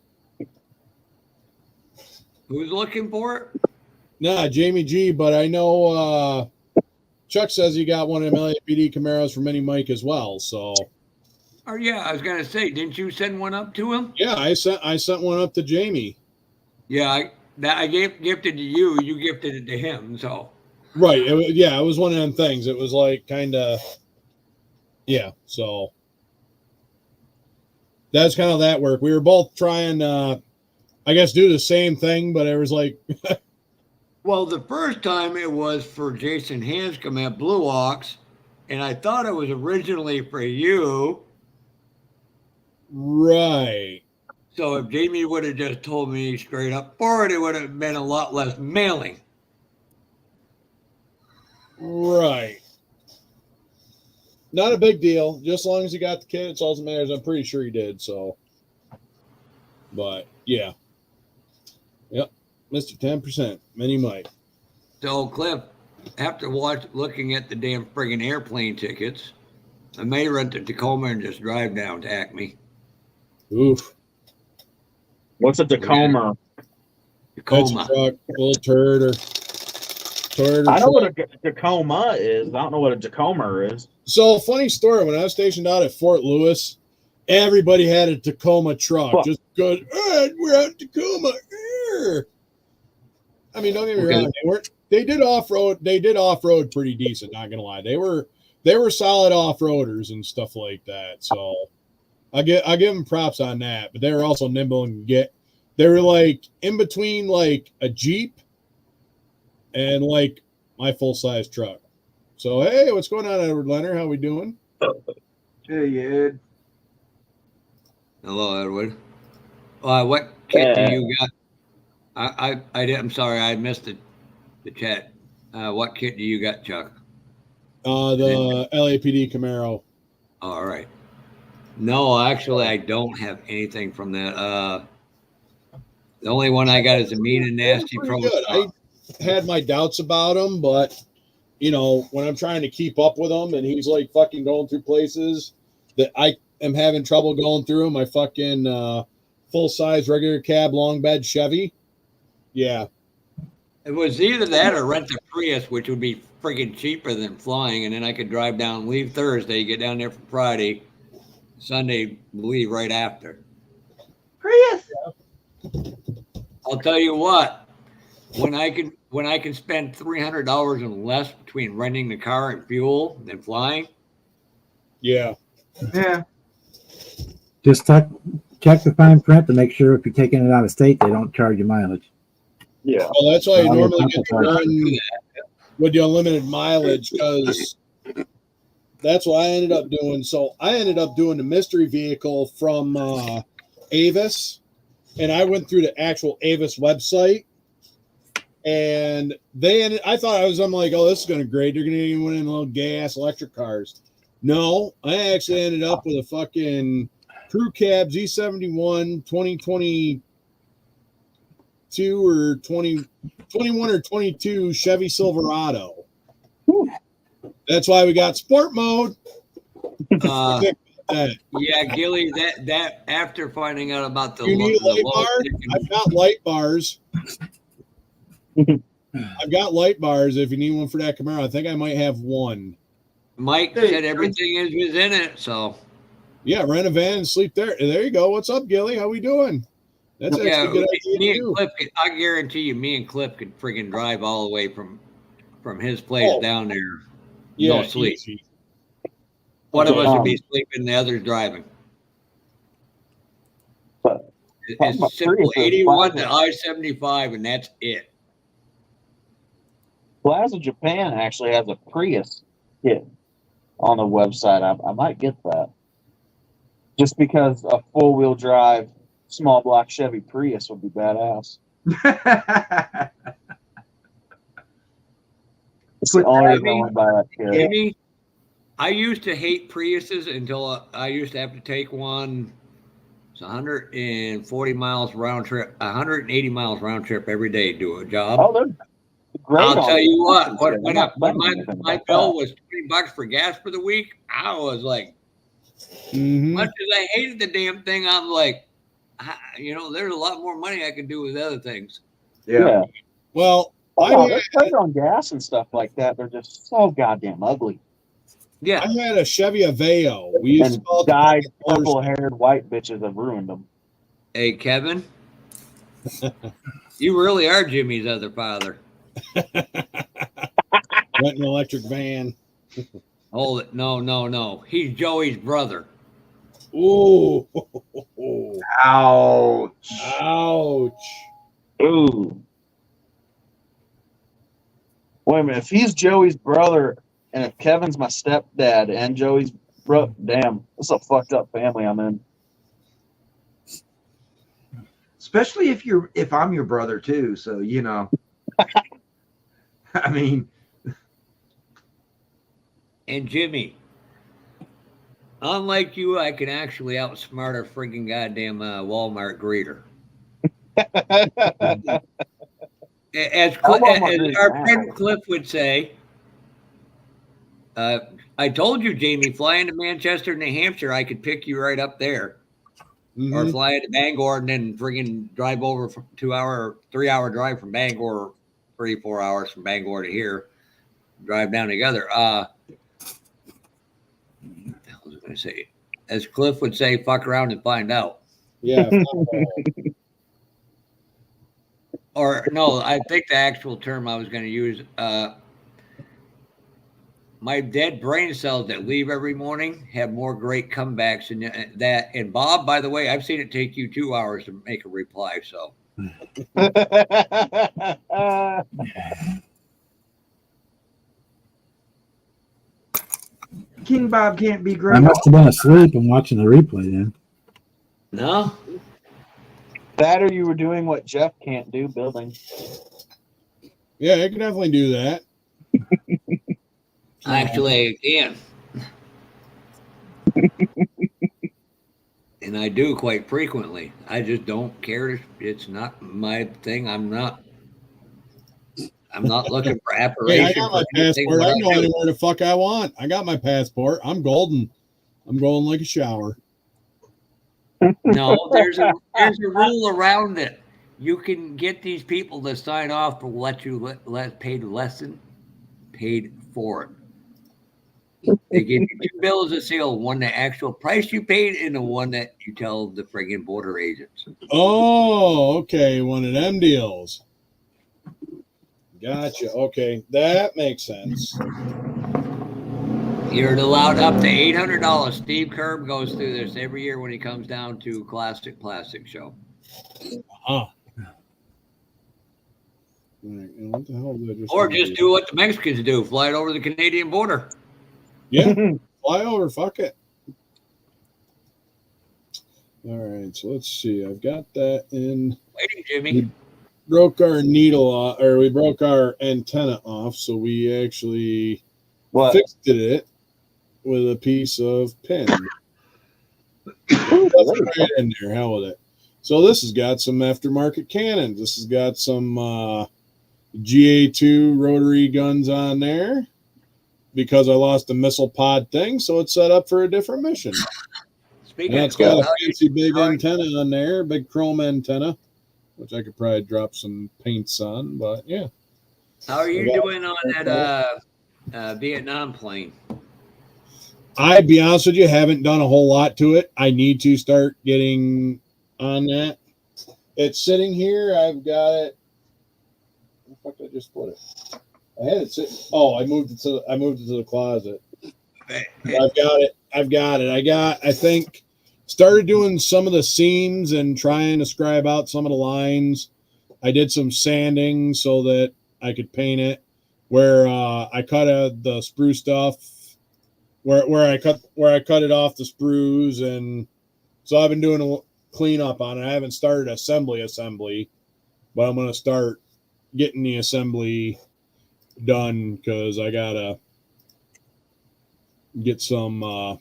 Who's looking for it? Nah, Jamie G. But I know Chuck says he got one of them LAPD Camaros from Mini Mike as well. So Oh yeah, I was gonna say, didn't you send one up to him? Yeah, I sent one up to Jamie. Yeah, I gifted to you. You gifted it to him. So Right. It was one of them things. It was like kind of, yeah. So that's kind of that work. We were both trying, I guess, do the same thing, but it was like, well, the first time it was for Jason Hanscom at Blue Ox, and I thought it was originally for you. right. So if Jamie would have just told me straight up for it, it would have been a lot less mailing. Right. Not a big deal. Just as long as he got the kid, it's all that matters. I'm pretty sure he did. So, but yeah. Yep. Mr. 10%. Many might. So Cliff, after looking at the damn friggin' airplane tickets, I may rent a Tacoma and just drive down to Acme. Oof. What's a Tacoma? That's a truck, little turd or I know what a Tacoma is. I don't know what a Tacoma is. So, funny story. When I was stationed out at Fort Lewis, everybody had a Tacoma truck. Fuck. Just good. We're out in Tacoma. I mean, don't get me wrong. They did off road. They did off road pretty decent. Not gonna lie. They were solid off roaders and stuff like that. So, I give them props on that. But they were also nimble and they were like in between like a Jeep and like my full size truck. So, hey, what's going on, Edward Leonard? How we doing? Hey, Ed. Hello, Edward. What kit do you got? I'm sorry, I missed the chat. What kit do you got, Chuck? The LAPD Camaro. Oh, all right. No, actually, I don't have anything from that. The only one I got is a Mean and Nasty Pro. I had my doubts about him, but you know, when I'm trying to keep up with him and he's like fucking going through places that I am having trouble going through, my fucking full size regular cab long bed Chevy. Yeah. It was either that or rent a Prius, which would be freaking cheaper than flying, and then I could drive down, leave Thursday, get down there for Friday, Sunday, leave right after. Prius. I'll tell you what, when I can spend $300 and less between renting the car and fuel than flying. Yeah. Yeah. Just check the fine print to make sure if you're taking it out of state, they don't charge you mileage. Yeah. Well, that's why you normally get the one with the unlimited mileage, because that's what I ended up doing. So I ended up doing the mystery vehicle from Avis, and I went through the actual Avis website, and I thought I'm like, oh, this is going to great. They're going to get one in little gas electric cars. No, I actually ended up with a fucking crew cab Z71 2022 or 21 or 22 Chevy Silverado. That's why we got sport mode. Yeah, Gilly, that after finding out about the You need a light bar? I've got light bars. I've got light bars if you need one for that Camaro. I think I might have one. Mike said everything was in it, so yeah, rent a van and sleep there. There you go. What's up, Gilly? How we doing? That's actually a good idea. Me and Cliff, I guarantee you, me and Cliff could friggin' drive all the way from his place down there. Yeah, no sleep. easy. One of us would be sleeping, the other's driving. But it's simple. 81 to I-75, and that's it. Plaza Japan actually has a Prius kit on the website. I might get that. Just because a four-wheel drive small block Chevy Prius would be badass. It's the only reason I want to buy that kit. I used to hate Priuses until I used to have to take one. It's 140 miles round trip, 180 miles round trip every day to do a job. Oh, they're great. I'll tell you what, when my bill was $20 for gas for the week, I was like, much as I hated the damn thing, I'm like, there's a lot more money I could do with other things. Yeah. Well, they're great on gas and stuff like that. They're just so goddamn ugly. Yeah. I had a Chevy Aveo. We used to And call it the dyed, pocket motorcycle. purple-haired white bitches have ruined them. Hey, Kevin. You really are Jimmy's other father. Went in an electric van. Hold it. No. He's Joey's brother. Ooh. Ouch. Ouch. Ooh. Wait a minute. If he's Joey's brother, and if Kevin's my stepdad and Joey's bro, damn, that's a fucked up family I'm in. Especially if I'm your brother too. So you know. I mean. And Jimmy, unlike you, I can actually outsmart a freaking goddamn Walmart greeter. As our friend Cliff would say, I told you, Jamie, fly into Manchester, New Hampshire, I could pick you right up there. Mm-hmm. Or fly into Bangor and then friggin' drive over for 3-hour drive from Bangor, 3-4 hours from Bangor to here. Drive down together. What was I going to say? As Cliff would say, fuck around and find out. Yeah. Or no, I think the actual term I was going to use, my dead brain cells that leave every morning have more great comebacks than that. And Bob, by the way, I've seen it take you 2 hours to make a reply. So King Bob can't be great. I must have been asleep and watching the replay then. no, that or you were doing what Jeff can't do, building. Yeah, I can definitely do that. actually, I can. And I do quite frequently. I just don't care. It's not my thing. I'm not looking for apparition. Hey, I got my passport. I can go anywhere the fuck I want. I got my passport. I'm golden. I'm golden like a shower. No, there's a rule around it. You can get these people to sign off for what you paid less than paid for it. They give you 2 bills of sale, one the actual price you paid and the one that you tell the friggin' border agents. Oh, okay. One of them deals. Gotcha. Okay. That makes sense. You're allowed up to $800. Steve Kerb goes through this every year when he comes down to Classic Plastic Show. Huh. What the hell did I just Or just do what the Mexicans do, fly it over the Canadian border. Yeah, fly over, fuck it. All right, so let's see. I've got that in. Waiting, Jimmy. We broke our needle off, or we broke our antenna off, so we actually fixed it with a piece of pin. Right in there, hell with it. So this has got some aftermarket cannons. This has got some GA2 rotary guns on there because I lost the missile pod thing, so it's set up for a different mission. Speaking and it's got a fancy big antenna on there, big chrome antenna, which I could probably drop some paints on, but yeah. How are you doing on that Vietnam plane? I'd be honest with you, haven't done a whole lot to it. I need to start getting on that. It's sitting here. I've got it. Where the fuck did I just put it? I had it sit. Oh, I moved it to the closet. I've got it. I think started doing some of the seams and trying to scribe out some of the lines. I did some sanding so that I could paint it. Where I cut the sprue stuff. Where I cut it off the sprues, and so I've been doing a cleanup on it. I haven't started assembly, but I'm gonna start getting the assembly done because I gotta get some. I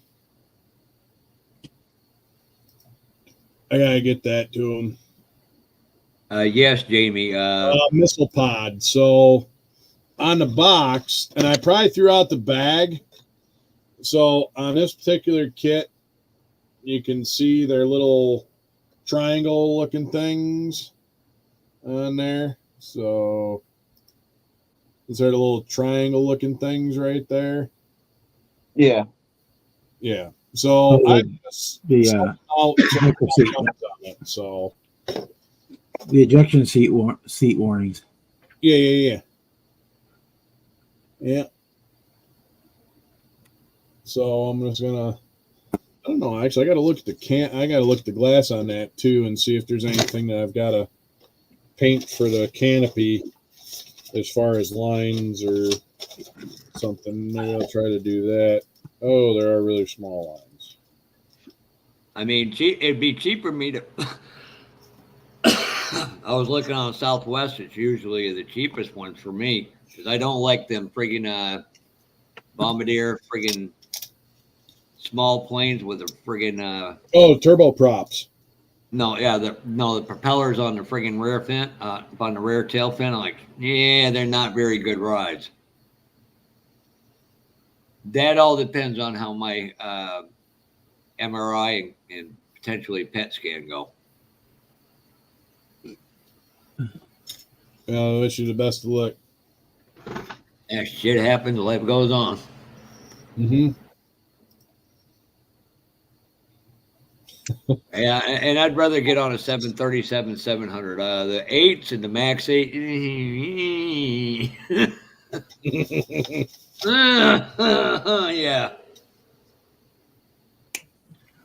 gotta get that to them. Yes, Jamie. Missile pod. So on the box, and I probably threw out the bag. So on this particular kit, you can see their little triangle looking things on there. So these are the little triangle looking things right there. Yeah. Yeah. So Oh, I the, out ejection seat, on it. So the ejection seat warnings. yeah. So I'm just gonna. I don't know. Actually, I got to look at I got to look at the glass on that too, and see if there's anything that I've got to paint for the canopy, as far as lines or something. Maybe I'll try to do that. Oh, there are really small lines. I mean, it'd be cheaper me to. I was looking on Southwest. It's usually the cheapest ones for me because I don't like them friggin' Bombardier friggin' small planes with a friggin' Oh, turboprops. No, yeah, the propellers on the friggin' rear fin, on the rear tail fin. I'm like, yeah, they're not very good rides. That all depends on how my MRI and potentially PET scan go. I wish you the best of luck. Yeah, shit happens. Life goes on. Mm-hmm. Yeah, and I'd rather get on a 737 700. The 8s and the Max 8. Yeah.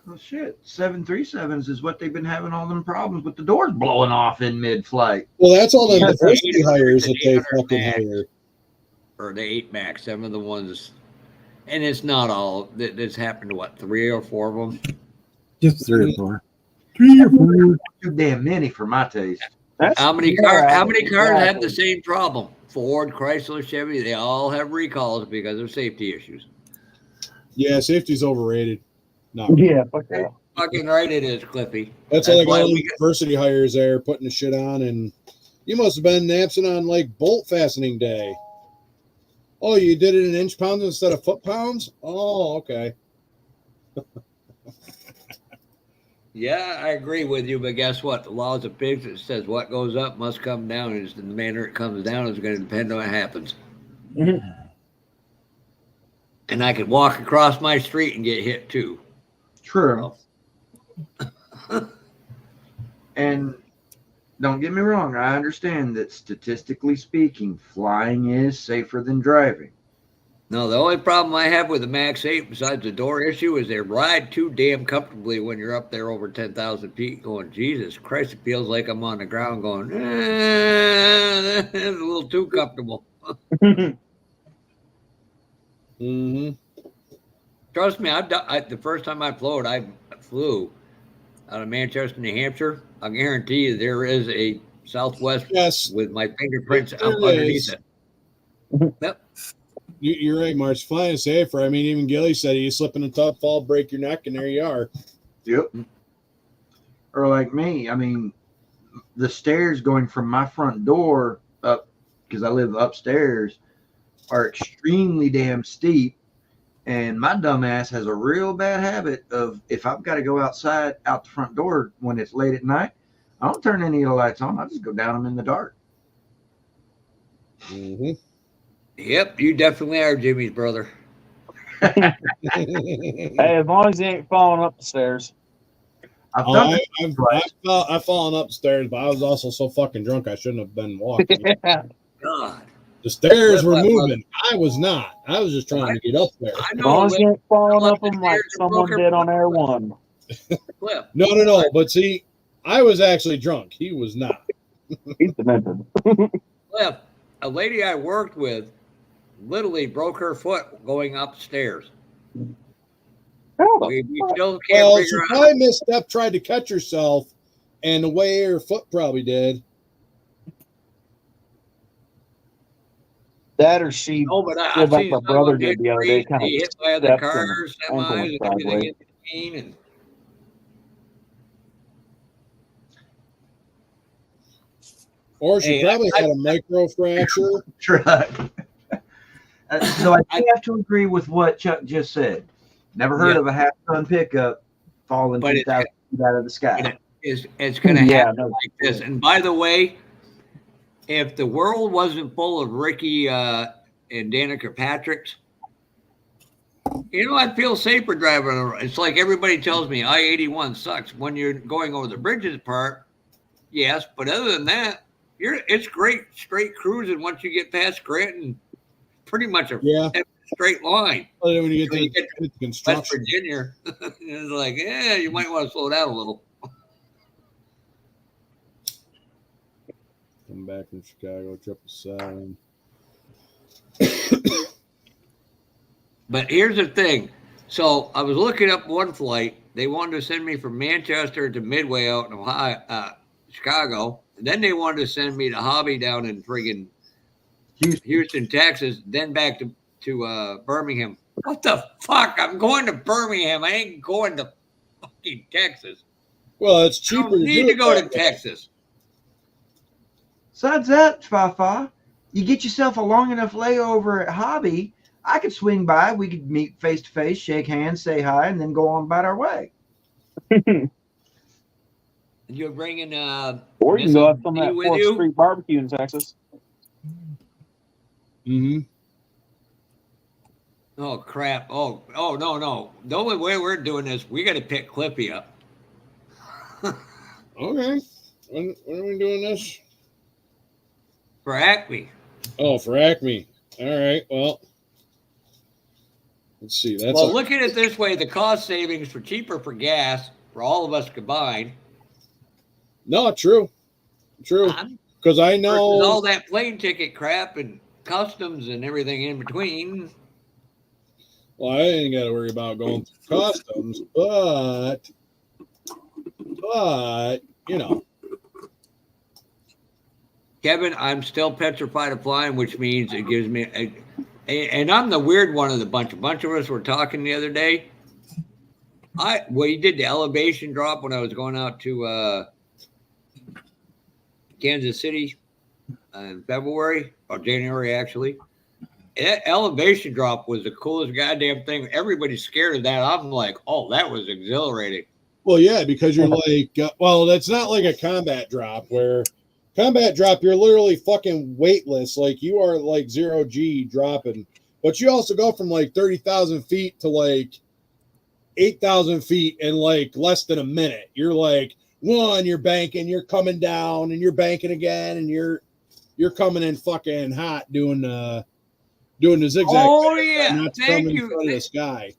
Well, shit. 737s is what they've been having all them problems with the doors blowing off in mid-flight. Well, that's all the Yeah, diversity hires that they 800 fucking Max. hire. Or the 8 Max. Some of the ones, and it's not all. This happened to what, 3 or 4 of them? Just 3 or 4. 3 or 4. Too damn many for my taste. How many cars have the same problem? Ford, Chrysler, Chevy, they all have recalls because of safety issues. Yeah, safety's overrated. No. Yeah, fuck that. Fucking right it is, Cliffy. That's all they got all these diversity hires there putting the shit on, and you must have been napsing on like bolt fastening day. Oh, you did it in inch pounds instead of foot pounds? Oh, okay. Yeah, I agree with you, but guess what? The laws of physics, it says what goes up must come down, and the manner it comes down is going to depend on what happens. Mm-hmm. And I could walk across my street and get hit too. True. And don't get me wrong, I understand that statistically speaking, flying is safer than driving. No, the only problem I have with the Max 8, besides the door issue, is they ride too damn comfortably when you're up there over 10,000 feet going, Jesus Christ, it feels like I'm on the ground going, that's a little too comfortable. Mm-hmm. Trust me, the first time I flew out of Manchester, New Hampshire. I guarantee you there is a Southwest with my fingerprints up underneath it. Yep. You're right, March. Flying is safer. I mean, even Gilly said you slip in a tough fall, break your neck, and there you are. Yep. Or like me, I mean, the stairs going from my front door up, because I live upstairs, are extremely damn steep. And my dumb ass has a real bad habit of, if I've got to go outside out the front door when it's late at night, I don't turn any of the lights on. I just go down them in the dark. Mm-hmm. Yep, you definitely are Jimmy's brother. Hey, as long as he ain't falling up the stairs. I've fallen up the stairs, but I was also so fucking drunk I shouldn't have been walking. God. The stairs were moving. I was not. I was just trying to get up there. As long as you ain't falling up them like someone did on Air One. No. But see, I was actually drunk. He was not. He's demented. Cliff, a lady I worked with literally broke her foot going upstairs. We still can't figure out. Probably misstep, tried to catch herself, and the way her foot probably did. That or she. Oh, but I like see my brother did the other day. Kind of hit by other cars, semis, and everything in between. And or she probably had a micro fracture. Truck. So I have to agree with what Chuck just said. Never heard of a half-ton pickup falling 2,000 feet out of the sky. It's going to happen like this. And by the way, if the world wasn't full of Ricky and Danica Patricks, I feel safer driving on the road. It's like everybody tells me I-81 sucks when you're going over the bridges part. Yes, but other than that, it's great straight cruising once you get past Scranton. Pretty much a straight line. Well, then when you Until get to West construction, Virginia, it's like, yeah, you might want to slow down a little. come back from Chicago, 777. But here's the thing. So I was looking up one flight. They wanted to send me from Manchester to Midway out in Ohio, Chicago. And then they wanted to send me to Hobby down in friggin' Houston, Texas, then back to Birmingham. What the fuck? I'm going to Birmingham. I ain't going to fucking Texas. Well, it's cheaper. I don't need to go to Texas. Besides that, Fafa, you get yourself a long enough layover at Hobby, I could swing by. We could meet face to face, shake hands, say hi, and then go on about our way. You're bringing or you can go up from that with 4th you? Street barbecue in Texas. Mm-hmm. Oh crap! Oh no! The only way we're doing this, we got to pick Clippy up. Okay. When are we doing this? For Acme. Oh, for Acme. All right. Well, let's see. That's Well, look at it this way: the cost savings for cheaper for gas for all of us combined. No, true. Because I know all that plane ticket crap and customs and everything in between. Well, I ain't got to worry about going through customs, but Kevin, I'm still petrified of flying, which means it gives me and I'm the weird one of the bunch. A bunch of us were talking the other day. You did the elevation drop when I was going out to Kansas City in February or January, actually. That elevation drop was the coolest goddamn thing. Everybody's scared of that. I'm like, oh, that was exhilarating. Well, yeah, because you're like, that's not like a combat drop where combat drop, you're literally fucking weightless. Like you are like 0 G dropping, but you also go from like 30,000 feet to like 8,000 feet in like less than a minute. You're like, you're banking, you're coming down and you're banking again. And you're coming in fucking hot doing the zigzag. Oh yeah. Thank you. In front of the sky.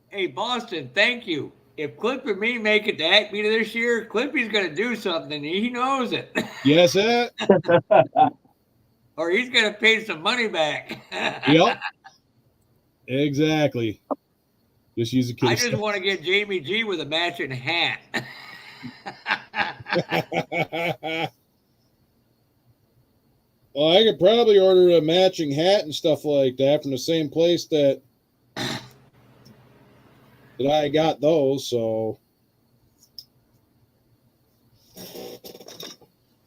Hey, Boston, thank you. If Clip and me make it to Acme this year, Clippy's going to do something. He knows it. Yes, it. Or he's going to pay some money back. Yep. Exactly. Just use a case. I just want to get Jamie G with a matching hat. Well, I could probably order a matching hat and stuff like that from the same place that I got those, so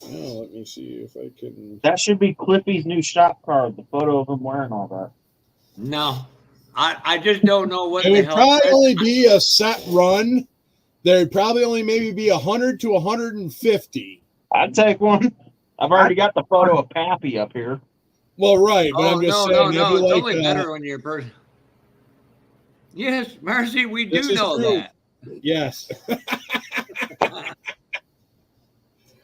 let me see if I can. That should be Clippy's new shop card, the photo of him wearing all that. No. I just don't know what it would probably only be a set run. There'd probably only maybe be 100 to 150. I'd take one. I've already got the photo of Pappy up here. Well, right, but I'm just saying. No, it's only better when you're a person. Yes, Marcy, we do know that. Yes.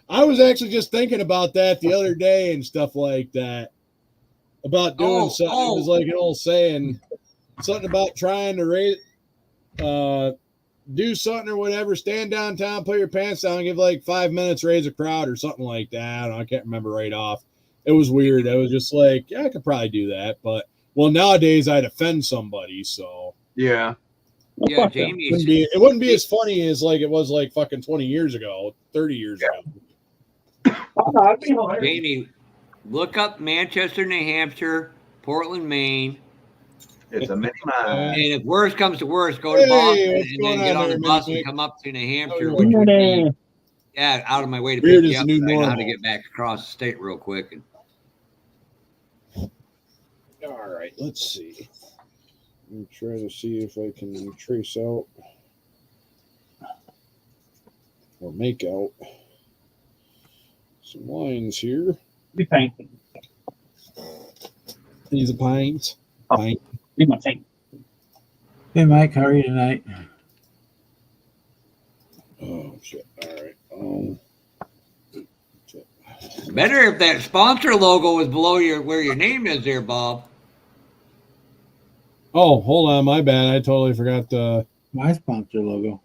I was actually just thinking about that the other day and stuff like that. About doing something. It was like an old saying, something about trying to raise, do something or whatever, stand downtown, put your pants down, and give like 5 minutes, raise a crowd or something like that. I don't know, I can't remember right off. It was weird. I was just like, yeah, I could probably do that. But, well, nowadays I'd offend somebody, so. Yeah. Yeah, Jamie. It wouldn't be as funny as like it was like fucking 20 years ago, 30 years ago. Jamie, look up Manchester, New Hampshire, Portland, Maine. It's a mini mine. And if worse comes to worse, go to Boston and then get on the bus and come up to New Hampshire. Which would be, out of my way to pick you up. I know how to get back across the state real quick. All right, let's see. Let me try to see if I can trace out or make out some lines here. Be painting. These are pines. Be my paint. Hey, Mike, how are you tonight? Oh shit! All right. Shit. Better if that sponsor logo was below where your name is there, Bob. Oh, hold on, my bad. I totally forgot the. My sponsor logo.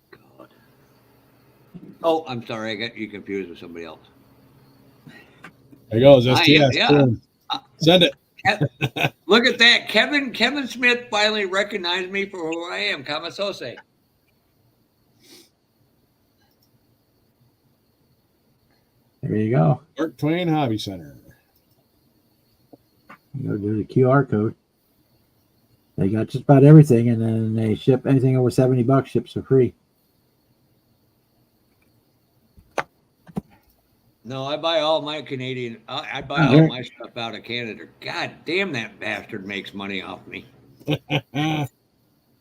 God. Oh, I'm sorry. I got you confused with somebody else. There goes I STS. am, yeah. Boom. Send it. Look at that. Kevin Smith finally recognized me for who I am, Kamasose. There you go. Mark Twain Hobby Center. There's a QR code. They got just about everything, and then they ship anything over $70 ships for free. No, I buy all my Canadian. I buy all my stuff out of Canada. God damn, that bastard makes money off me.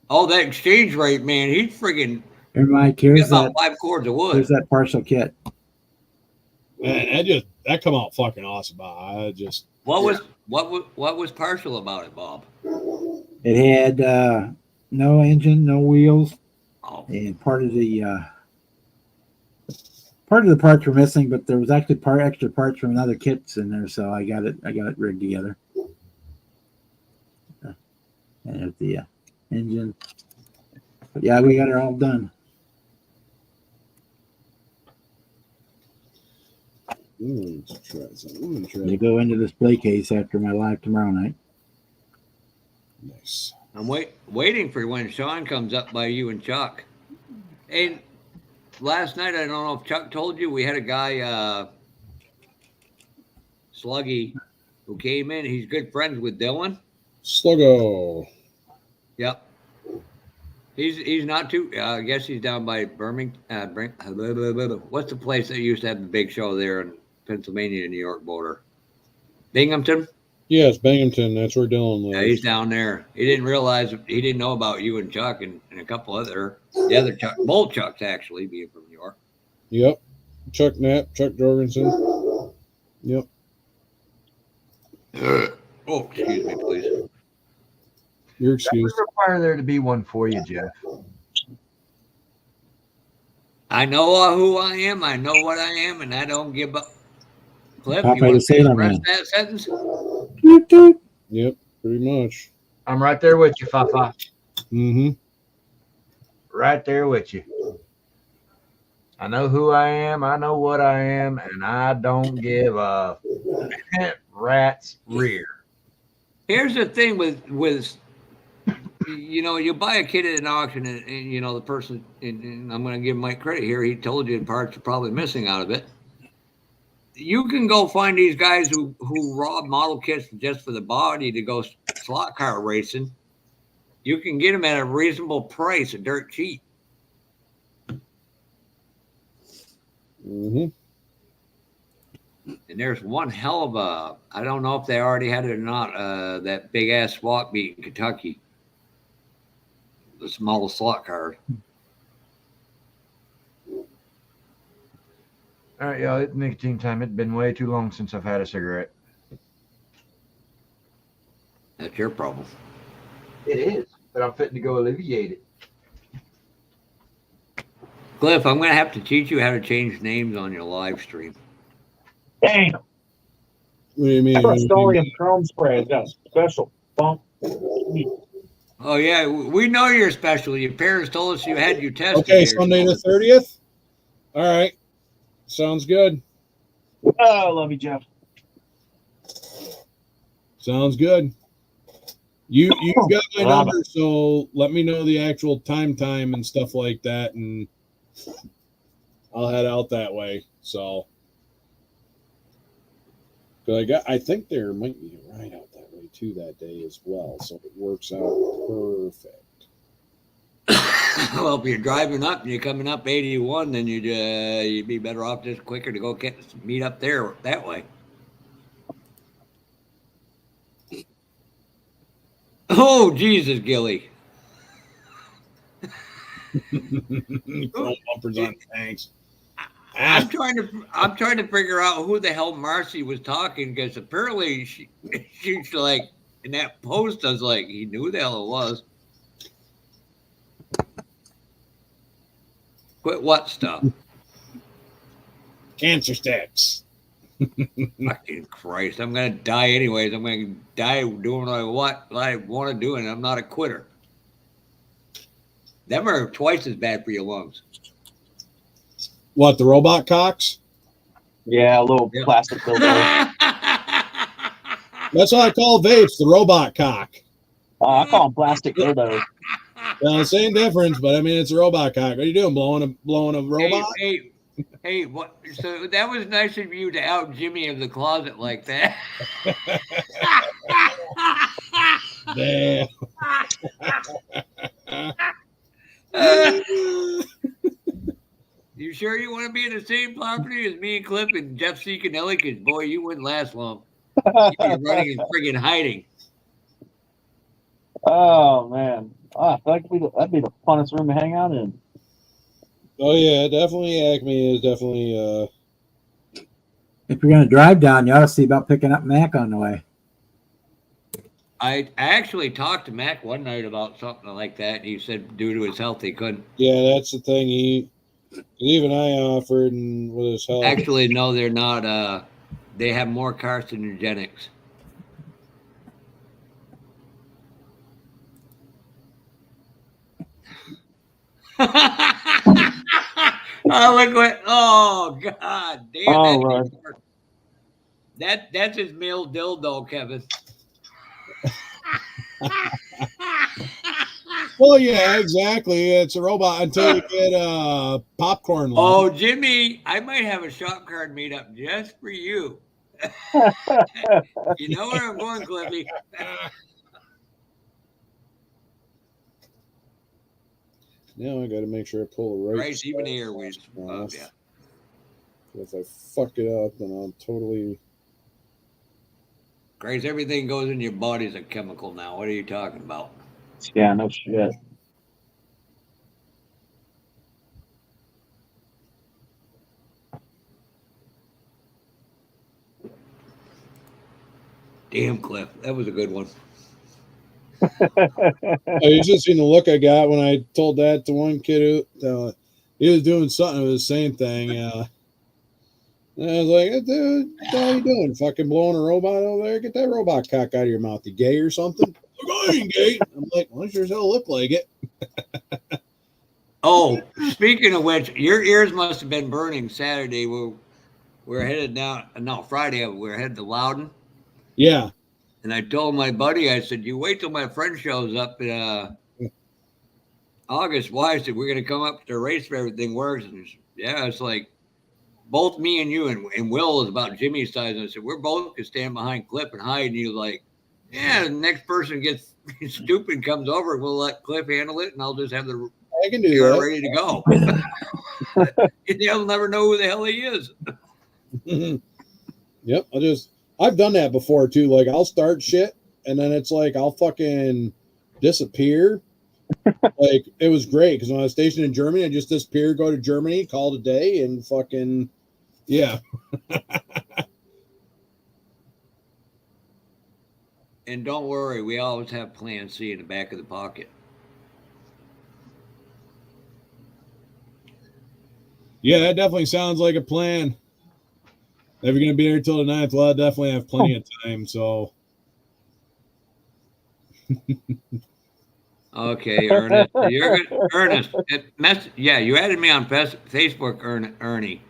Oh, that exchange rate, man. He's friggin'. Here, Mike, here's about that 5 cords of wood. Here's that partial kit. Man, that come out fucking awesome. I just what was partial about it, Bob? It had no engine, no wheels, Oh. and part of the parts were missing, but there was actually extra parts from another kits in there, so I got it rigged together. And there's the engine. But yeah, we got it all done. They go into the display case after my live tomorrow night. Nice. I'm waiting for when Sean comes up by you and Chuck. And last night, I don't know if Chuck told you, we had a guy, Sluggy, who came in. He's good friends with Dylan. Sluggo. Yep. He's not too. I guess he's down by Birmingham. What's the place that used to have the big show there in Pennsylvania, New York border? Binghamton. Yes, Binghamton. That's where Dylan lives. Yeah, he's down there. He didn't know about you and Chuck and a couple the other Chuck, both Chucks actually, being from New York. Yep. Chuck Knapp, Chuck Jorgensen. Yep. Oh, excuse me, please. Your excuse. That would require there to be one for you, Jeff. I know who I am. I know what I am, and I don't give up. Cliff, Popeye you want the to Sailor express Man. that sentence? Yep, pretty much. I'm right there with you, Fafa. Mm-hmm. Right there with you. I know who I am. I know what I am, and I don't give a rat's rear. Here's the thing with you buy a kit at an auction, and the person, and I'm going to give Mike credit here. He told you the parts are probably missing out of it. You can go find these guys who rob model kits just for the body to go slot car racing. You can get them at a reasonable price, dirt cheap. Mm-hmm. And there's one hell of a, I don't know if they already had it or not, that big ass swap meet in Kentucky. The small slot car. All right, y'all, it's nicotine time. It's been way too long since I've had a cigarette. That's your problem. It is, but I'm fitting to go alleviate it. Cliff, I'm going to have to teach you how to change names on your live stream. Dang. What do you mean? Rust-Oleum Chrome Spray has got a special bump. Oh, yeah, we know you're special. Your parents told us you had you tested. Okay, Sunday the 30th? All right. Sounds good. Oh, I love you, Jeff. Sounds good. You've got my number, so let me know the actual time and stuff like that, and I'll head out that way. So, I think there might be a ride out that way too that day as well, so it works out perfect. Well, if you're driving up and you're coming up 81, then you'd be better off just quicker to go meet up there that way. Oh, Jesus, Gilly. Chrome bumpers on tanks. I'm trying to figure out who the hell Marcy was talking, because apparently she's like, in that post, I was like, he knew who the hell it was. Quit what stuff? Cancer sticks. Fucking Christ. I'm going to die anyways. I'm going to die doing what I want to do, and I'm not a quitter. Them are twice as bad for your lungs. What, the robot cocks? Yeah, a little plastic dildo. That's what I call vapes, the robot cock. I call them plastic dildos. Well, same difference, but I mean, it's a robot cock. What are you doing, blowing a robot? Hey, what? So that was nice of you to out Jimmy in the closet like that. Damn. You sure you want to be in the same property as me and Cliff and Jeff Seekinelli? Because, boy, you wouldn't last long. You'd be running and friggin' hiding. Oh, man. That'd be the funnest room to hang out in. Oh, yeah, definitely Acme is definitely... If you're going to drive down, you ought to see about picking up Mac on the way. I actually talked to Mac one night about something like that, and he said due to his health he couldn't. Yeah, that's the thing. Even I offered, and with his health. Actually, no, they're not. They have more carcinogenics. Oh, look what! Oh, God damn! Oh, Lord. That's his male dildo, Kevin. Well, yeah, exactly. It's a robot until you get popcorn. Oh, Jimmy, I might have a shop card made up just for you. You know where I'm going, Cliffy. Now I got to make sure I pull the Right, even airways. Oh, yeah. If I fuck it up, then I'll totally. Grace, everything goes in your body's a chemical now. What are you talking about? Yeah, no shit. Damn, Cliff. That was a good one. You should have seen the look I got when I told that to one kid who he was doing something with the same thing. And I was like, dude, what are you doing? Fucking blowing a robot over there? Get that robot cock out of your mouth. You gay or something? I ain't gay. I'm like, well, sure as hell look like it. Oh, speaking of which, your ears must have been burning Saturday. We're headed down. No, Friday. We're headed to Loudon. Yeah. And I told my buddy, I said, you wait till my friend shows up in August. Why? I said, we're going to come up to the race if everything works. And yeah, it's like both me and you and Will is about Jimmy's size. And I said, we're both going to stand behind Cliff and hide. And he was like, yeah, the next person gets stupid and comes over. We'll let Cliff handle it. And I'll just have the I can do car that. ready to go. They'll never know who the hell he is. Yep. I've done that before too. Like I'll start shit and then it's like I'll fucking disappear. Like it was great because when I was stationed in Germany, I just disappeared, go to Germany, called a day, and fucking yeah. And don't worry, we always have Plan C in the back of the pocket. Yeah, that definitely sounds like a plan. If you're gonna be here till the 9th, well, I definitely have plenty of time. So okay, Ernest. Ernest. Yeah, you added me on Facebook, Ernie.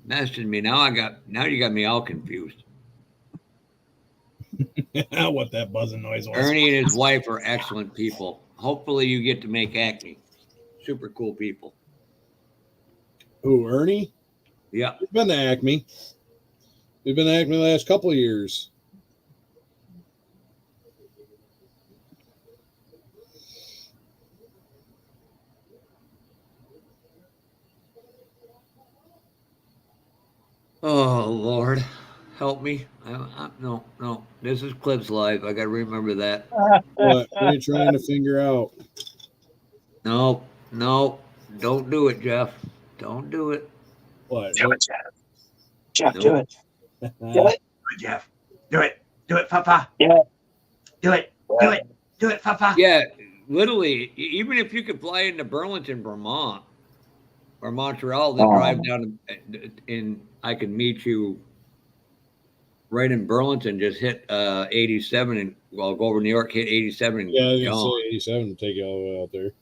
Messaged me. Now you got me all confused. what that buzzing noise was. Ernie and his wife are excellent people. Hopefully you get to make Acme. Super cool people. Who, Ernie? Yeah. We've been to Acme. We've been to Acme the last couple of years. Oh, Lord. Help me. No. This is Cliff's live. I got to remember that. What are you trying to figure out? No. Don't do it, Jeff. Don't do it. What? Do it, Jeff. Jeff, Nope. do it. Do it. Do it, Jeff. Do it. Do it, Papa. Yeah. Do it. Do it. Do it, Papa. Yeah, literally, even if you could fly into Burlington, Vermont, or Montreal, then drive down and I could meet you right in Burlington. Just hit 87 and go over New York, hit 87 and Yeah, I was gonna gone. say 87 to take you all the way out there.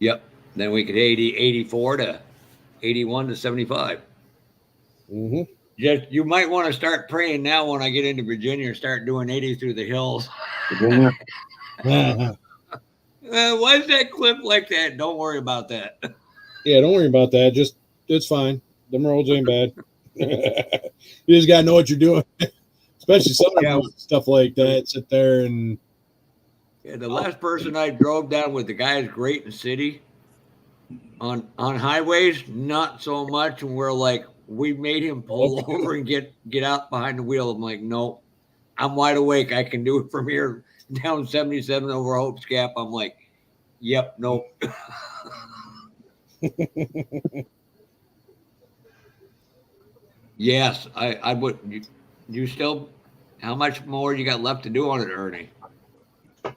Yep. Then we could 84 to 81 to 75. Mm-hmm. Just you might want to start praying now when I get into Virginia and start doing 80 through the hills. Virginia. Why is that clip like that? Don't worry about that. Yeah, don't worry about that. Just it's fine. Them roads ain't bad. You just gotta know what you're doing, especially some stuff like that. Sit there and the last person I drove down with the guys great in city on highways, not so much. And we're like, we made him pull over and get out behind the wheel. I'm like, no, I'm wide awake. I can do it from here down 77 over Hope's Gap. I'm like, yep, nope. Yes, I would. You still, how much more you got left to do on it, Ernie? I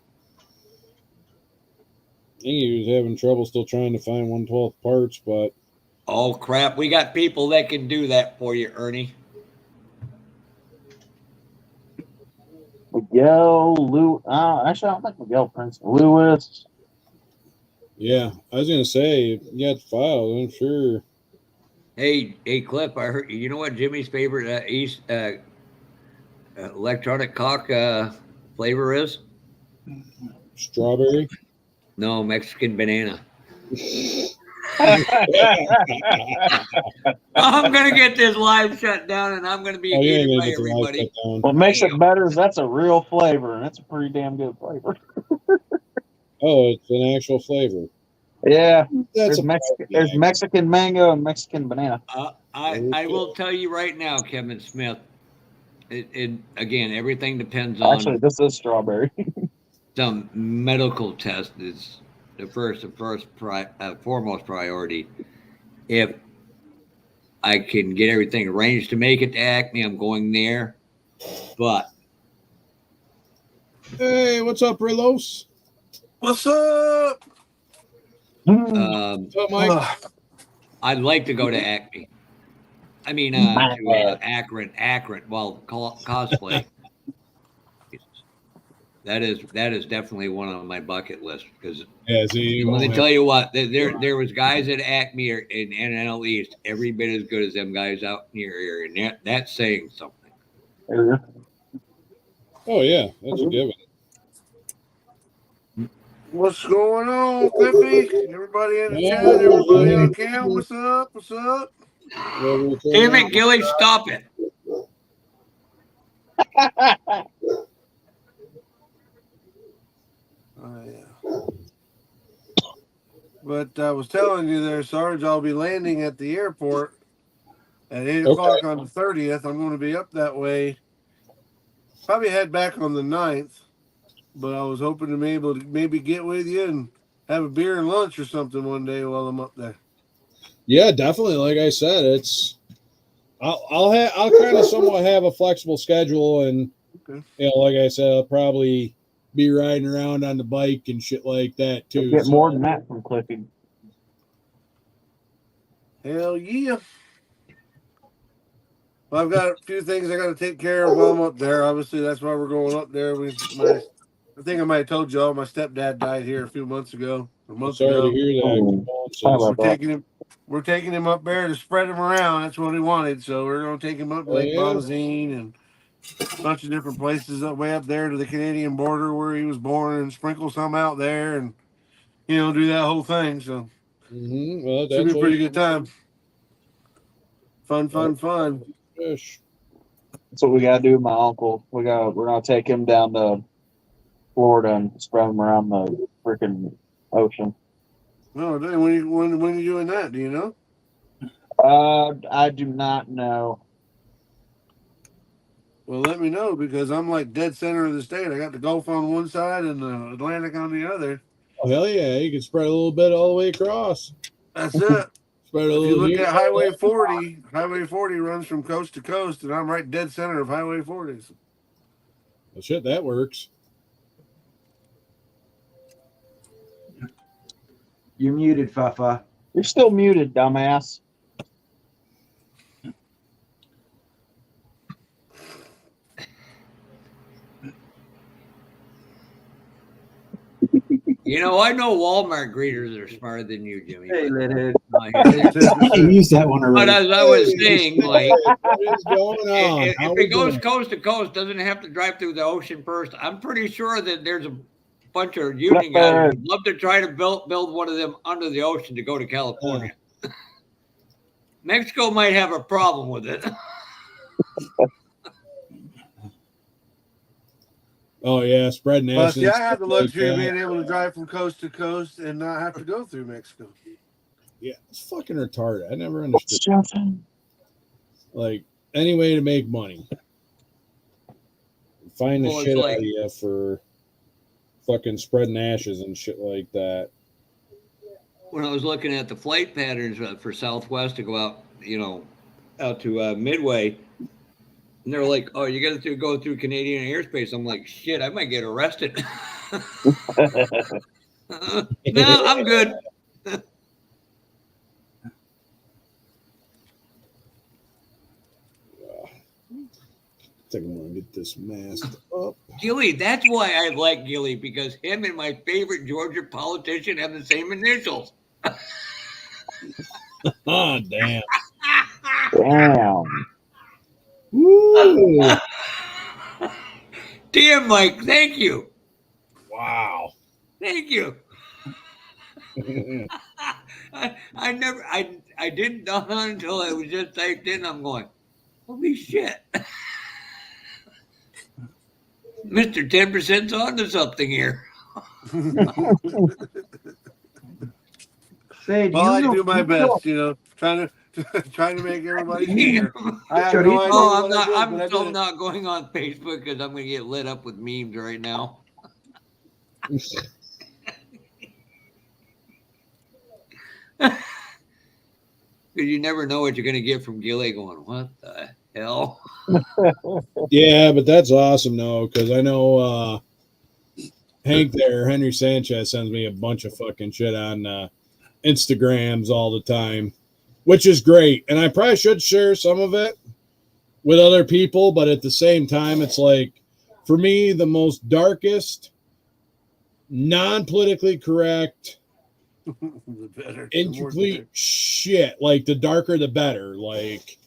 think he was having trouble still trying to find 1/12 parts, but oh crap, we got people that can do that for you, Ernie. Miguel, actually, I don't think Miguel Prince, Lewis. yeah, I was gonna say you got the file. I'm sure. Hey, Cliff, I heard. You know what Jimmy's favorite electronic cock flavor is? Strawberry. No, Mexican banana. I'm gonna get this live shut down, and I'm gonna be hated by everybody. What makes it better is that's a real flavor, and it's a pretty damn good flavor. Oh, it's an actual flavor. Yeah, That's there's Mexican mango and Mexican banana. I will tell you right now, Kevin Smith. It again, everything depends on. Actually, this is strawberry. Some medical test is the foremost priority. If I can get everything arranged to make it to Acme, I'm going there. But hey, what's up, Rilos? What's up? What's up, Mike? I'd like to go to Acme. I mean, to Akron. Well, cosplay. That is definitely one on my bucket list because let me tell you what, there was guys at Acme in NL East every bit as good as them guys out in your area, and that's saying something. Oh yeah, that's a given. What's going on, Cliffy? Everybody in the chat, everybody on cam, what's up? What's up? Damn it, Gilly, stop it. Oh, yeah. But I was telling you there, Sarge, I'll be landing at the airport at 8 o'clock on the 30th. I'm going to be up that way. Probably head back on the 9th. But I was hoping to be able to maybe get with you and have a beer and lunch or something one day while I'm up there. Yeah, definitely. Like I said, I'll kind of somewhat have a flexible schedule, and like I said, I'll probably be riding around on the bike and shit like that too. Get more than that from Cliffy. Hell yeah. Well, I've got a few things I got to take care of while I'm up there. Obviously, that's why we're going up there. I think I might have told y'all my stepdad died here a few months ago. Sorry to hear that. We're taking him up there to spread him around. That's what he wanted. So we're going to take him up to Lake Bombazine and a bunch of different places way up there to the Canadian border where he was born, and sprinkle some out there and, do that whole thing. So well, should be a pretty good time. Fun. That's what we got to do with my uncle. We're going to take him down to Florida and spread him around the freaking ocean. Oh, when are you doing that? Do you know? I do not know. Well, let me know, because I'm like dead center of the state. I got the Gulf on one side and the Atlantic on the other. Oh, hell yeah. You can spread a little bit all the way across. That's it. Spread a if you little look at Highway 40, Highway 40 runs from coast to coast, and I'm right dead center of Highway 40. Well, shit, that works. You're muted, Fafa. You're still muted, dumbass. You know, I know Walmart greeters are smarter than you, Jimmy. Hey, Lithead. I used that one But already. as I was saying, like, What is going on? if How it we goes doing? coast to coast, doesn't have to drive through the ocean first. I'm pretty sure that there's a bunch of union guys who'd love to try to build one of them under the ocean to go to California. Mexico might have a problem with it. Oh yeah, spreading Well, ashes. see, I have the like luxury of that. being able to drive from coast to coast and not have to go through Mexico. Yeah, it's fucking retarded. I never understood. Like any way to make money, find the Well, it's shit like- out of you for fucking spreading ashes and shit like that. When I was looking at the flight patterns for Southwest to go out, you know, out to Midway, and they're like, "Oh, you got to go through Canadian airspace." I'm like, "Shit, I might get arrested." No, I'm good. I think I'm gonna get this masked up. Gilly, that's why I like Gilly, because him and my favorite Georgia politician have the same initials. Oh damn! Damn. Woo! Damn, Mike, thank you. Wow! Thank you. I didn't dawn on until I was just typed in. I'm going, holy shit. Mr. 10%'s on to something here. Say, Well, I do my best, you know, trying to make everybody hear. I have no idea Oh, what I did, I'm but I so did it. not going on Facebook because I'm going to get lit up with memes right now. Because you never know what you're going to get from Gilly going, what the hell? Yeah, but that's awesome though, because I know Hank there, Henry Sanchez, sends me a bunch of fucking shit on Instagrams all the time, which is great. And I probably should share some of it with other people, but at the same time, it's like, for me, the most darkest, non-politically correct, The better, the more incomplete better. shit. Like the darker, the better. Like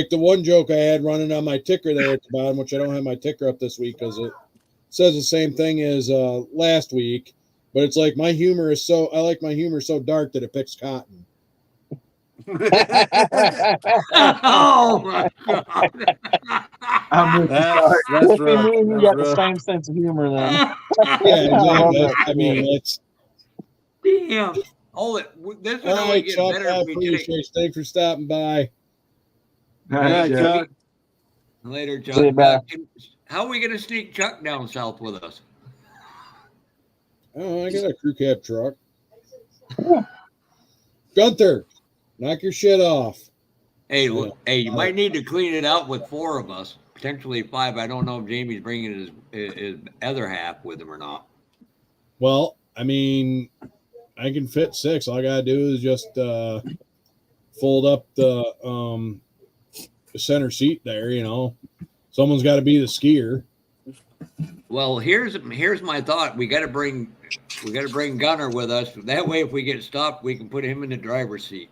the one joke I had running on my ticker there at the bottom, which I don't have my ticker up this week because it says the same thing as last week, but it's like I like my humor so dark that it picks cotton. Oh my God. I'm with That's rough. You That's got the rough. same sense of humor then. Yeah, exactly. that. I mean, it's Damn. Hold it. This would all only right, get Chuck. better I if we did appreciate it. it. Thanks for stopping by. All right, Yeah, Chuck. Chuck. Later, Chuck. See you back. How are we going to sneak Chuck down south with us? Oh, I got a crew cab truck. Gunther, knock your shit off. Hey, Yeah. hey, you might need to clean it out with 4 of us, potentially 5. I don't know if Jamie's bringing his other half with him or not. Well, I mean, I can fit 6. All I gotta do is just fold up the center seat there. You know, someone's got to be the skier. Well, here's my thought. We got to bring Gunner with us. That way, if we get stopped, we can put him in the driver's seat.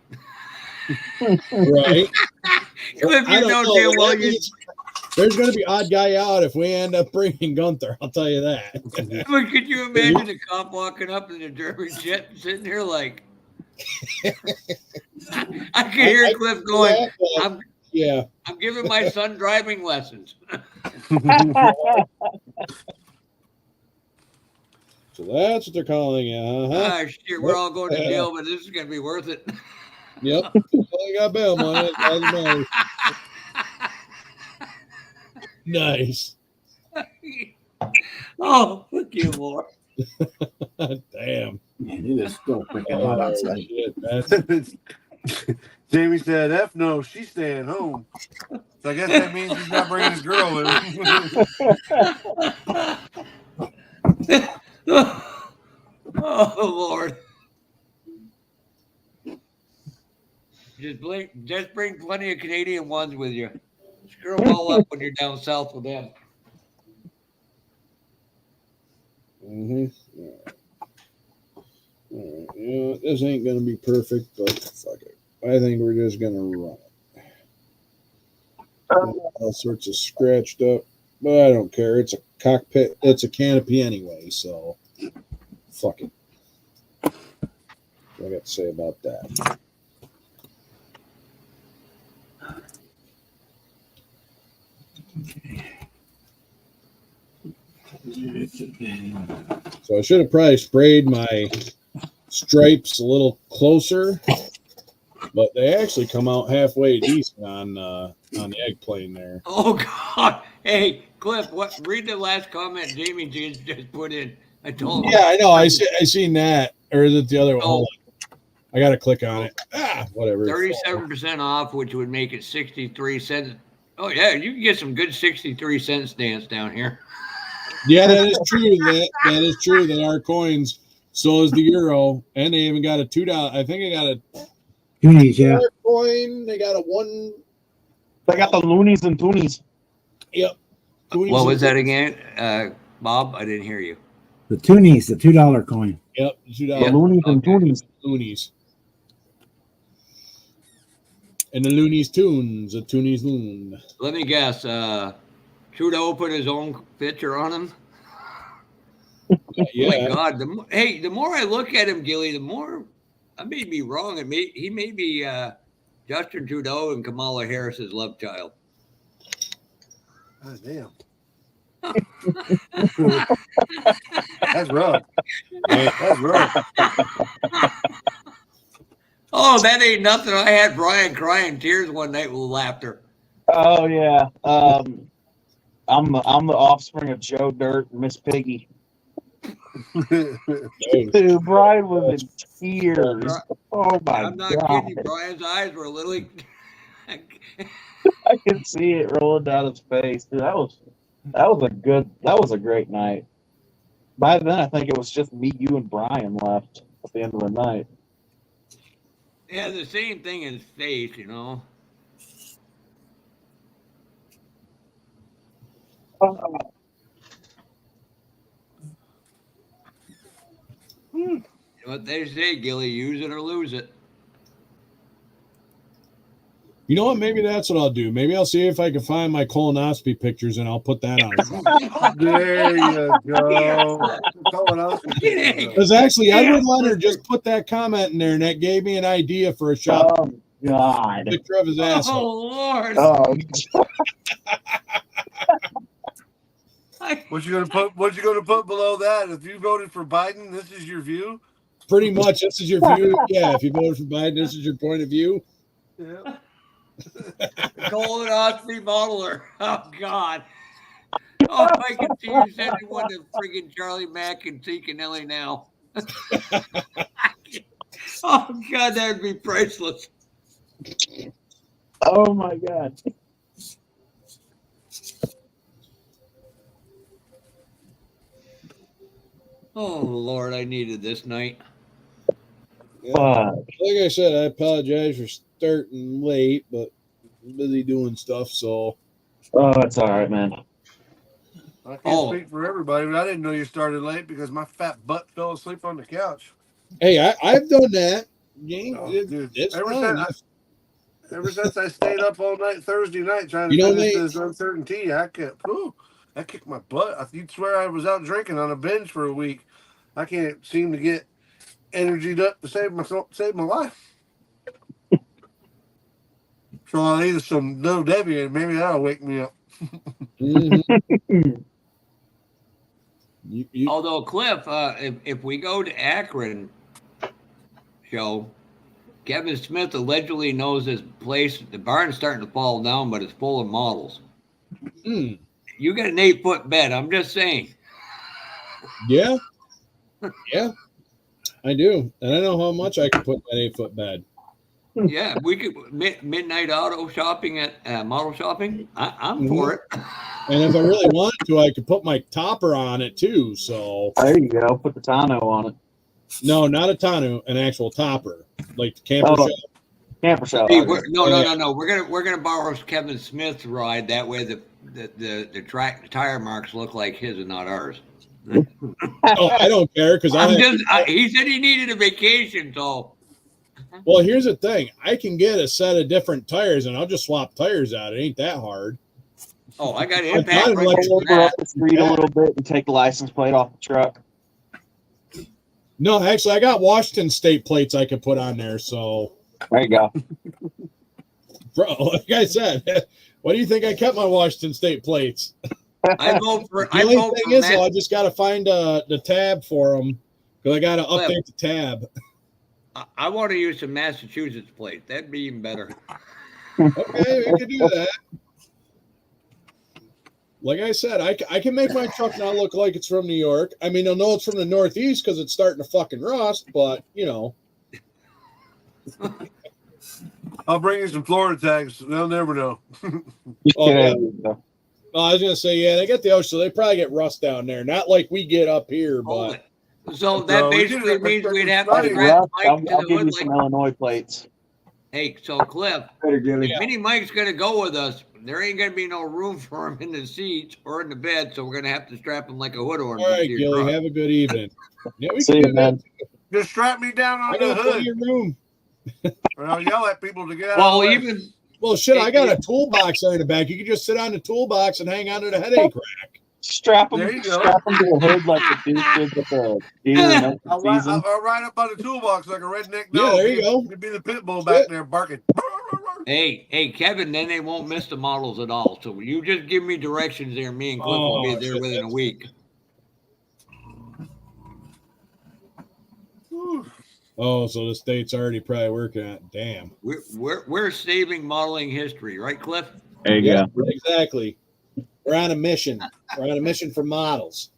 Right? Cliff, I you don't know know. damn well you. There's going to be odd guy out if we end up bringing Gunther. I'll tell you that. But could you imagine a cop walking up in the German jet and sitting there like? I can hear Cliff going. Yeah. I'm giving my son driving lessons. So that's what they're calling it. Uh-huh. Shit, we're all going to jail, but this is going to be worth it. Yep. Well, you got bail money. That's all that matters. Nice. Oh, fuck you, more. Damn. Man, it is still freaking hot Oh, outside. shit. That's Jamie said, F no, she's staying home. So I guess that means he's not bringing his girl in. Oh, Lord. Just bring plenty of Canadian ones with you. Screw them all up when you're down south with them. All right. This ain't gonna be perfect, but fuck it. I think we're just gonna run it. All sorts of scratched up, but I don't care. It's a cockpit. It's a canopy anyway, so fuck it. What I got to say about that? So I should have probably sprayed my stripes a little closer, but they actually come out halfway decent on the egg plane there. Oh God! Hey, Cliff, read the last comment Jamie just put in. I told him. Yeah, I know. I seen that. Or is it the other one? Hold on. I got to click on it. Whatever. 37% off, which would make it 63 cents. Oh yeah, you can get some good 63 cent stamps down here. Yeah, that is true. That is true. That are coins. So is the euro, and they even got a $2. I think I got a Toonies, yeah. coin. They got a one. They got the loonies and toonies. Yep. What was that again, Bob? I didn't hear you. The Toonies, the $2 coin. Yep, $2. The loonies and toonies. Loonies. And the Loonies tunes, the Toonies loon. Let me guess. Trudeau put his own picture on him. Yeah. Oh my God! The more I look at him, Gilly, the more I may be wrong. He may be Justin Trudeau and Kamala Harris's love child. God damn. That's rough. That's rough. Oh, that ain't nothing. I had Brian crying tears one night with laughter. Oh yeah. I'm the offspring of Joe Dirt and Miss Piggy. Dude, Brian was in tears. Oh my God! I'm not kidding you. Brian's eyes were literally. I can see it rolling down his face. Dude, that was a great night. By then, I think it was just me, you, and Brian left at the end of the night. Yeah, the same thing in his face, you know. What they say, Gilly, use it or lose it. You know what? Maybe that's what I'll do. Maybe I'll see if I can find my colonoscopy pictures and I'll put that on. There you go. Colonoscopy. Because actually, Edward Leonard just put that comment in there, and that gave me an idea for a shot. Oh God! Picture of his asshole. Oh Lord! Oh. What you gonna put below that? If you voted for Biden, this is your view. Pretty much, this is your view. Yeah, if you voted for Biden, this is your point of view. Yeah. Colonoscopy modeler. Oh God. Oh, I can see you sending one to friggin' Charlie Mack and Ticanelli now. Oh God, that would be priceless. Oh my God. Oh Lord, I needed this night. Yeah. Like I said, I apologize for starting late, but I'm busy doing stuff, so. Oh, that's all right, man. I can't speak for everybody, but I didn't know you started late because my fat butt fell asleep on the couch. Hey, I've done that. Dude, It's ever since I stayed up all night Thursday night trying to finish this uncertainty, I kicked my butt. You'd swear I was out drinking on a binge for a week. I can't seem to get energied up to save my life. So I'll eat some No Debbie and maybe that'll wake me up. Although Cliff, if we go to Akron show, Kevin Smith allegedly knows this place. The barn's starting to fall down, but it's full of models. You got an 8-foot bed. I'm just saying. Yeah. Yeah. I do. And I know how much I can put in that 8-foot bed. Yeah, we could midnight auto shopping at model shopping. I'm for it. And if I really wanted to, I could put my topper on it too. So there you go. Put the tonneau on it. No, not a tonneau, an actual topper, like the camper shop. Camper shop. Hey, no. We're gonna borrow Kevin Smith's ride. That way, the tire marks look like his and not ours. Oh, I don't care because he said he needed a vacation, so. Well, here's the thing: I can get a set of different tires, and I'll just swap tires out. It ain't that hard. Oh, I got impact Pull over up the street a little bit and take the license plate off the truck. No, actually, I got Washington State plates I could put on there. So there you go, bro. Like I said, what do you think I kept my Washington State plates? I vote for. The only thing is, I just got to find the tab for them because I got to update the tab. I want to use some Massachusetts plates. That'd be even better. Okay, we could do that. Like I said, I can make my truck not look like it's from New York. I mean, they'll know it's from the Northeast because it's starting to fucking rust, but, you know. I'll bring you some Florida tags. They'll never know. Oh, yeah. I was going to say, yeah, they get the ocean, so they probably get rust down there. Not like we get up here, but. So that basically means we'd have to strap Mike I'll to give the you hood some like. Illinois plates. Hey, so Cliff, if Mini Mike's going to go with us, there ain't going to be no room for him in the seats or in the bed, so we're going to have to strap him like a hood ornament. All right, Gilly, have a good evening. Yeah, we See can you, do man. that. Just strap me down on I the got plenty hood. of room. Or I'll yell at people to get out. Well, of the way. even Well, shit, I got a toolbox there in the back. You can just sit on the toolbox and hang onto the headache rack. Strap them. There you go. Strap them to the hood like the dude did with the deer in open season. I'll ride up on the toolbox like a redneck dog. Yeah, there you go. You'd be the pit bull back there barking. Hey, Kevin, then they won't miss the models at all. So you just give me directions there. Me and Cliff will be there within a week. Oh, so the state's already probably working on it. Damn. We're saving modeling history, right, Cliff? There you Yeah, go. exactly. We're on a mission. We're on a mission for models.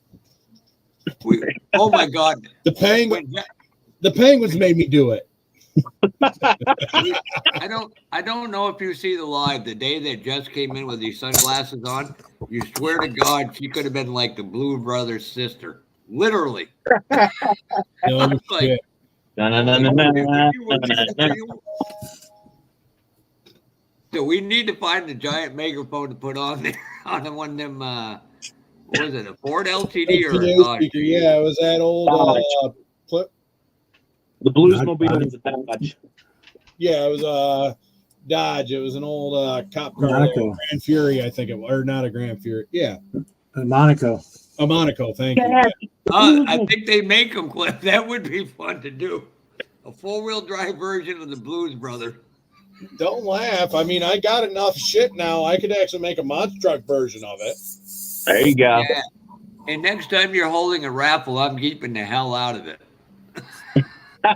Oh my God. The Penguins made me do it. I don't know if you see the live the day that Jess came in with these sunglasses on. You swear to God she could have been like the Blue Brothers' sister, literally. No, Like, so we need to find the giant megaphone to put on there on one of them. What was it, a Ford LTD or a Dodge? speaker. Yeah, it was that old clip. The Bluesmobile was a Dodge. Yeah, it was a Dodge. It was an old cop car. Monaco. Grand Fury, I think it was, or not a Grand Fury. Yeah, Monaco. a Monaco. Thank you. I think they make them, Cliff. That would be fun to do. A four-wheel drive version of the Blues Brothers. Don't laugh. I mean, I got enough shit now. I could actually make a monster truck version of it. There you go. Yeah. And next time you're holding a raffle, I'm keeping the hell out of it.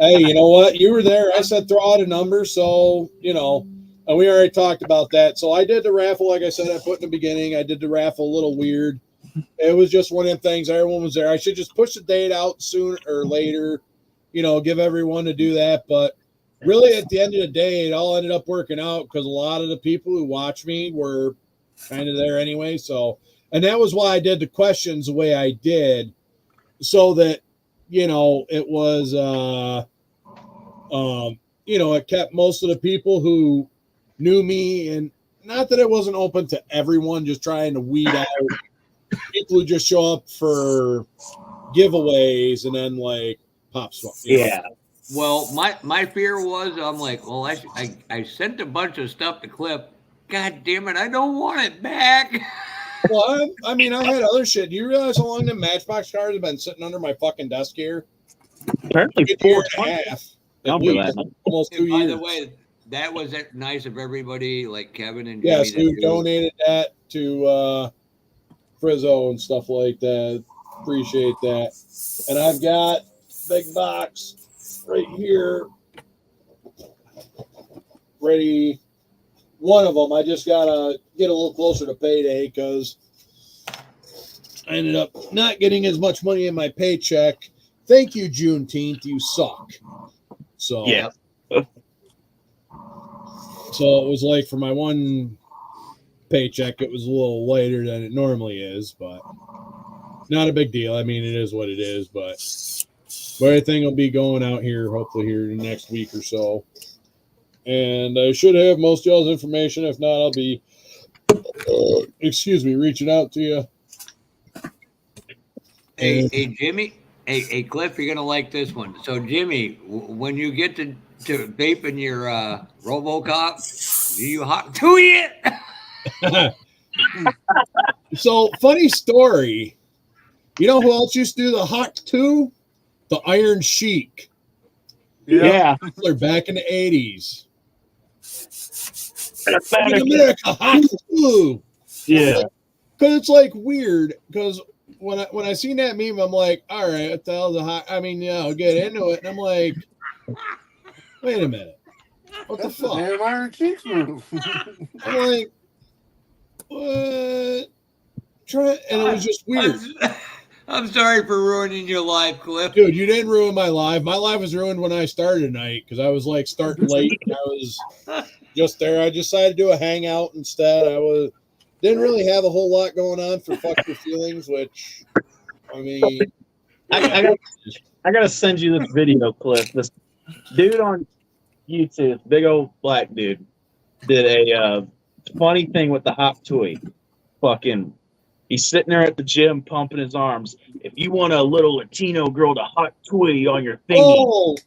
Hey, you know what? You were there. I said throw out a number, so you know, and we already talked about that. So I did the raffle, like I said, I put in the beginning. I did the raffle a little weird. It was just one of them things. Everyone was there. I should just push the date out sooner or later, you know, give everyone to do that. But really, at the end of the day, it all ended up working out because a lot of the people who watch me were kind of there anyway. So, and that was why I did the questions the way I did, so that, you know, it was, you know, it kept most of the people who knew me, and not that it wasn't open to everyone, just trying to weed out people who just show up for giveaways and then like pop smoke. Yeah. Well, my fear was, I'm like, well, I sent a bunch of stuff to Cliff. God damn it, I don't want it back. Well, I mean, I had other shit. Do you realize how long the Matchbox cars have been sitting under my fucking desk here? Apparently A year and a half. Don't At do least. that. Almost 2 And by years. the way, that was nice of everybody, like Kevin and Yes, Jimmy. who donated that to Frizzo and stuff like that. Appreciate that. And I've got big box right here ready. One of them, I just gotta get a little closer to payday because I ended up not getting as much money in my paycheck. Thank you, Juneteenth. You suck. So Yeah. So it was like for my one paycheck, it was a little later than it normally is, but not a big deal. I mean, it is what it is, but everything will be going out here hopefully here in the next week or so. And I should have most of y'all's information. If not, I'll be, reaching out to you. Hey, Jimmy. Hey, Cliff, you're gonna like this one. So, Jimmy, when you get to vaping your RoboCop, do you hot to it? So, funny story. You know who else used to do the hot two? The Iron Sheik. Yeah. They're back in the 80s. In America, hot two. Yeah. Because it's like weird. Because when I seen that meme, I'm like, all right, what the hell's a hot? I mean, I'll get into it, and I'm like, wait a minute, what That's the fuck? damn Iron Cheeks move. I'm like, what? And it was just weird. I'm sorry for ruining your life, Cliff. Dude, you didn't ruin my life. My life was ruined when I started tonight because I was like starting late. I was just there. I decided to do a hangout instead. Didn't really have a whole lot going on for Fuck Your Feelings, which, I mean, I gotta send you this video clip. This dude on YouTube, big old black dude, did a funny thing with the hot toy. Fucking, he's sitting there at the gym pumping his arms. If you want a little Latino girl to hot toy on your thingy,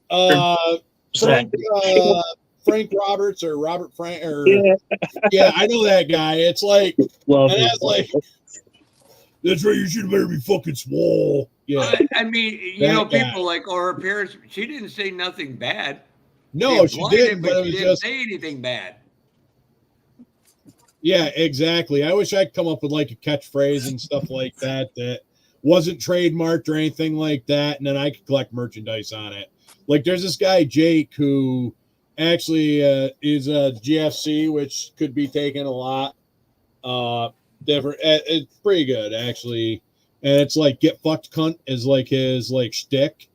Frank Roberts or Robert Frank or yeah, I know that guy. It's like, that's right. You should better be fucking swole. Yeah, I mean, people like, or her parents. She didn't say nothing bad. No, she didn't. But she didn't say anything bad. Yeah, exactly. I wish I could come up with like a catchphrase and stuff like that wasn't trademarked or anything like that, and then I could collect merchandise on it. Like, there's this guy Jake who actually is a GFC, which could be taken a lot different. It's pretty good actually, and it's like "get fucked cunt" is like his like shtick,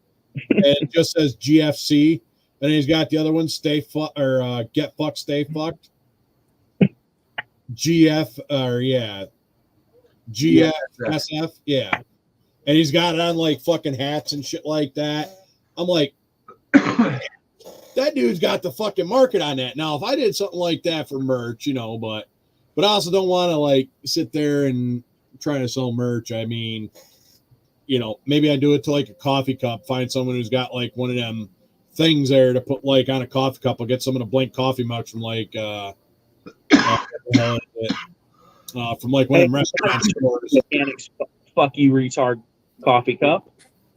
and it just says GFC, and he's got the other one "stay fuck" or "get fucked, stay fucked." GFSF, yeah, and he's got it on like fucking hats and shit like that. I'm like, that dude's got the fucking market on that. Now, if I did something like that for merch, but I also don't want to like sit there and try to sell merch. I mean, maybe I do it to like a coffee cup, find someone who's got like one of them things there to put like on a coffee cup. I'll get some of the blank coffee mugs from like, from like one of them restaurant stores. Mechanics, fuck you, retard coffee cup.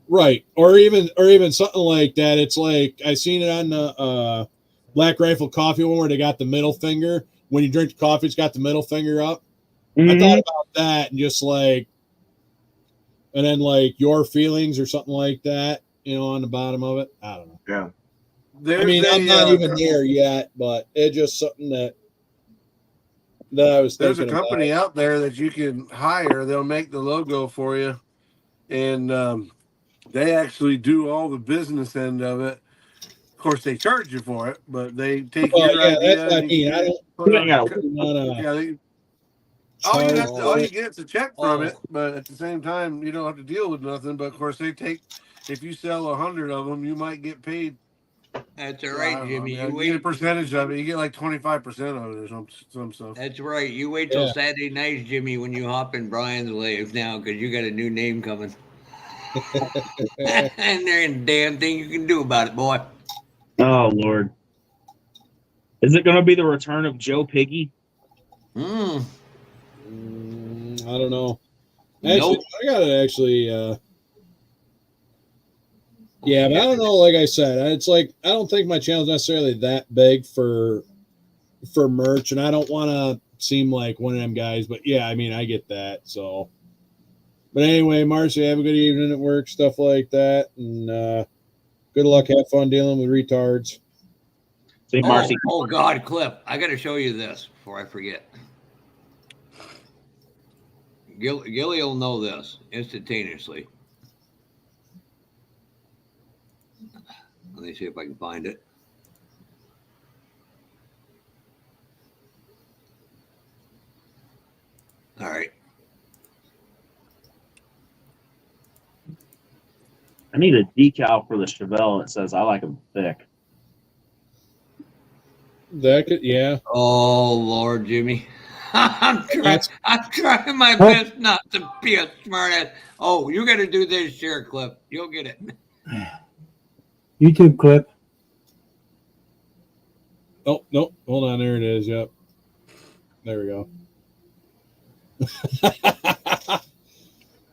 Right. Or even something like that. It's like I seen it on the Black Rifle coffee one where they got the middle finger. When you drink the coffee, it's got the middle finger up. Mm-hmm. I thought about that and just like, and then like your feelings or something like that, on the bottom of it. I don't know. Yeah. I'm not even there yet, but it's just something that I was thinking. There's a company out there that you can hire. They'll make the logo for you, and they actually do all the business end of it. Of course, they charge you for it, but they take your idea. That's what I mean. I don't. All you get is a check from it, but at the same time, you don't have to deal with nothing. But of course, they take. If you sell 100 of them, you might get paid. That's all right, Jimmy. You get a percentage of it. You get like 25% of it or some stuff. That's right. You wait till Saturday nights, Jimmy, when you hop in Brian's life now, because you got a new name coming. And there ain't a damn thing you can do about it, boy. Oh, Lord. Is it going to be the return of Joe Piggy? I don't know. Actually, nope. I got it actually. Yeah, but I don't know. Like I said, it's like I don't think my channel's necessarily that big for merch, and I don't want to seem like one of them guys. But yeah, I mean, I get that. So, but anyway, Marcy, have a good evening at work, stuff like that, and good luck. Have fun dealing with retards. See, Marcy. Oh God, Cliff, I got to show you this before I forget. Gilly will know this instantaneously. Let me see if I can find it. All right. I need a decal for the Chevelle that says I like them thick. That could, yeah. Oh Lord, Jimmy. I'm That's- trying my best not to be a smartass. Oh, you got to do this share clip. You'll get it. YouTube clip. Oh no, hold on. There it is. Yep. There we go.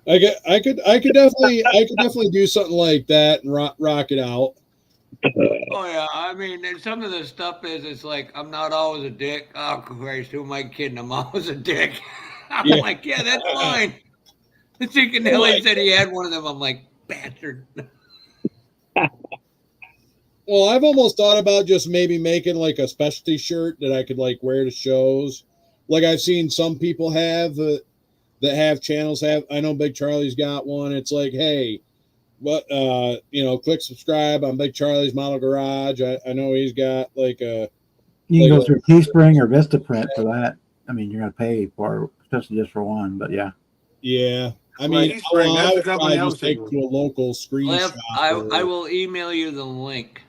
I could definitely do something like that and rock it out. Oh yeah, I mean, and some of the stuff is it's like I'm not always a dick. Oh Christ, who am I kidding? I'm always a dick. I'm Yeah. like, yeah, that's fine. Nelly said he had one of them. I'm like, bastard. Well, I've almost thought about just maybe making like a specialty shirt that I could like wear to shows. Like I've seen some people have that have channels have. I know Big Charlie's got one. It's like, hey, what click subscribe on Big Charlie's Model Garage. I know he's got like a. You can go through Teespring or Vistaprint for that. I mean, you're gonna pay for, especially just for one, but yeah. Yeah. I mean, I would probably just take to a local screen Cliff, shop. I will email you the link.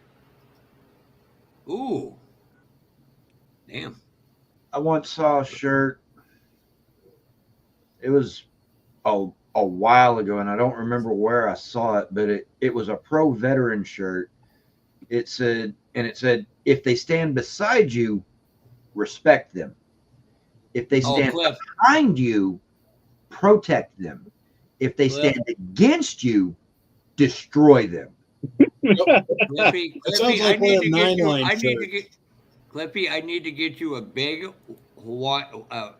Ooh. Damn. I once saw a shirt. It was a while ago, and I don't remember where I saw it, but it was a pro veteran shirt. It said, if they stand beside you, respect them. If they stand behind you, protect them. If they stand against you, destroy them. Clippy, I need to get you. Clippy, I need to get you a big a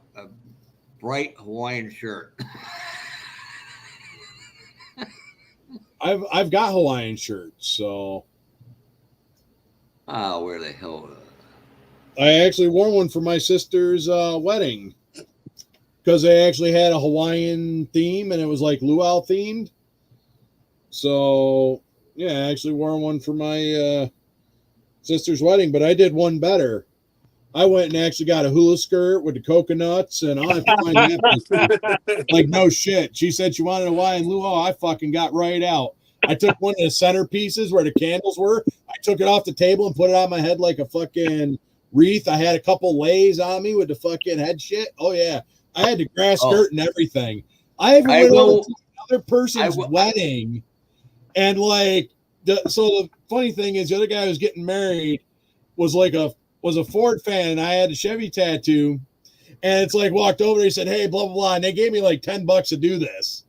bright Hawaiian shirt. I've got Hawaiian shirts, so. Oh, where the hell? I actually wore one for my sister's wedding because they actually had a Hawaiian theme and it was like luau themed. So yeah, I actually wore one for my sister's wedding, but I did one better. I went and actually got a hula skirt with the coconuts and all. Like no shit. She said she wanted a Hawaiian luau. I fucking got right out. I took one of the centerpieces where the candles were. I took it off the table and put it on my head like a fucking wreath. I had a couple lays on me with the fucking head shit. Oh yeah, I had the grass skirt and everything. I even went over to another person's wedding, and like, so the funny thing is, the other guy who was getting married was a Ford fan, and I had a Chevy tattoo, and it's like walked over. He said, "Hey, blah blah blah," and they gave me like $10 to do this.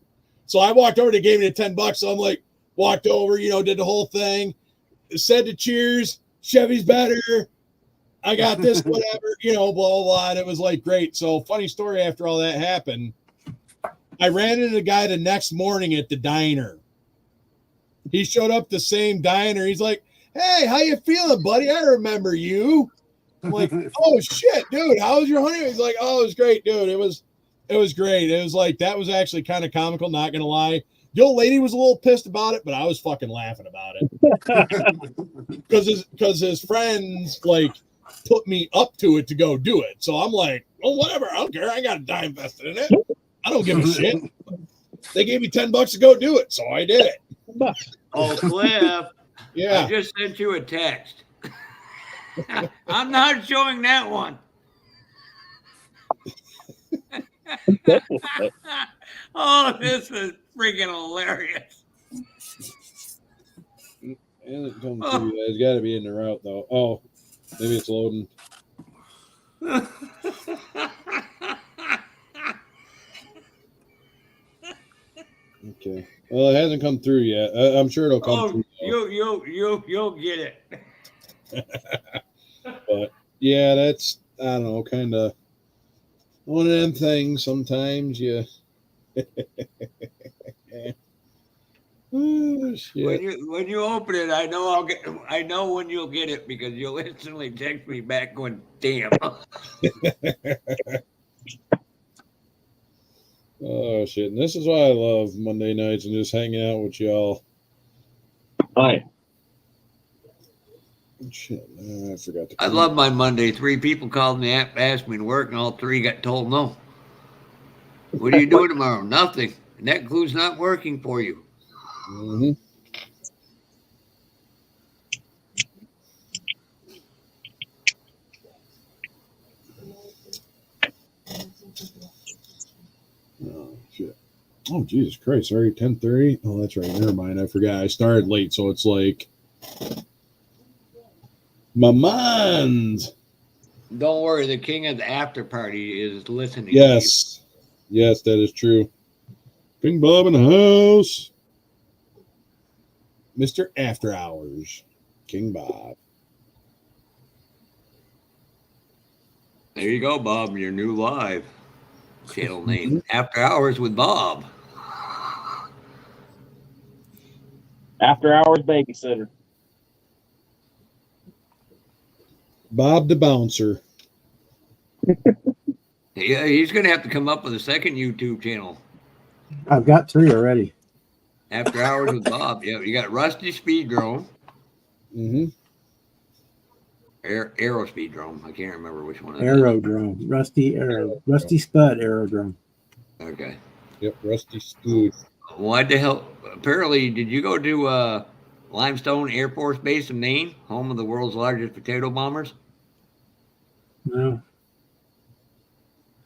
So I walked over. They gave me the $10. So I'm like, walked over, did the whole thing, said the cheers. Chevy's better. I got this, whatever, blah, blah, blah. And it was like, great. So funny story after all that happened. I ran into the guy the next morning at the diner. He showed up the same diner. He's like, "Hey, how you feeling, buddy? I remember you." I'm like, "Oh shit, dude. How was your honeymoon?" He's like, "Oh, it was great, dude. It was great." It was like, that was actually kind of comical, not going to lie. The old lady was a little pissed about it, but I was fucking laughing about it. Because his friends, like, put me up to it to go do it. So I'm like, "Oh, whatever. I don't care. I got a dime invested in it. I don't give a shit." They gave me $10 to go do it. So I did it. Oh, Cliff. Yeah. I just sent you a text. I'm not showing that one. Oh, this is freaking hilarious. It hasn't come through yet. It's got to be in the route, though. Oh, maybe it's loading. Okay. Well, it hasn't come through yet. I'm sure it'll come through. You'll get it. But yeah, that's, I don't know, kind of one of them things. Sometimes you. Oh, shit. When you open it, I know when you'll get it because you'll instantly text me back going, "Damn." Oh shit! And this is why I love Monday nights and just hanging out with y'all. Hi. Shit, I forgot to. I love my Monday. 3 people called me, asked me to work, and all 3 got told no. What are you doing tomorrow? Nothing. And that includes not working for you. Mm-hmm. Oh, Jesus Christ. Sorry, 10:30. Oh, that's right. Never mind. I forgot. I started late, so it's like my mind. Don't worry, the king of the after party is listening. Yes. Yes, that is true. King Bob in the house. Mr. After Hours. King Bob. There you go, Bob. Your new live channel name. After Hours with Bob. After hours babysitter. Bob the Bouncer. Yeah, he's going to have to come up with a second YouTube channel. I've got 3 already. After Hours with Bob. Yeah, you got Rusty Speed Drone. Mm-hmm. Aero Speed Drone. I can't remember which one. Aerodrome. Rusty Spud Aerodrome. Okay. Yep, Rusty Spood. What the hell? Apparently, did you go to Limestone Air Force Base in Maine, home of the world's largest potato bombers? No.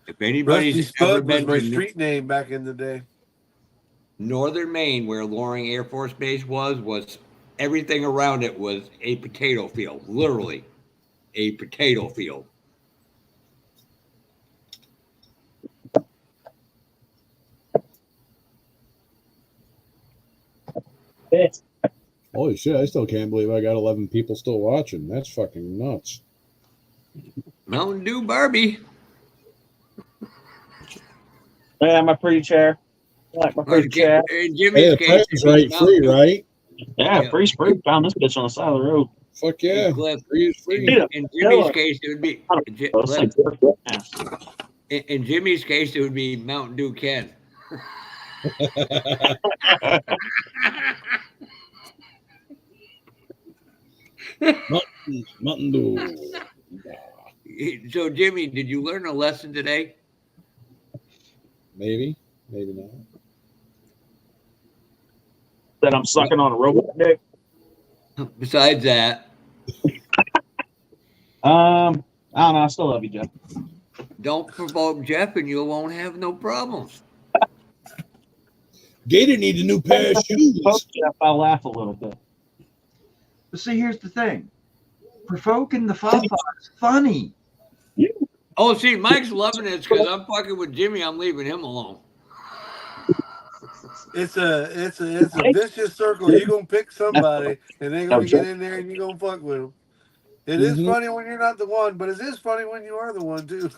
If anybody's Rusty ever Spud was been my to street name back in the day. northern Maine, where Loring Air Force Base was everything around it was a potato field, literally a potato field. Holy shit, I still can't believe I got 11 people still watching. That's fucking nuts. Mountain Dew Barbie. Yeah, my pretty chair. I like my pretty chair. In Hey, Jimmy's the case, price is right, free, right? Yeah, Yeah. free spring. Found this bitch on the side of the road. Fuck yeah. Cliff, Free is free. in Jimmy's case, it would be Cliff. in Jimmy's case, it would be Mountain Dew Ken. Mountain Dew. So, Jimmy, did you learn a lesson today? Maybe, maybe not. That I'm sucking on a robot dick. Besides that, I don't know. I still love you, Jeff. don't provoke Jeff, and you won't have no problems. Gator needs a new pair of shoes. Jeff, I'll laugh a little bit. But see, here's the thing. Provoking the Fafa is funny. Oh, see, Mike's loving this because I'm fucking with Jimmy. I'm leaving him alone. It's a vicious circle. You're gonna pick somebody, and they're gonna get in there, and you're gonna fuck with them. It is funny when you're not the one, but it is funny when you are the one too.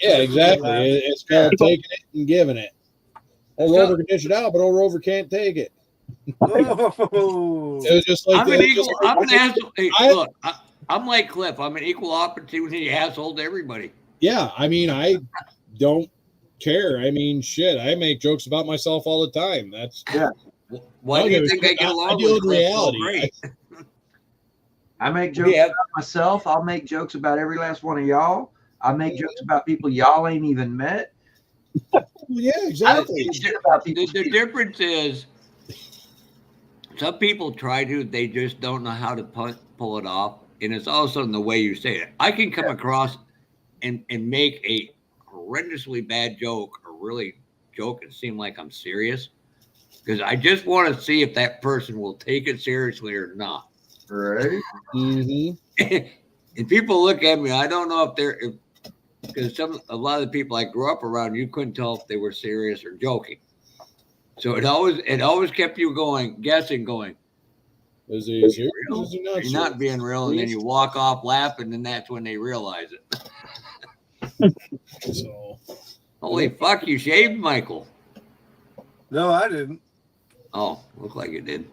Yeah, exactly. It's called taking it and giving it. Old Rover can dish it out, but old Rover can't take it. Oh. It was just like I'm an equal. I'm an asshole. Hey, I- look, I'm like Cliff. I'm an equal opportunity asshole to everybody. Yeah, I mean, I don't care. I mean, shit, I make jokes about myself all the time. That's Why do you think I get along deal with with Cliff so reality. great? I make jokes about myself. I'll make jokes about every last one of y'all. I make jokes about people y'all ain't even met. Yeah, exactly. The difference is some people try to, they just don't know how to pull it off. And it's also in the way you say it. I can come across and make a horrendously bad joke or really joke and seem like I'm serious because I just want to see if that person will take it seriously or not. Right. Mm-hmm. And people look at me, I don't know if they're, because a lot of the people I grew up around, you couldn't tell if they were serious or joking. So it always kept you guessing. Is he serious? Real? Is he not You're not being real, and then you walk off laughing, and that's when they realize it. So, Holy fuck, you shaved, Michael. No, I didn't. Oh, looked like you did.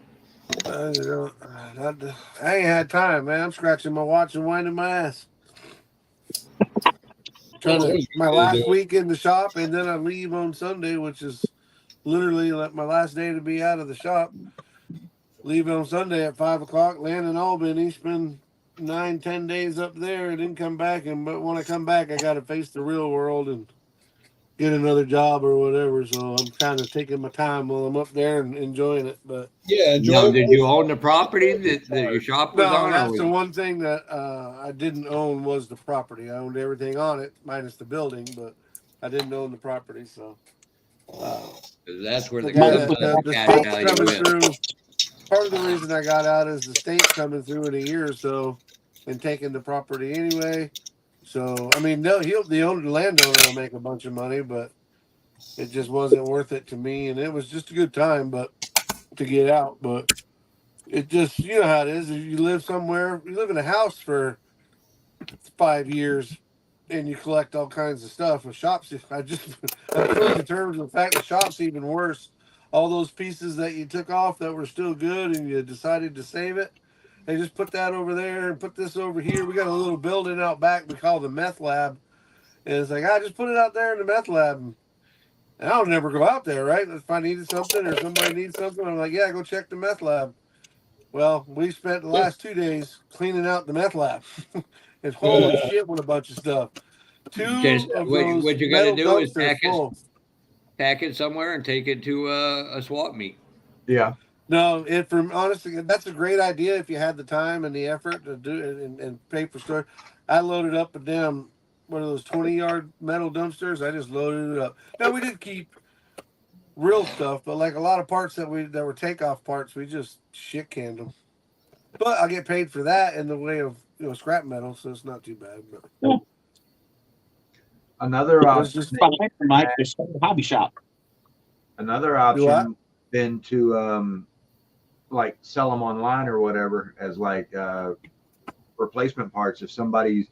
I ain't had time, man. I'm scratching my watch and winding my ass. My last week in the shop, and then I leave on Sunday, which is literally like my last day to be out of the shop. Leave on Sunday at 5 o'clock, land in Albany, spend 9-10 days up there, and then come back. But when I come back, I got to face the real world and get another job or whatever. So I'm kind of taking my time while I'm up there and enjoying it. But yeah, now, did you own the property that your shop was on? No, that's the one thing that I didn't own was the property. I owned everything on it, minus the building, but I didn't own the property. So 'Cause that's where The the guy good that the cash state's value coming is. through. Part of the reason I got out is the state's coming through in a year or so and taking the property anyway. So I mean, no, the landowner will make a bunch of money, but it just wasn't worth it to me, and it was just a good time, but to get out. But it just, you know how it is. If you live somewhere, you live in a house for 5 years, and you collect all kinds of stuff. With shops, I'm coming to terms with the fact the shop's even worse. All those pieces that you took off that were still good, and you decided to save it. They just put that over there and put this over here. We got a little building out back we call the meth lab. And it's like, I just put it out there in the meth lab. And I'll never go out there, right? If I needed something or somebody needs something, I'm like, yeah, go check the meth lab. Well, we spent the last 2 days cleaning out the meth lab. And holy shit, what a bunch of stuff. Just, Two of what those you got to metal do is dumpsters full. pack it somewhere and take it to a swap meet. Yeah. No, and from honestly, that's a great idea if you had the time and the effort to do it and pay for storage. I loaded up a damn one of those 20-yard metal dumpsters. I just loaded it up. Now we did keep real stuff, but like a lot of parts that were takeoff parts, we just shit canned them. But I get paid for that in the way of scrap metal, so it's not too bad. But Another It's option. just fine for Mike to start a hobby shop. Another Do I? option been to like sell them online or whatever as like replacement parts. If somebody's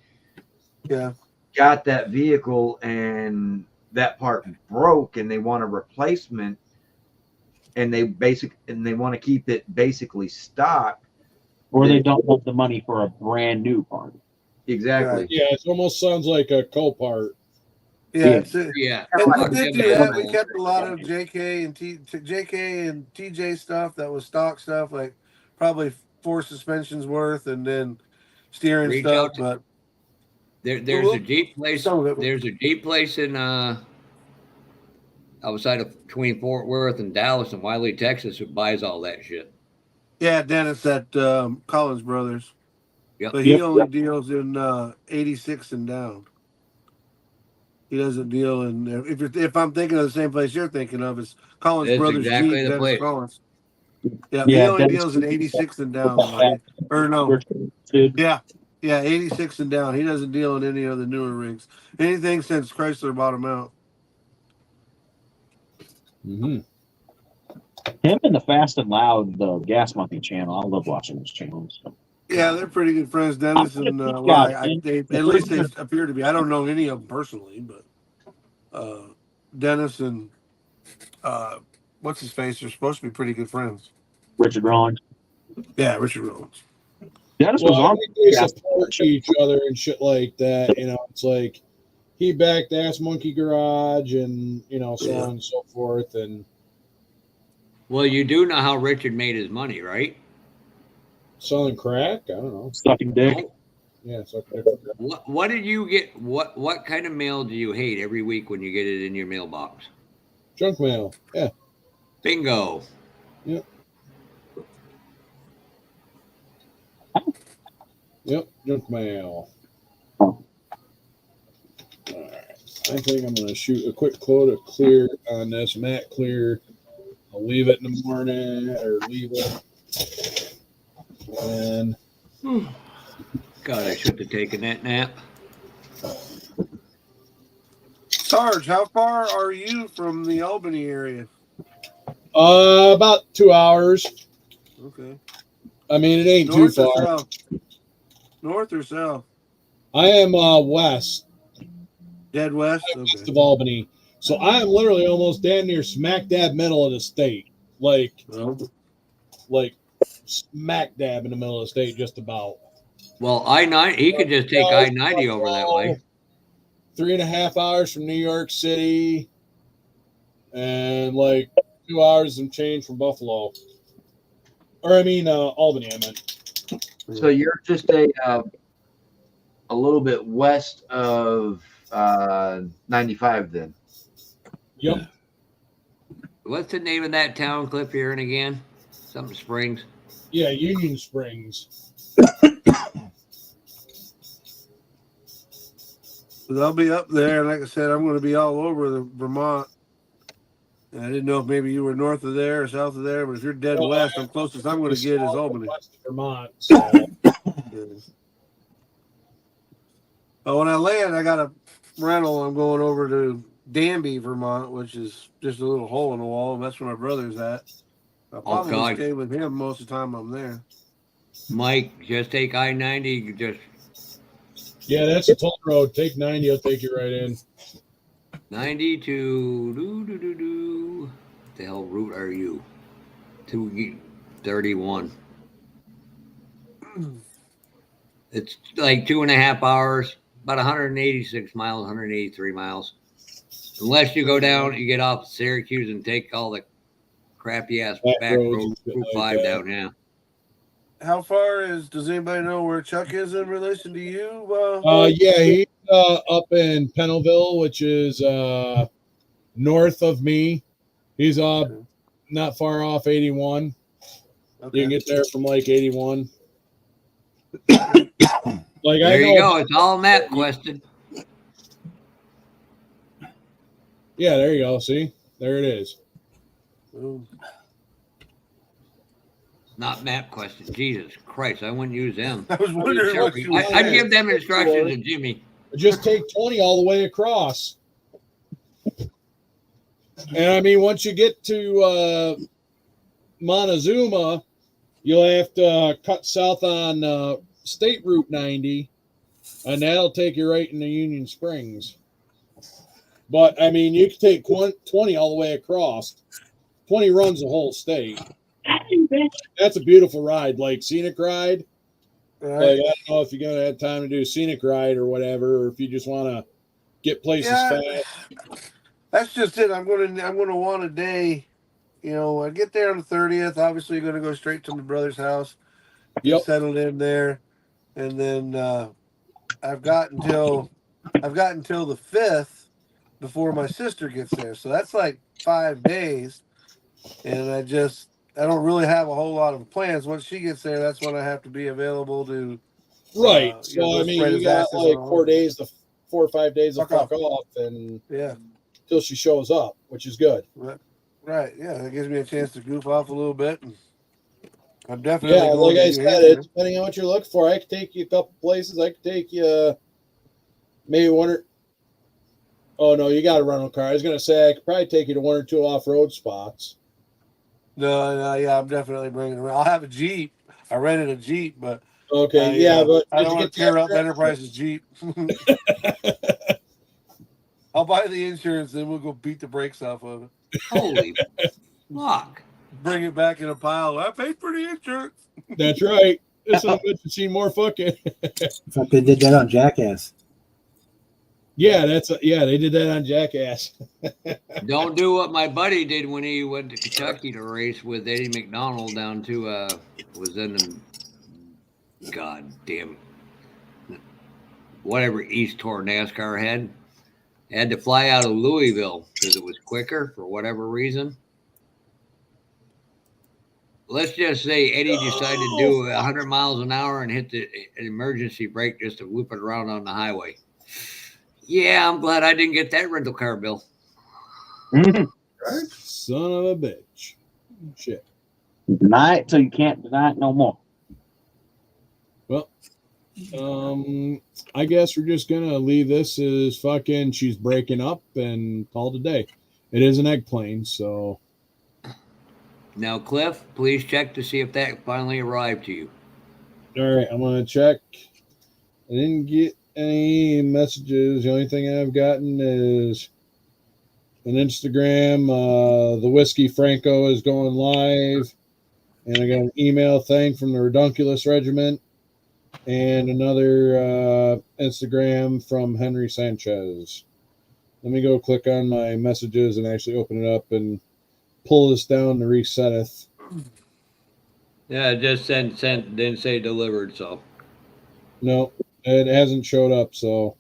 got that vehicle and that part broke and they want a replacement and they want to keep it basically stock, Or they don't have the money for a brand new part. Exactly. Yeah, it almost sounds like a co-part. Yeah, Yeah. And we Fuck did them do that. animals. We kept a lot of JK and TJ stuff that was stock stuff, like probably 4 suspensions worth, and then steering Reach stuff. out to- But There's a Jeep place. some of it- There's a Jeep place in outside of between Fort Worth and Dallas and Wiley, Texas, who buys all that shit. yeah, Dennis at Collins Brothers. Yep. But he only deals in 86 and down. He doesn't deal in if I'm thinking of the same place you're thinking of, it's Collins That's Brothers exactly Jeep, the Dennis place. Collins. Yeah, Yeah, he only Dennis deals in 86 and down. Right? Or no. Dude. Yeah, 86 and down. He doesn't deal in any of the newer rigs. Anything since Chrysler bought him out. Mm-hmm. Him and the Fast and Loud, the Gas Monkey channel. I love watching those channels. Yeah, they're pretty good friends, Dennis, and at least they appear to be. I don't know any of them personally, but Dennis and what's his face are supposed to be pretty good friends. Richard Rollins. Yeah, Richard Rollins. Dennis Well, was I on. think they support each other and shit like that. It's like he backed Ass Monkey Garage and so on and so forth. And Well, you do know how Richard made his money, right? selling crack, I don't know. Sucking dick. Yeah, sucking. What did you get? What kind of mail do you hate every week when you get it in your mailbox? Junk mail. Yeah. Bingo. Yep, junk mail. All right. I think I'm going to shoot a quick quote of clear on this. Matte clear. I'll leave it in the morning or leave it. And God, I should have taken that nap. Sarge, how far are you from the Albany area? about 2 hours. Okay. I mean, it ain't North too or far. south? North or south? I am west. Dead west? West Okay. of Albany. So I am literally almost damn near smack dab middle of the state. Like smack dab in the middle of the state, just about. Well, I-90, he could just take I-90 over that way. 3.5 hours from New York City, and like 2 hours and change from Buffalo. Or I mean, Albany. I meant. So you're just a little bit west of 95, then. Yep. What's the name of that town, Cliff, here and again? Something Springs. Yeah, Union Springs. I'll be up there. Like I said, I'm going to be all over the Vermont. I didn't know if maybe you were north of there or south of there, but if you're dead Well, west, I'm closest I'm going to get is Albany. West Vermont. So. But when I land, I got a rental. I'm going over to Danby, Vermont, which is just a little hole in the wall. And that's where my brother's at. I'll probably stay with him most of the time I'm there. Mike, just take I-90. Just yeah, that's a toll road. Take 90. I'll take you right in. 90 to what the hell route are you? 231. It's like 2.5 hours, about 186 miles, 183 miles. Unless you go down, you get off Syracuse and take all the crappy ass back road Route 5 down. Yeah. How far does anybody know where Chuck is in relation to you? Yeah, he's up in Pennellville, which is north of me. He's not far off 81. Okay. You can get there from like 81. Like there you go. It's all a map question. Yeah, there you go. See? There it is. Not map question. Jesus Christ, I wouldn't use them. I was wondering what you I'd give them instructions to Jimmy. Just take 20 all the way across. And I mean, once you get to Montezuma, you'll have to cut south on State Route 90, and that'll take you right into Union Springs. But, I mean, you can take 20 all the way across. 20 runs the whole state. That's a beautiful ride, like scenic ride. Right. Like, I don't know if you're going to have time to do scenic ride or whatever, or if you just want to get places fast. That's just it. I'm going to want a day. You know, I get there on the 30th. Obviously, going to go straight to my brother's house. Get settled in there, and then I've got until the 5th before my sister gets there. So that's like 5 days, and I don't really have a whole lot of plans. Once she gets there, that's when I have to be available to. Right. So I mean, you got like 4 or 5 days to fuck off, and till she shows up, which is good. Right. Yeah, that gives me a chance to goof off a little bit. And I'm definitely like I said, depending on what you're looking for, I could take you a couple places. I could take you maybe one or. Oh no, you got a rental car. I was gonna say I could probably take you to 1 or 2 off-road spots. No, yeah, I'm definitely bringing it. I'll have a Jeep. I rented a Jeep, but okay, but I don't want to tear up Enterprise's Jeep. I'll buy the insurance, then we'll go beat the brakes off of it. Holy fuck! Bring it back in a pile. I paid for the insurance. That's right. It's a good to see more fucking. In fact, they did that on Jackass. Yeah, they did that on Jackass. Don't do what my buddy did when he went to Kentucky to race with Eddie McDonald down to was in the goddamn whatever East Tour NASCAR had to fly out of Louisville because it was quicker for whatever reason. Let's just say Eddie decided to do 100 miles an hour and hit an emergency brake just to loop it around on the highway. Yeah, I'm glad I didn't get that rental car bill. Right? Son of a bitch. Shit. Deny it till you can't deny it no more. Well, I guess we're just gonna leave this as fucking she's breaking up and call it a day. It is an egg plane, so. Now, Cliff, please check to see if that finally arrived to you. All right, I'm gonna check. I didn't get any messages. The only thing I've gotten is an Instagram. The Whiskey Franco is going live, and I got an email thing from the Redunculus Regiment, and another Instagram from Henry Sanchez. Let me go click on my messages and actually open it up and pull this down to resetteth. Yeah, it just sent, didn't say delivered, so. No, it hasn't showed up, so.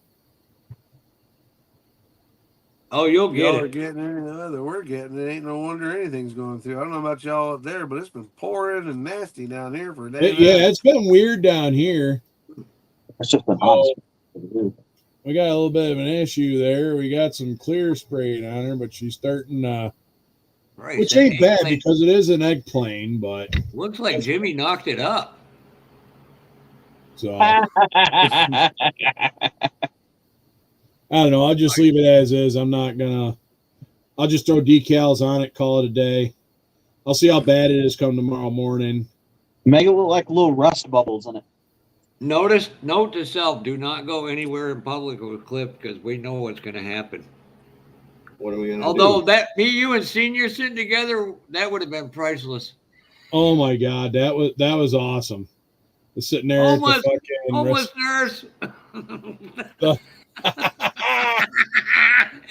Oh, you'll get y'all it. Are getting anything that we're getting. It ain't no wonder anything's going through. I don't know about y'all up there, but it's been pouring and nasty down here for a day. Yeah, it's been weird down here. It's just been hot. We got a little bit of an issue there. We got some clear sprayed on her, but she's starting to Right. Which ain't bad because it is an egg plane, but looks like Jimmy knocked it up. So I don't know. I'll just leave it as is. I'm not gonna. I'll just throw decals on it, call it a day. I'll see how bad it is come tomorrow morning. Make it look like little rust bubbles in it. Note to self: do not go anywhere in public with Cliff because we know what's going to happen. What are we gonna do? Although that me, you, and Senior sitting together, that would have been priceless. Oh my God, that was awesome. Just sitting there Homeless, at the fucking homeless nurse.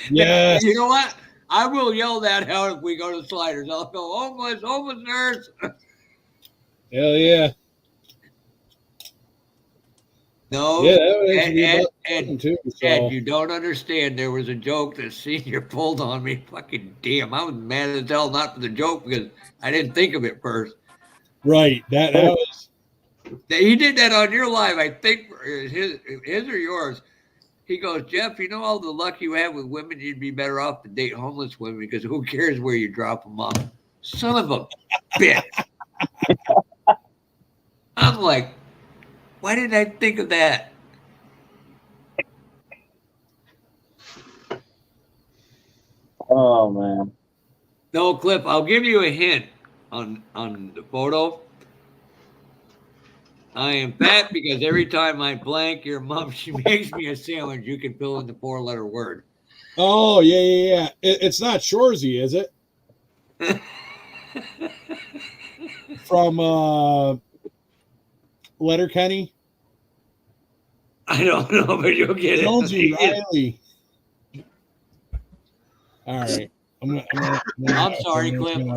Yes. You know what? I will yell that out if we go to Sliders. I'll go, homeless nurse. Hell yeah. No, Yeah, that would actually be about Ed, too. So. Ed, you don't understand. There was a joke that Senior pulled on me. Fucking damn. I was mad as hell, not for the joke, because I didn't think of it first. Right. That was. He did that on your live, I think, his or yours. He goes, Jeff, you know all the luck you have with women, you'd be better off to date homeless women because who cares where you drop them off? Son of a bitch. I'm like, why didn't I think of that? Oh, man. No, Cliff, I'll give you a hint on the photo. I am fat because every time I blank your mom, she makes me a sandwich. You can fill in the 4-letter word. Oh, yeah. It's not Shorzy, is it? From Letterkenny? I don't know, but you'll get it. Jonesy Riley. All right. I'm sorry, Cliff.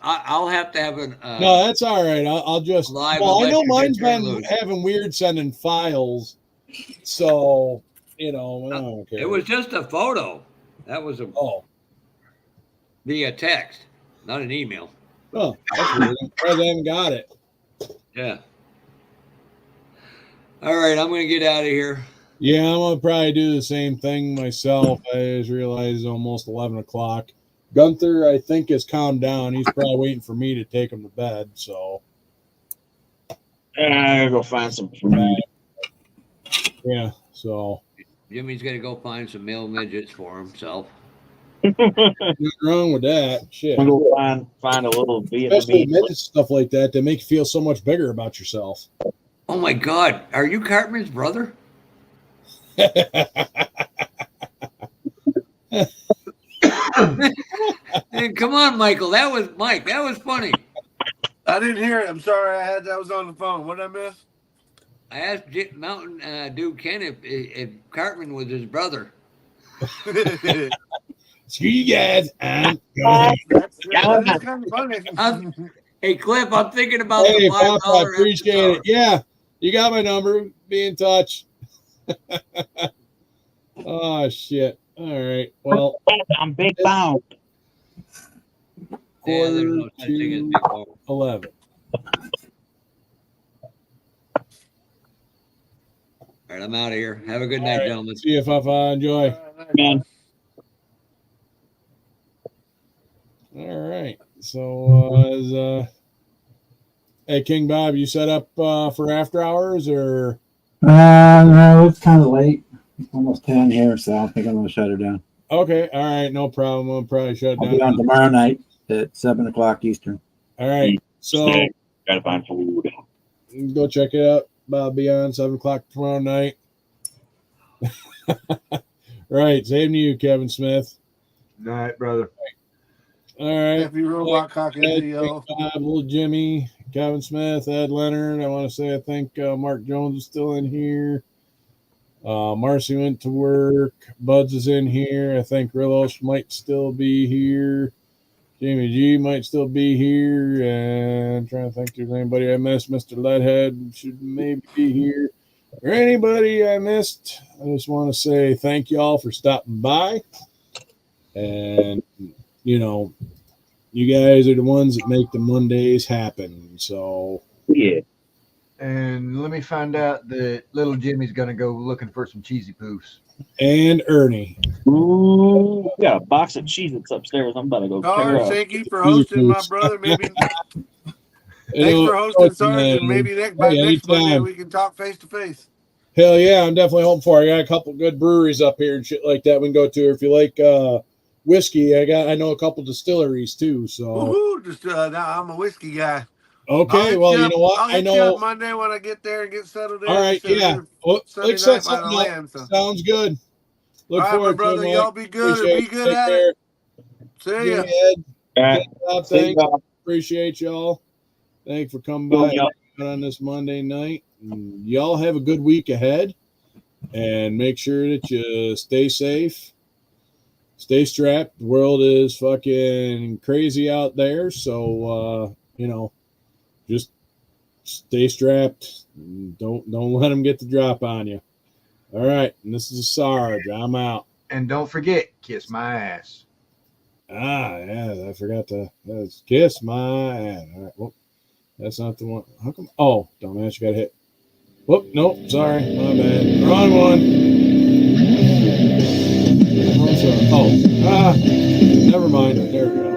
I'll have to have an. No, that's all right. I'll just. Well, I know mine's been having weird sending files, so I don't care. It was just a photo. That was via text, not an email. Oh, that's weird. I haven't got it. Yeah. All right, I'm going to get out of here. Yeah, I'm going to probably do the same thing myself. I just realized it's almost 11 o'clock. Gunther, I think, has calmed down. He's probably waiting for me to take him to bed, so. I gotta go find some food. Yeah, so. Jimmy's going to go find some male midgets for himself. Nothing wrong with that. Shit. I'm going to find a little Especially Vietnamese. midget stuff like that make you feel so much bigger about yourself. Oh, my God. Are you Cartman's brother? And come on, Michael. That was Mike. That was funny. I didn't hear it. I'm sorry. I was on the phone. What did I miss? I asked Mountain Dew Ken if Cartman was his brother. Screw you guys. I'm That's kind of funny. Hey, Cliff, I'm thinking about the $5. Papa, I appreciate it. Yeah, you got my number. Be in touch. Oh, shit. All right. Well, I'm big bound. Quarter to 11. All right, I'm out of here. Have a good night, gentlemen. See you, Fafa. Enjoy. Man. All right. So, hey, King Bob, you set up for after hours or? No, it's kind of late. It's almost 10 here, so I think I'm going to shut her down. Okay. All right. No problem. We'll probably shut it down. I'll be on tomorrow night at 7 o'clock Eastern. All right. So, gotta find food. Go check it out. Bob be on 7 o'clock tomorrow night. Right. Same to you, Kevin Smith. Night, brother. All right. Happy Robot Cock video. Little Jimmy, Kevin Smith, Ed Leonard. I want to say I think Mark Jones is still in here. Marcy went to work. Buds is in here. I think Rillos might still be here. Jamie G might still be here. And I'm trying to think if there's anybody I missed. Mr. Leadhead should maybe be here. Or anybody I missed. I just want to say thank you all for stopping by. And, you guys are the ones that make the Mondays happen. So, Yeah. And let me find out that little Jimmy's going to go looking for some cheesy poofs. And Ernie. Ooh, we got a box of Cheez-Its upstairs. I'm about to go tear Sarge, up. thank you for hosting, my brother. Maybe thanks for hosting, Sarge, and maybe by next Monday we can talk face to face. Hell yeah, I'm definitely hoping for it. I got a couple good breweries up here and shit like that we can go to. If you like whiskey, I know a couple distilleries too. So now I'm a whiskey guy. okay, well, you know what? I'll hit you up Monday when I get there and get settled in. All right, yeah. Well, let's set something up. Land, so. Sounds good. Look all right, forward my brother. to it, Y'all be good or be good at it. See ya. Good job, thanks. y'all. Appreciate y'all. Thanks for coming by on this Monday night. Y'all have a good week ahead, and make sure that you stay safe, stay strapped. The world is fucking crazy out there, so just stay strapped. Don't let them get the drop on you. All right, and this is Sarge. I'm out. And don't forget, kiss my ass. Yeah, I forgot to kiss my ass. All right, well, that's not the one. How come? Oh, dumbass, you got hit. Whoop, nope, sorry, my bad. Wrong one. Never mind. There we go.